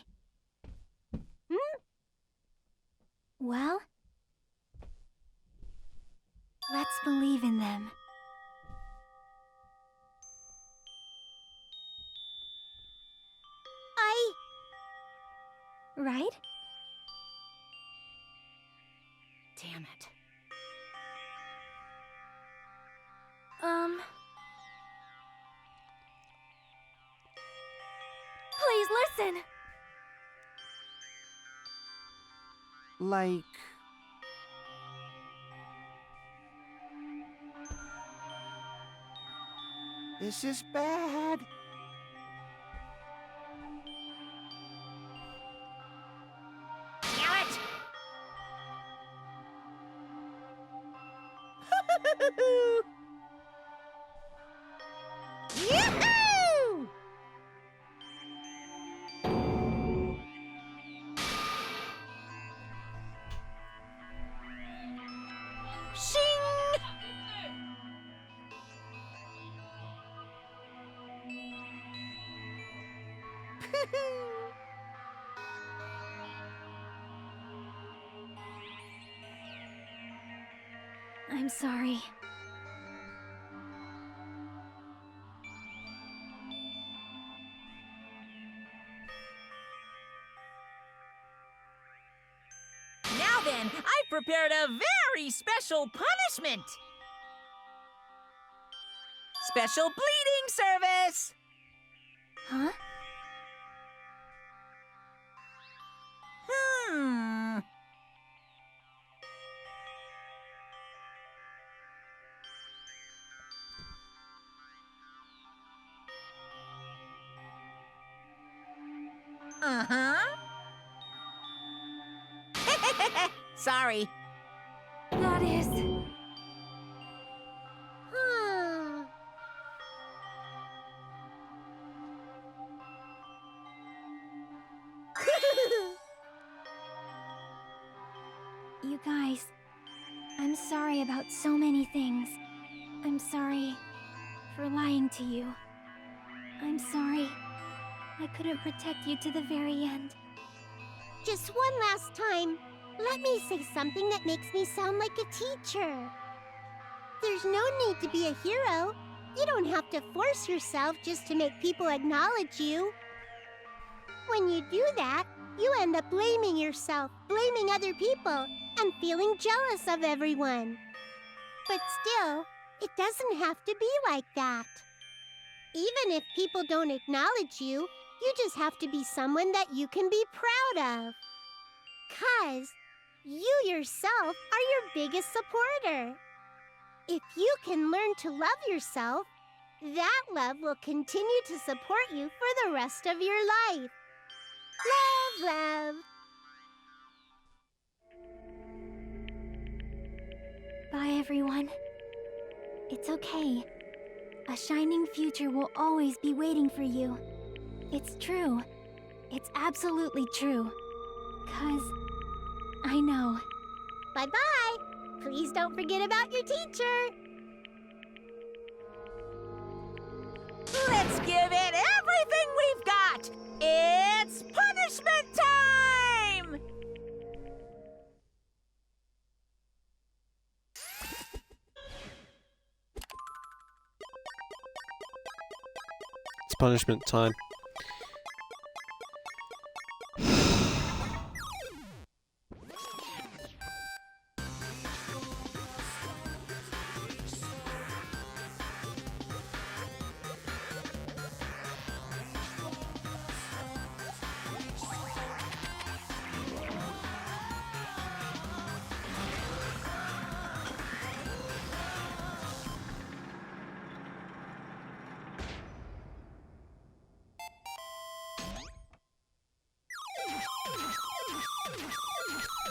Well, let's believe in them. Right? Damn it. Please listen. Like... This is bad. Damn it! Yoo-hoo! Shing! I'm sorry. Now then, I've prepared a very special punishment. Special bleeding service. Huh? Uh-huh. Sorry. That is... Huh. You guys, I'm sorry about so many things. I'm sorry for lying to you. I'm sorry I couldn't protect you to the very end. Just one last time, let me say something that makes me sound like a teacher. There's no need to be a hero. You don't have to force yourself just to make people acknowledge you. When you do that, you end up blaming yourself, blaming other people, and feeling jealous of everyone. But still, it doesn't have to be like that. Even if people don't acknowledge you, you just have to be someone that you can be proud of. 'Cause you yourself are your biggest supporter. If you can learn to love yourself, that love will continue to support you for the rest of your life. Love, love. Bye, everyone. It's okay. A shining future will always be waiting for you. It's true. It's absolutely true. 'Cause I know. Bye-bye. Please don't forget about your teacher. Let's give it everything we've got! It's punishment time! It's punishment time.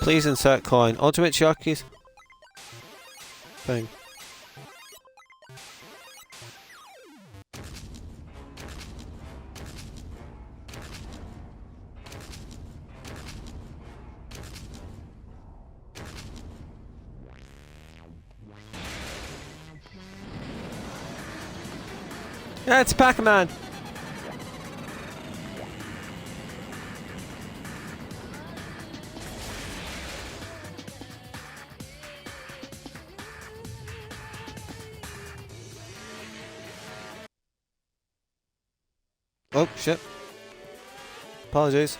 Please insert coin. Ultimate Sharky's thing. Yeah, it's Pac-Man. Oh, shit. Apologies.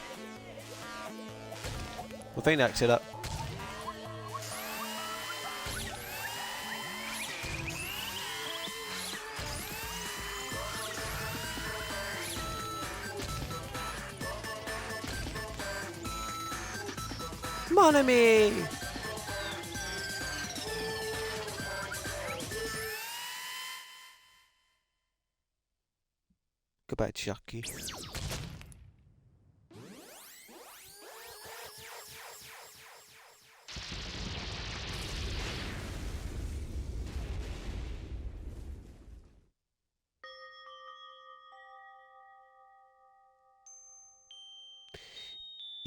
I think that it up. Mon ami! Goodbye, Chucky.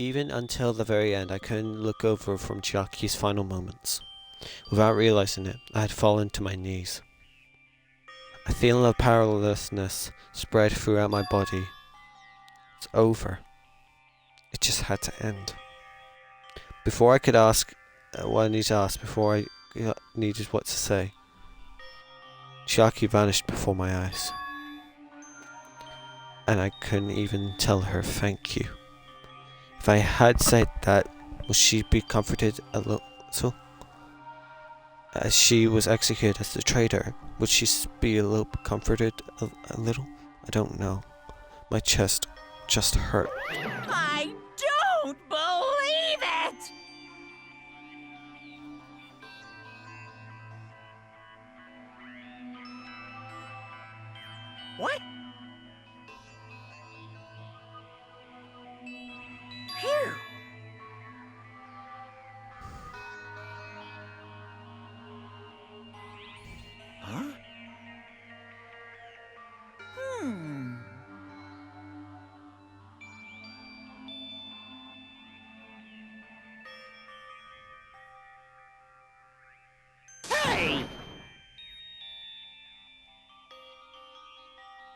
Even until the very end, I couldn't look over from Chucky's final moments. Without realizing it, I had fallen to my knees. A feeling of powerlessness spread throughout my body. It's over. It just had to end. Before I could ask what I needed to ask, before I needed what to say, Chucky vanished before my eyes. And I couldn't even tell her thank you. If I had said that, would she be comforted a little? As she was executed as the traitor, would she be a little comforted a little? I don't know. My chest just hurt. I don't believe it! What? Hey!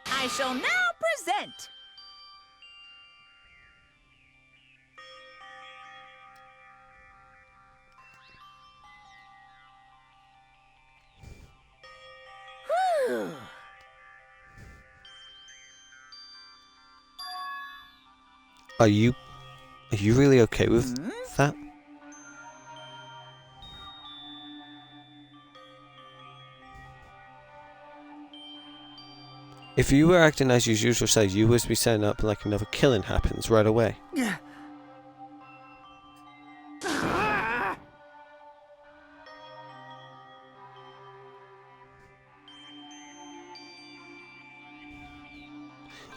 I shall now present. Whew. Are you really okay with that? If you were acting as your usual self, you would be setting up like another killing happens right away.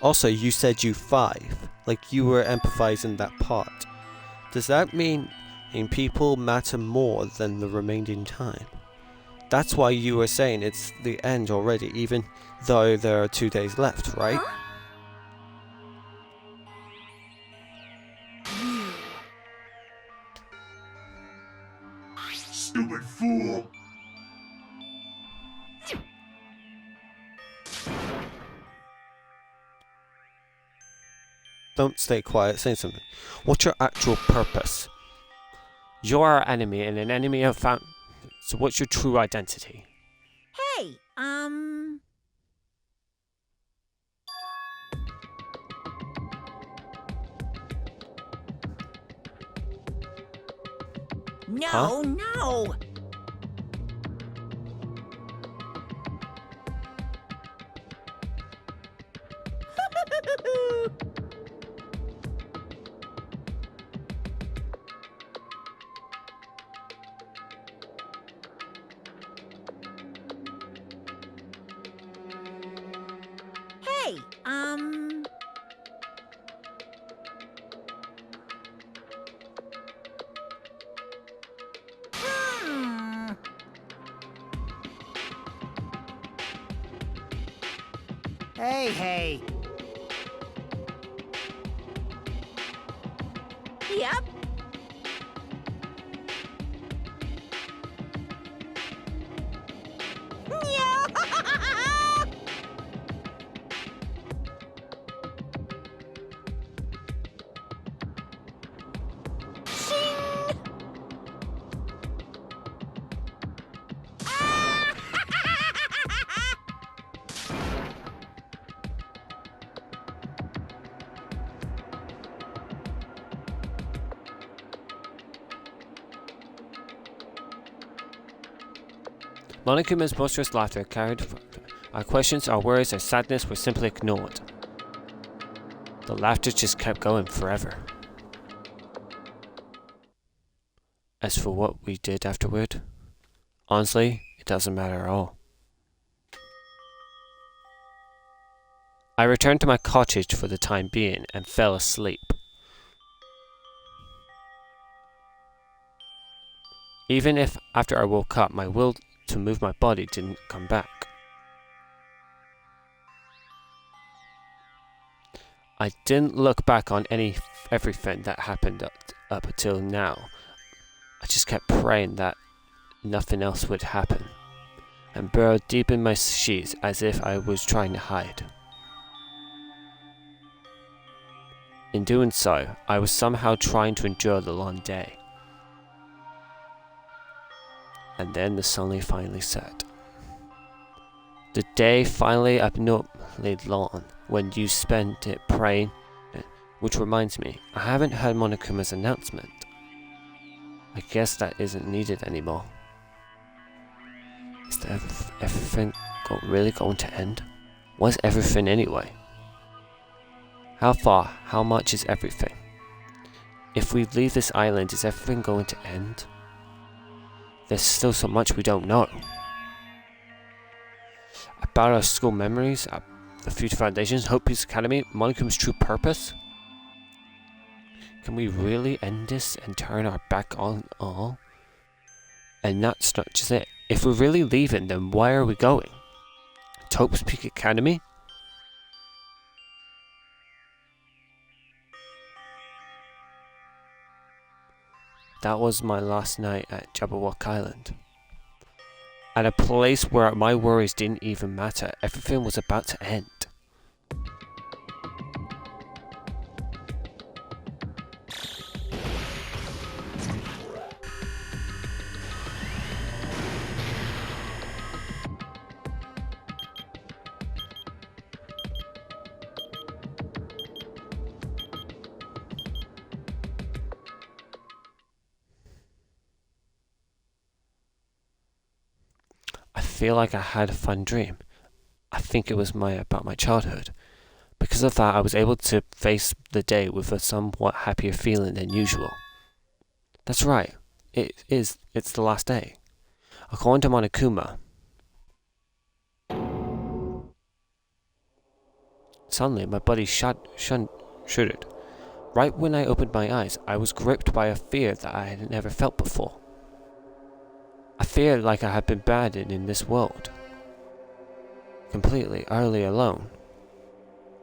Also, you said you 5, like you were empathizing that part. Does that mean people matter more than the remaining time? That's why you were saying it's the end already, even though there are 2 days left, right? Stupid fool! Don't stay quiet, say something. What's your actual purpose? You're our enemy, and an enemy have found. So, what's your true identity? Hey, No, Huh? no! Hey, Hey. Yep. Monokuma's boisterous laughter carried. Our questions, our worries, our sadness were simply ignored. The laughter just kept going forever. As for what we did afterward, honestly, it doesn't matter at all. I returned to my cottage for the time being and fell asleep. Even if after I woke up, my will to move my body didn't come back. I didn't look back on everything that happened up until now. I just kept praying that nothing else would happen, and burrowed deep in my sheets as if I was trying to hide. In doing so, I was somehow trying to endure the long day. And then the sun finally set. The day finally abnormally long when you spent it praying, which reminds me, I haven't heard Monokuma's announcement. I guess that isn't needed anymore. Is everything really going to end? What's everything anyway? How far? How much is everything? If we leave this island, is everything going to end? There's still so much we don't know. About our school memories, the future foundations, Hope Peace Academy, Monokuma's true purpose. Can we really end this and turn our back on all? And that's not just it. If we're really leaving, then why are we going? To Hope's Peak Academy? That was my last night at Jabberwock Island. At a place where my worries didn't even matter. Everything was about to end. I feel like I had a fun dream. I think it was about my childhood. Because of that, I was able to face the day with a somewhat happier feeling than usual. That's right. It's the last day. According to Monokuma. Suddenly, my body shuddered. Right when I opened my eyes, I was gripped by a fear that I had never felt before. I feared like I had been abandoned in this world. Completely, utterly alone.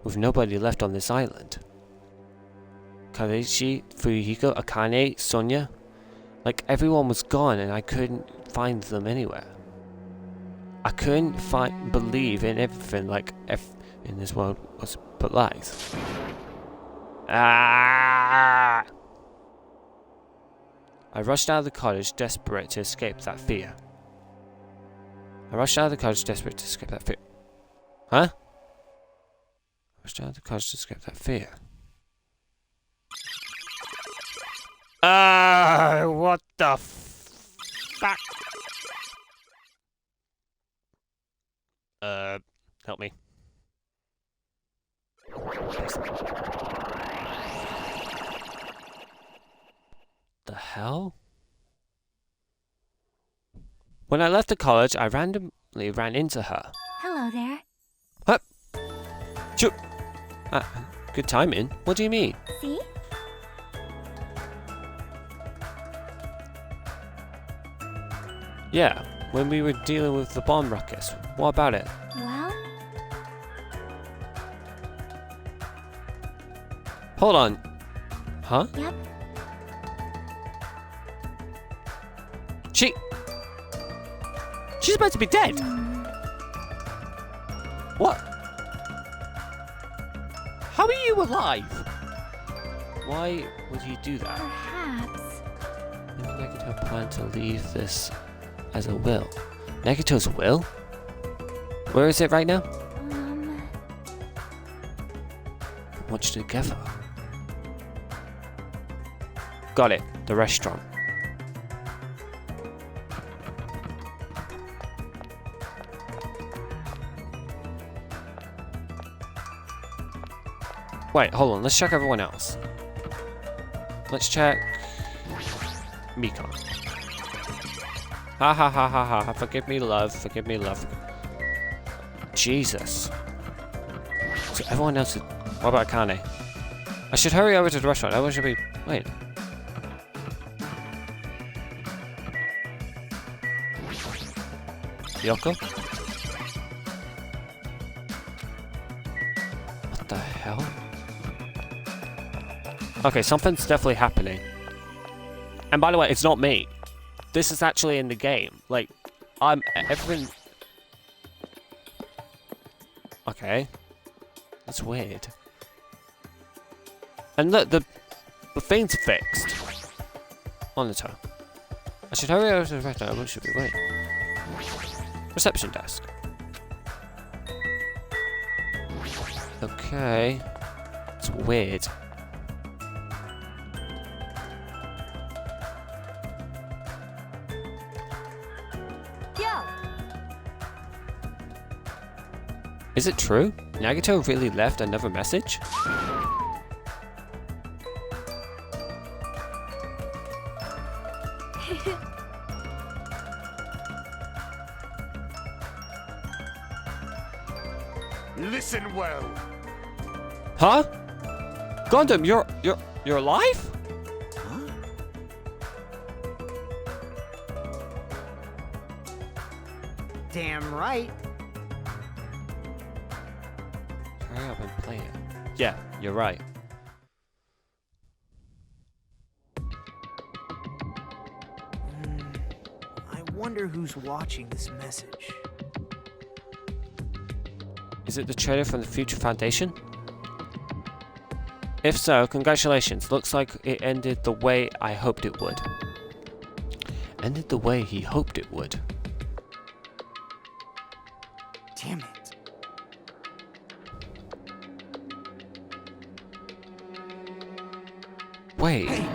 With nobody left on this island. Kareishi, Fuyuhiko, Akane, Sonia. Like everyone was gone and I couldn't find them anywhere. I couldn't believe in everything like in this world was but lies. Ah! I rushed out of the cottage, desperate to escape that fear. Huh? I rushed out of the cottage to escape that fear. What the fuck? Help me. The hell? When I left the college, I randomly ran into her. Hello there. Huh? Shoot. Good timing. What do you mean? See? Yeah, when we were dealing with the bomb ruckus. What about it? Well, Hold on. Huh? yep. She's about to be dead. What? How are you alive? Why would you do that? Perhaps. Maybe Nagito planned to leave this as a will. Nagito's will? Where is it right now? Watch together. Got it. The restaurant. Wait, hold on. Let's check everyone else. Let's check Mika. Ha ha ha ha ha. Forgive me, love. Forgive me, love. Jesus. So everyone else is... What about Akane? I should hurry over to the restaurant. Everyone should be... Wait. Yoko? What the hell? Okay, something's definitely happening. And by the way, it's not me. This is actually in the game. Like, everything... Okay. That's weird. And look, the thing's fixed. On the toe. I should hurry over to the restaurant. Everyone should be waiting. Reception desk. Okay. It's weird. Yo! Is it true? Nagito really left another message? Listen well. Huh? Gundam, you're alive? Damn right. Hurry up and play it. Yeah, you're right. I wonder who's watching this message. Is it the trader from the Future Foundation? If so, congratulations. Looks like it ended the way I hoped it would. Ended the way he hoped it would. Damn it. Wait. Hey!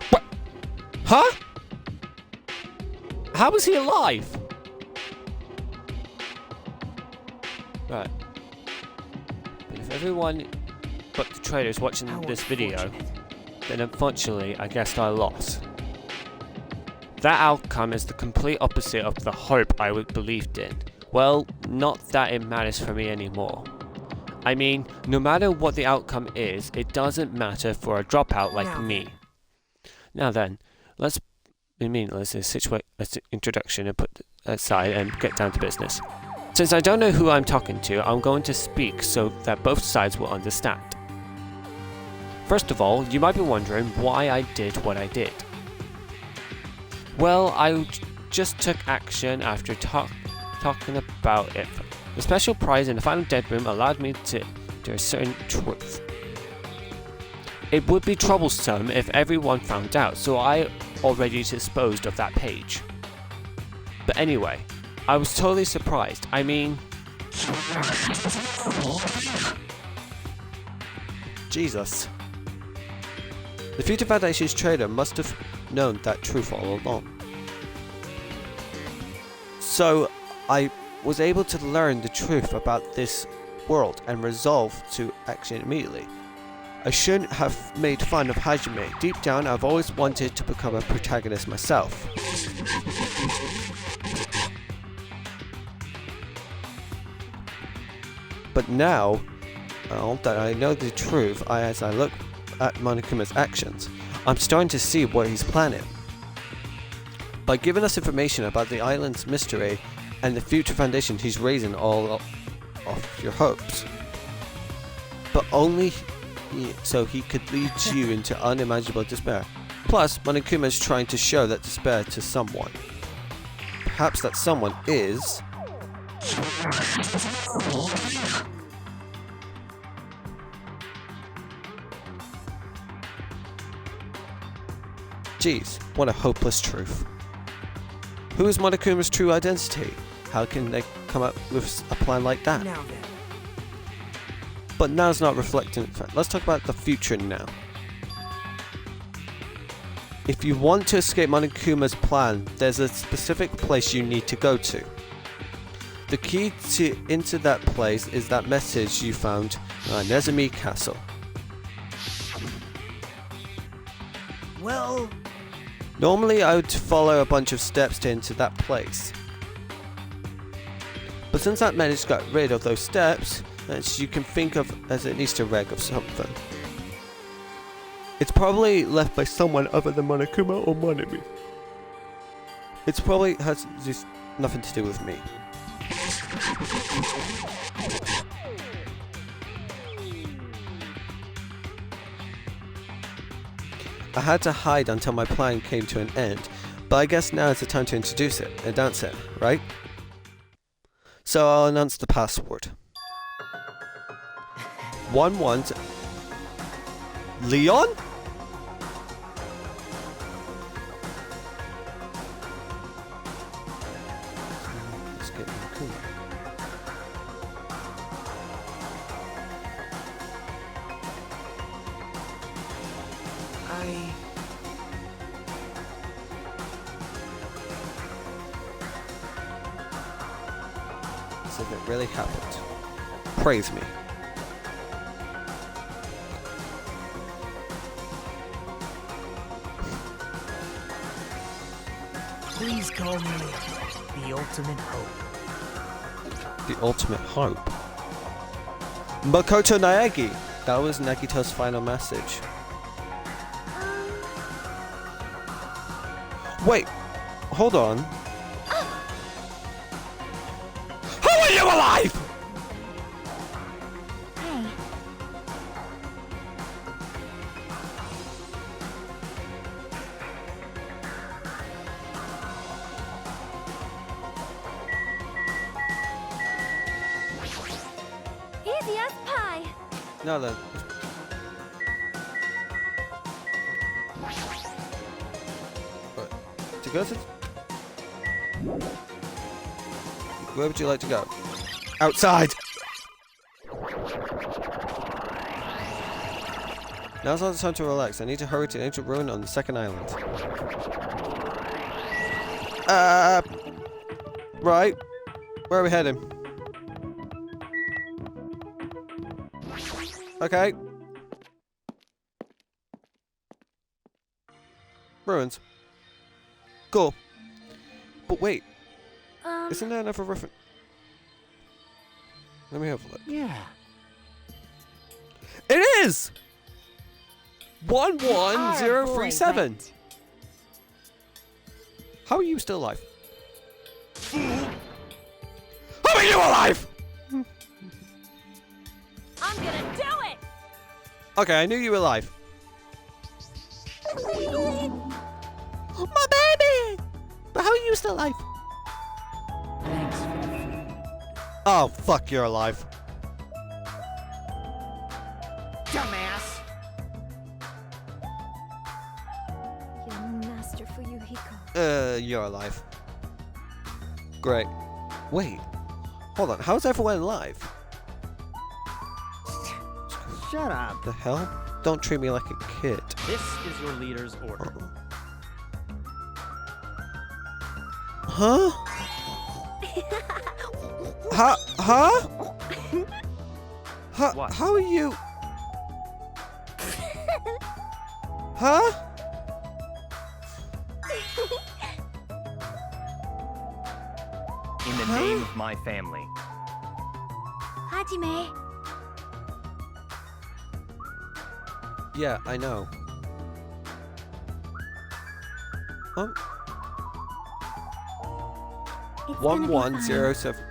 What? Huh? How is he alive? Right. But if everyone but the trader is watching How this video, unfortunate. then unfortunately I guess I lost. That outcome is the complete opposite of the hope I believed in. Well, not that it matters for me anymore. I mean, no matter what the outcome is, it doesn't matter for a dropout like me. Now then, let's be meaningless introduction and put aside and get down to business. Since I don't know who I'm talking to, I'm going to speak so that both sides will understand. First of all, you might be wondering why I did what I did. Well, I just took action after talking about it. The special prize in the final dead room allowed me to do a certain truth. It would be troublesome if everyone found out, so I already disposed of that page. But anyway, I was totally surprised. I mean... Jesus. The Future Foundation's trader must have known that truth all along. So, I was able to learn the truth about this world and resolve to action immediately. I shouldn't have made fun of Hajime. Deep down, I've always wanted to become a protagonist myself. But now that I know the truth, as I look at Monokuma's actions, I'm starting to see what he's planning. By giving us information about the island's mystery and the Future Foundation, he's raising all of your hopes. But only so he could lead you into unimaginable despair. Plus, Monokuma is trying to show that despair to someone. Perhaps that someone is... Geez, what a hopeless truth. Who is Monokuma's true identity? How can they come up with a plan like that? Now then. But now's not reflecting the fact. Let's talk about the future now. If you want to escape Monokuma's plan, there's a specific place you need to go to. The key into that place is that message you found at Nezumi Castle. Well... Normally I would follow a bunch of steps to enter that place. But since that message got rid of those steps, you can think of as an Easter egg of something. It's probably left by someone other than Monokuma or Monami. It probably has just nothing to do with me. I had to hide until my plan came to an end, but I guess now is the time to introduce it, announce it, right? So I'll announce the password. 11 Leon? Let's get Monokuma. As if it really happened. Praise me. Please call me the ultimate hope. The ultimate hope. Makoto Naegi! That was Nagito's final message. Wait, hold on. How are you alive? yes, pie. Now then. Right. To go to... Where would you like to go? Outside! Now's not the time to relax. I need to hurry to the ancient ruin on the second island. Right. Where are we heading? Okay. Ruins. Cool. But wait. Isn't there another reference? Let me have a look. Yeah. It is! 11037. How are you still alive? How are you alive? I'm gonna do it! Okay, I knew you were alive. My baby! But how are you still alive? Thanks for the food. Oh, fuck, you're alive. Dumbass! Your master for Yuhiko. You're alive. Great. Wait. Hold on, how's everyone alive? Shut up. The hell? Don't treat me like a kid. This is your leader's order. Huh? Huh? What? How are you? Huh? In the name of my family. Hajime. Yeah, I know. It's gonna be fine. 1107.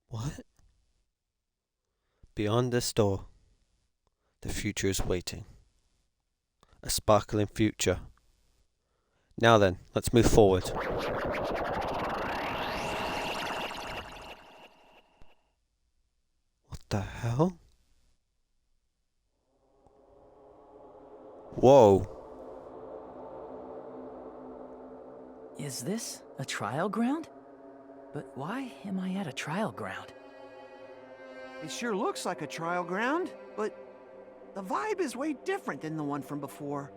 What? Beyond this door, the future is waiting. A sparkling future. Now then, let's move forward. What the hell? Whoa. Is this a trial ground? But why am I at a trial ground? It sure looks like a trial ground, but the vibe is way different than the one from before.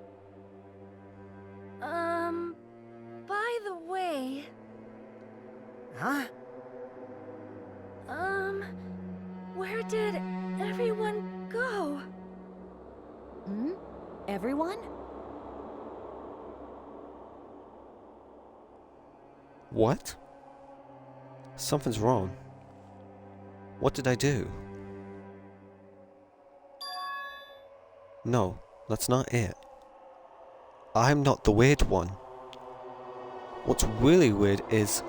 By the way, Huh? where did everyone go? Everyone? What? Something's wrong. What did I do? No, that's not it. I'm not the weird one. What's really weird is...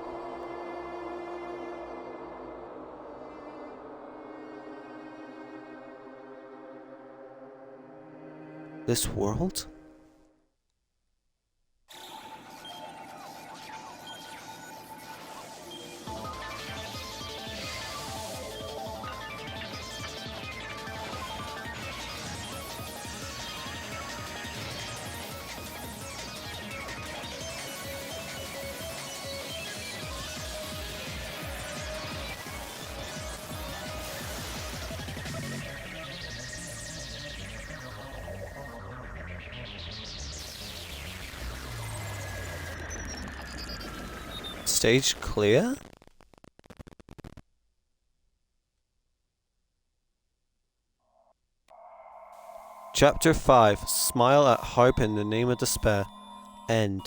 this world? Stage clear? Chapter 5. Smile at hope in the name of despair. End.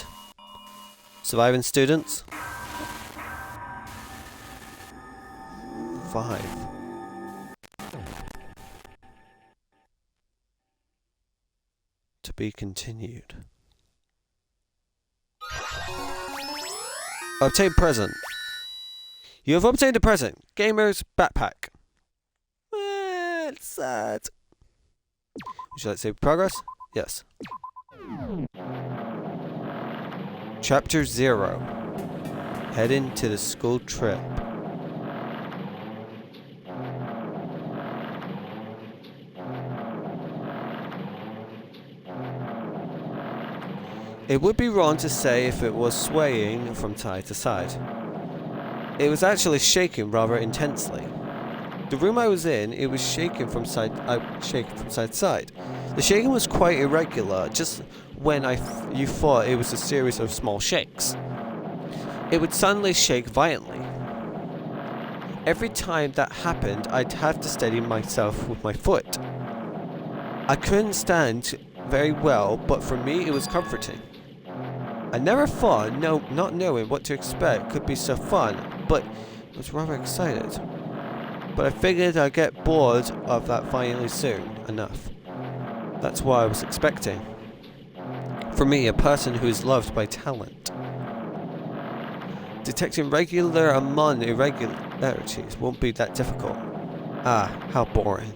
Surviving students? 5. To be continued. Obtain present. You have obtained a present. Gamer's backpack. It's sad. Would you like to save progress? Yes. Chapter 0. Heading to the school trip. It would be wrong to say if it was swaying from side to side. It was actually shaking rather intensely. The room I was in, it was shaking from side to side. The shaking was quite irregular, just when you thought it was a series of small shakes. It would suddenly shake violently. Every time that happened, I'd have to steady myself with my foot. I couldn't stand very well, but for me it was comforting. I never thought not knowing what to expect could be so fun, but I was rather excited. But I figured I'd get bored of that finally soon enough. That's what I was expecting. For me, a person who is loved by talent. Detecting regular among irregularities won't be that difficult. Ah, how boring.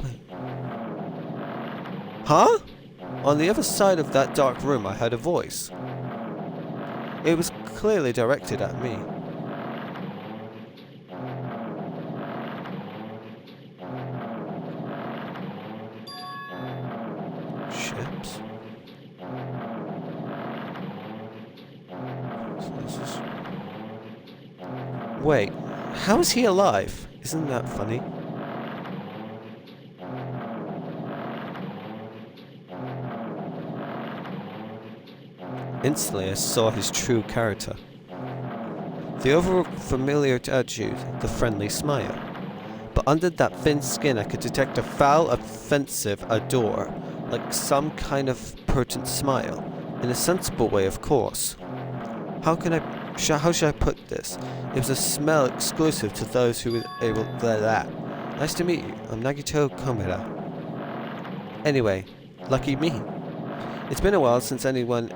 Wait. Huh? On the other side of that dark room, I heard a voice. It was clearly directed at me. Ships? Wait, how is he alive? Isn't that funny? Instantly, I saw his true character. The over-familiar attitude, the friendly smile. But under that thin skin, I could detect a foul, offensive ardor, like some kind of pertinent smile, in a sensible way, of course. How should I put this? It was a smell exclusive to those who were able to that. Nice to meet you. I'm Nagito Komeda. Anyway, lucky me. It's been a while since anyone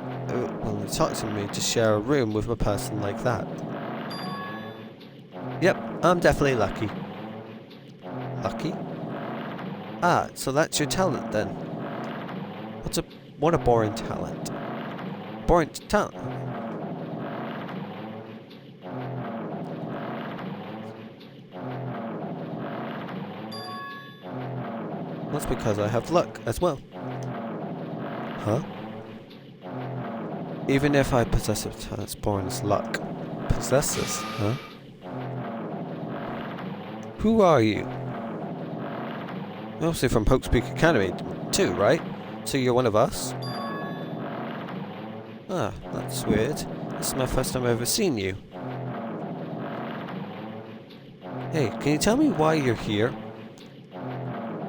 will talk to me to share a room with a person like that. Yep, I'm definitely lucky. Lucky? Ah, so that's your talent then. What a boring talent. Boring talent. That's because I have luck as well. Huh? Even if I possess a talent, boring as luck. Possesses, huh? Who are you? You're obviously from Pokespeak Academy too, right? So you're one of us? Ah, that's weird. This is my first time I've ever seen you. Hey, can you tell me why you're here?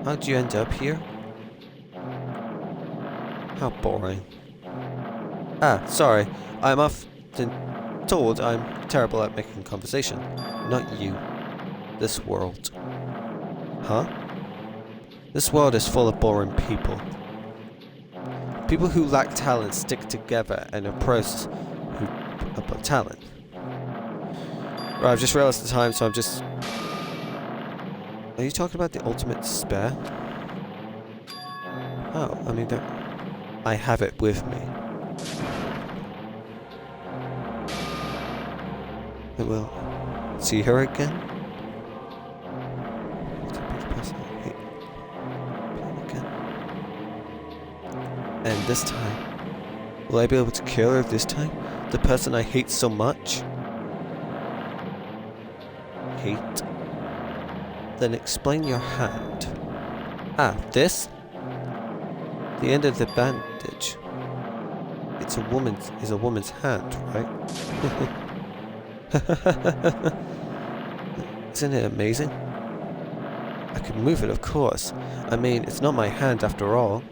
How'd you end up here? How boring. Ah, sorry. I'm often told I'm terrible at making conversation. Not you. This world. Huh? This world is full of boring people. People who lack talent stick together and oppose about talent. Right, I've just realized the time, so I'm just... Are you talking about the ultimate despair? Oh, I mean, I have it with me. I will see her again. And this time, will I be able to kill her this time? The person I hate so much? Hate? Then explain your hand. Ah, this? The end of the bandage. It's a woman's hand, right? Isn't it amazing? I can move it, of course. I mean, it's not my hand after all.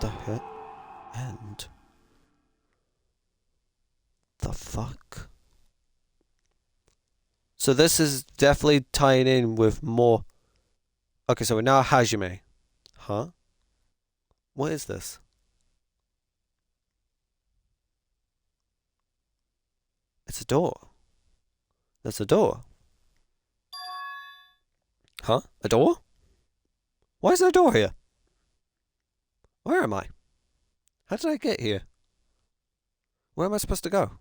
The heck? And the fuck? So this is definitely tying in with more. Okay, so we're now at Hajime. Huh? What is this? It's a door. There's a door. Huh? A door? Why is there a door here? Where am I? How did I get here? Where am I supposed to go?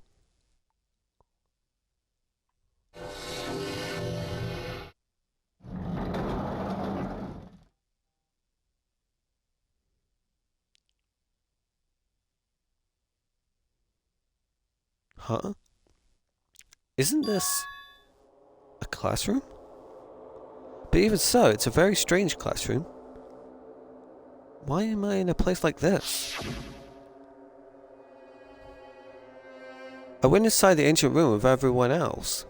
Huh? Isn't this a classroom? But even so, it's a very strange classroom. Why am I in a place like this? I went inside the ancient room with everyone else.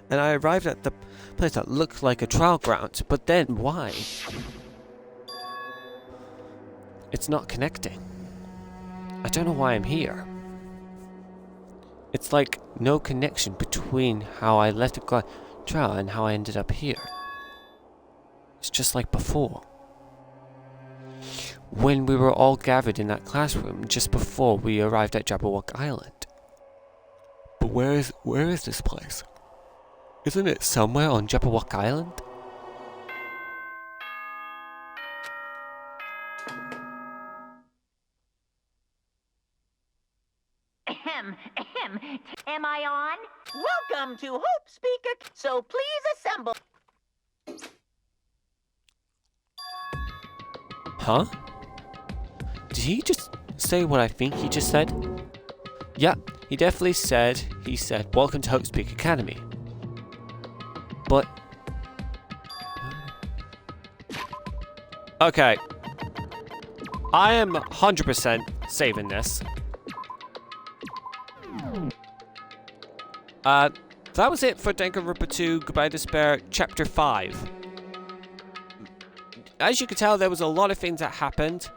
And I arrived at the place that looked like a trial ground, but then why? It's not connecting. I don't know why I'm here. It's like no connection between how I left the trial and how I ended up here. It's just like before. When we were all gathered in that classroom just before we arrived at Jabberwock Island. But where is this place? Isn't it somewhere on Jabberwock Island? Am I on? Welcome to Hope Speaker, so please assemble. Huh? Did he just say what I think he just said? Yeah, he definitely said, welcome to Hope Speak Academy. But... okay. I am 100% saving this. That was it for Danganronpa 2 Goodbye Despair Chapter 5. As you can tell, there was a lot of things that happened.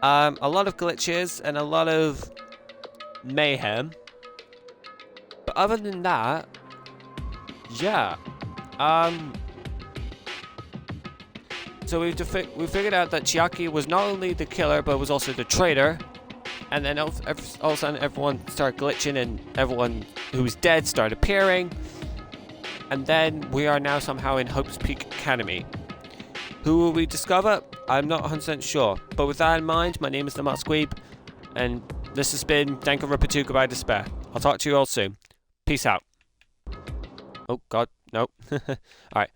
A lot of glitches and a lot of mayhem. But other than that, yeah. So we figured out that Chiaki was not only the killer, but was also the traitor. And then all of a sudden everyone started glitching and everyone who was dead started appearing. And then we are now somehow in Hope's Peak Academy. Who will we discover? I'm not 100% sure. But with that in mind, my name is TheMaskedWeeb. And this has been Danganronpa 2 Goodbye Despair. I'll talk to you all soon. Peace out. Oh god, no. Alright.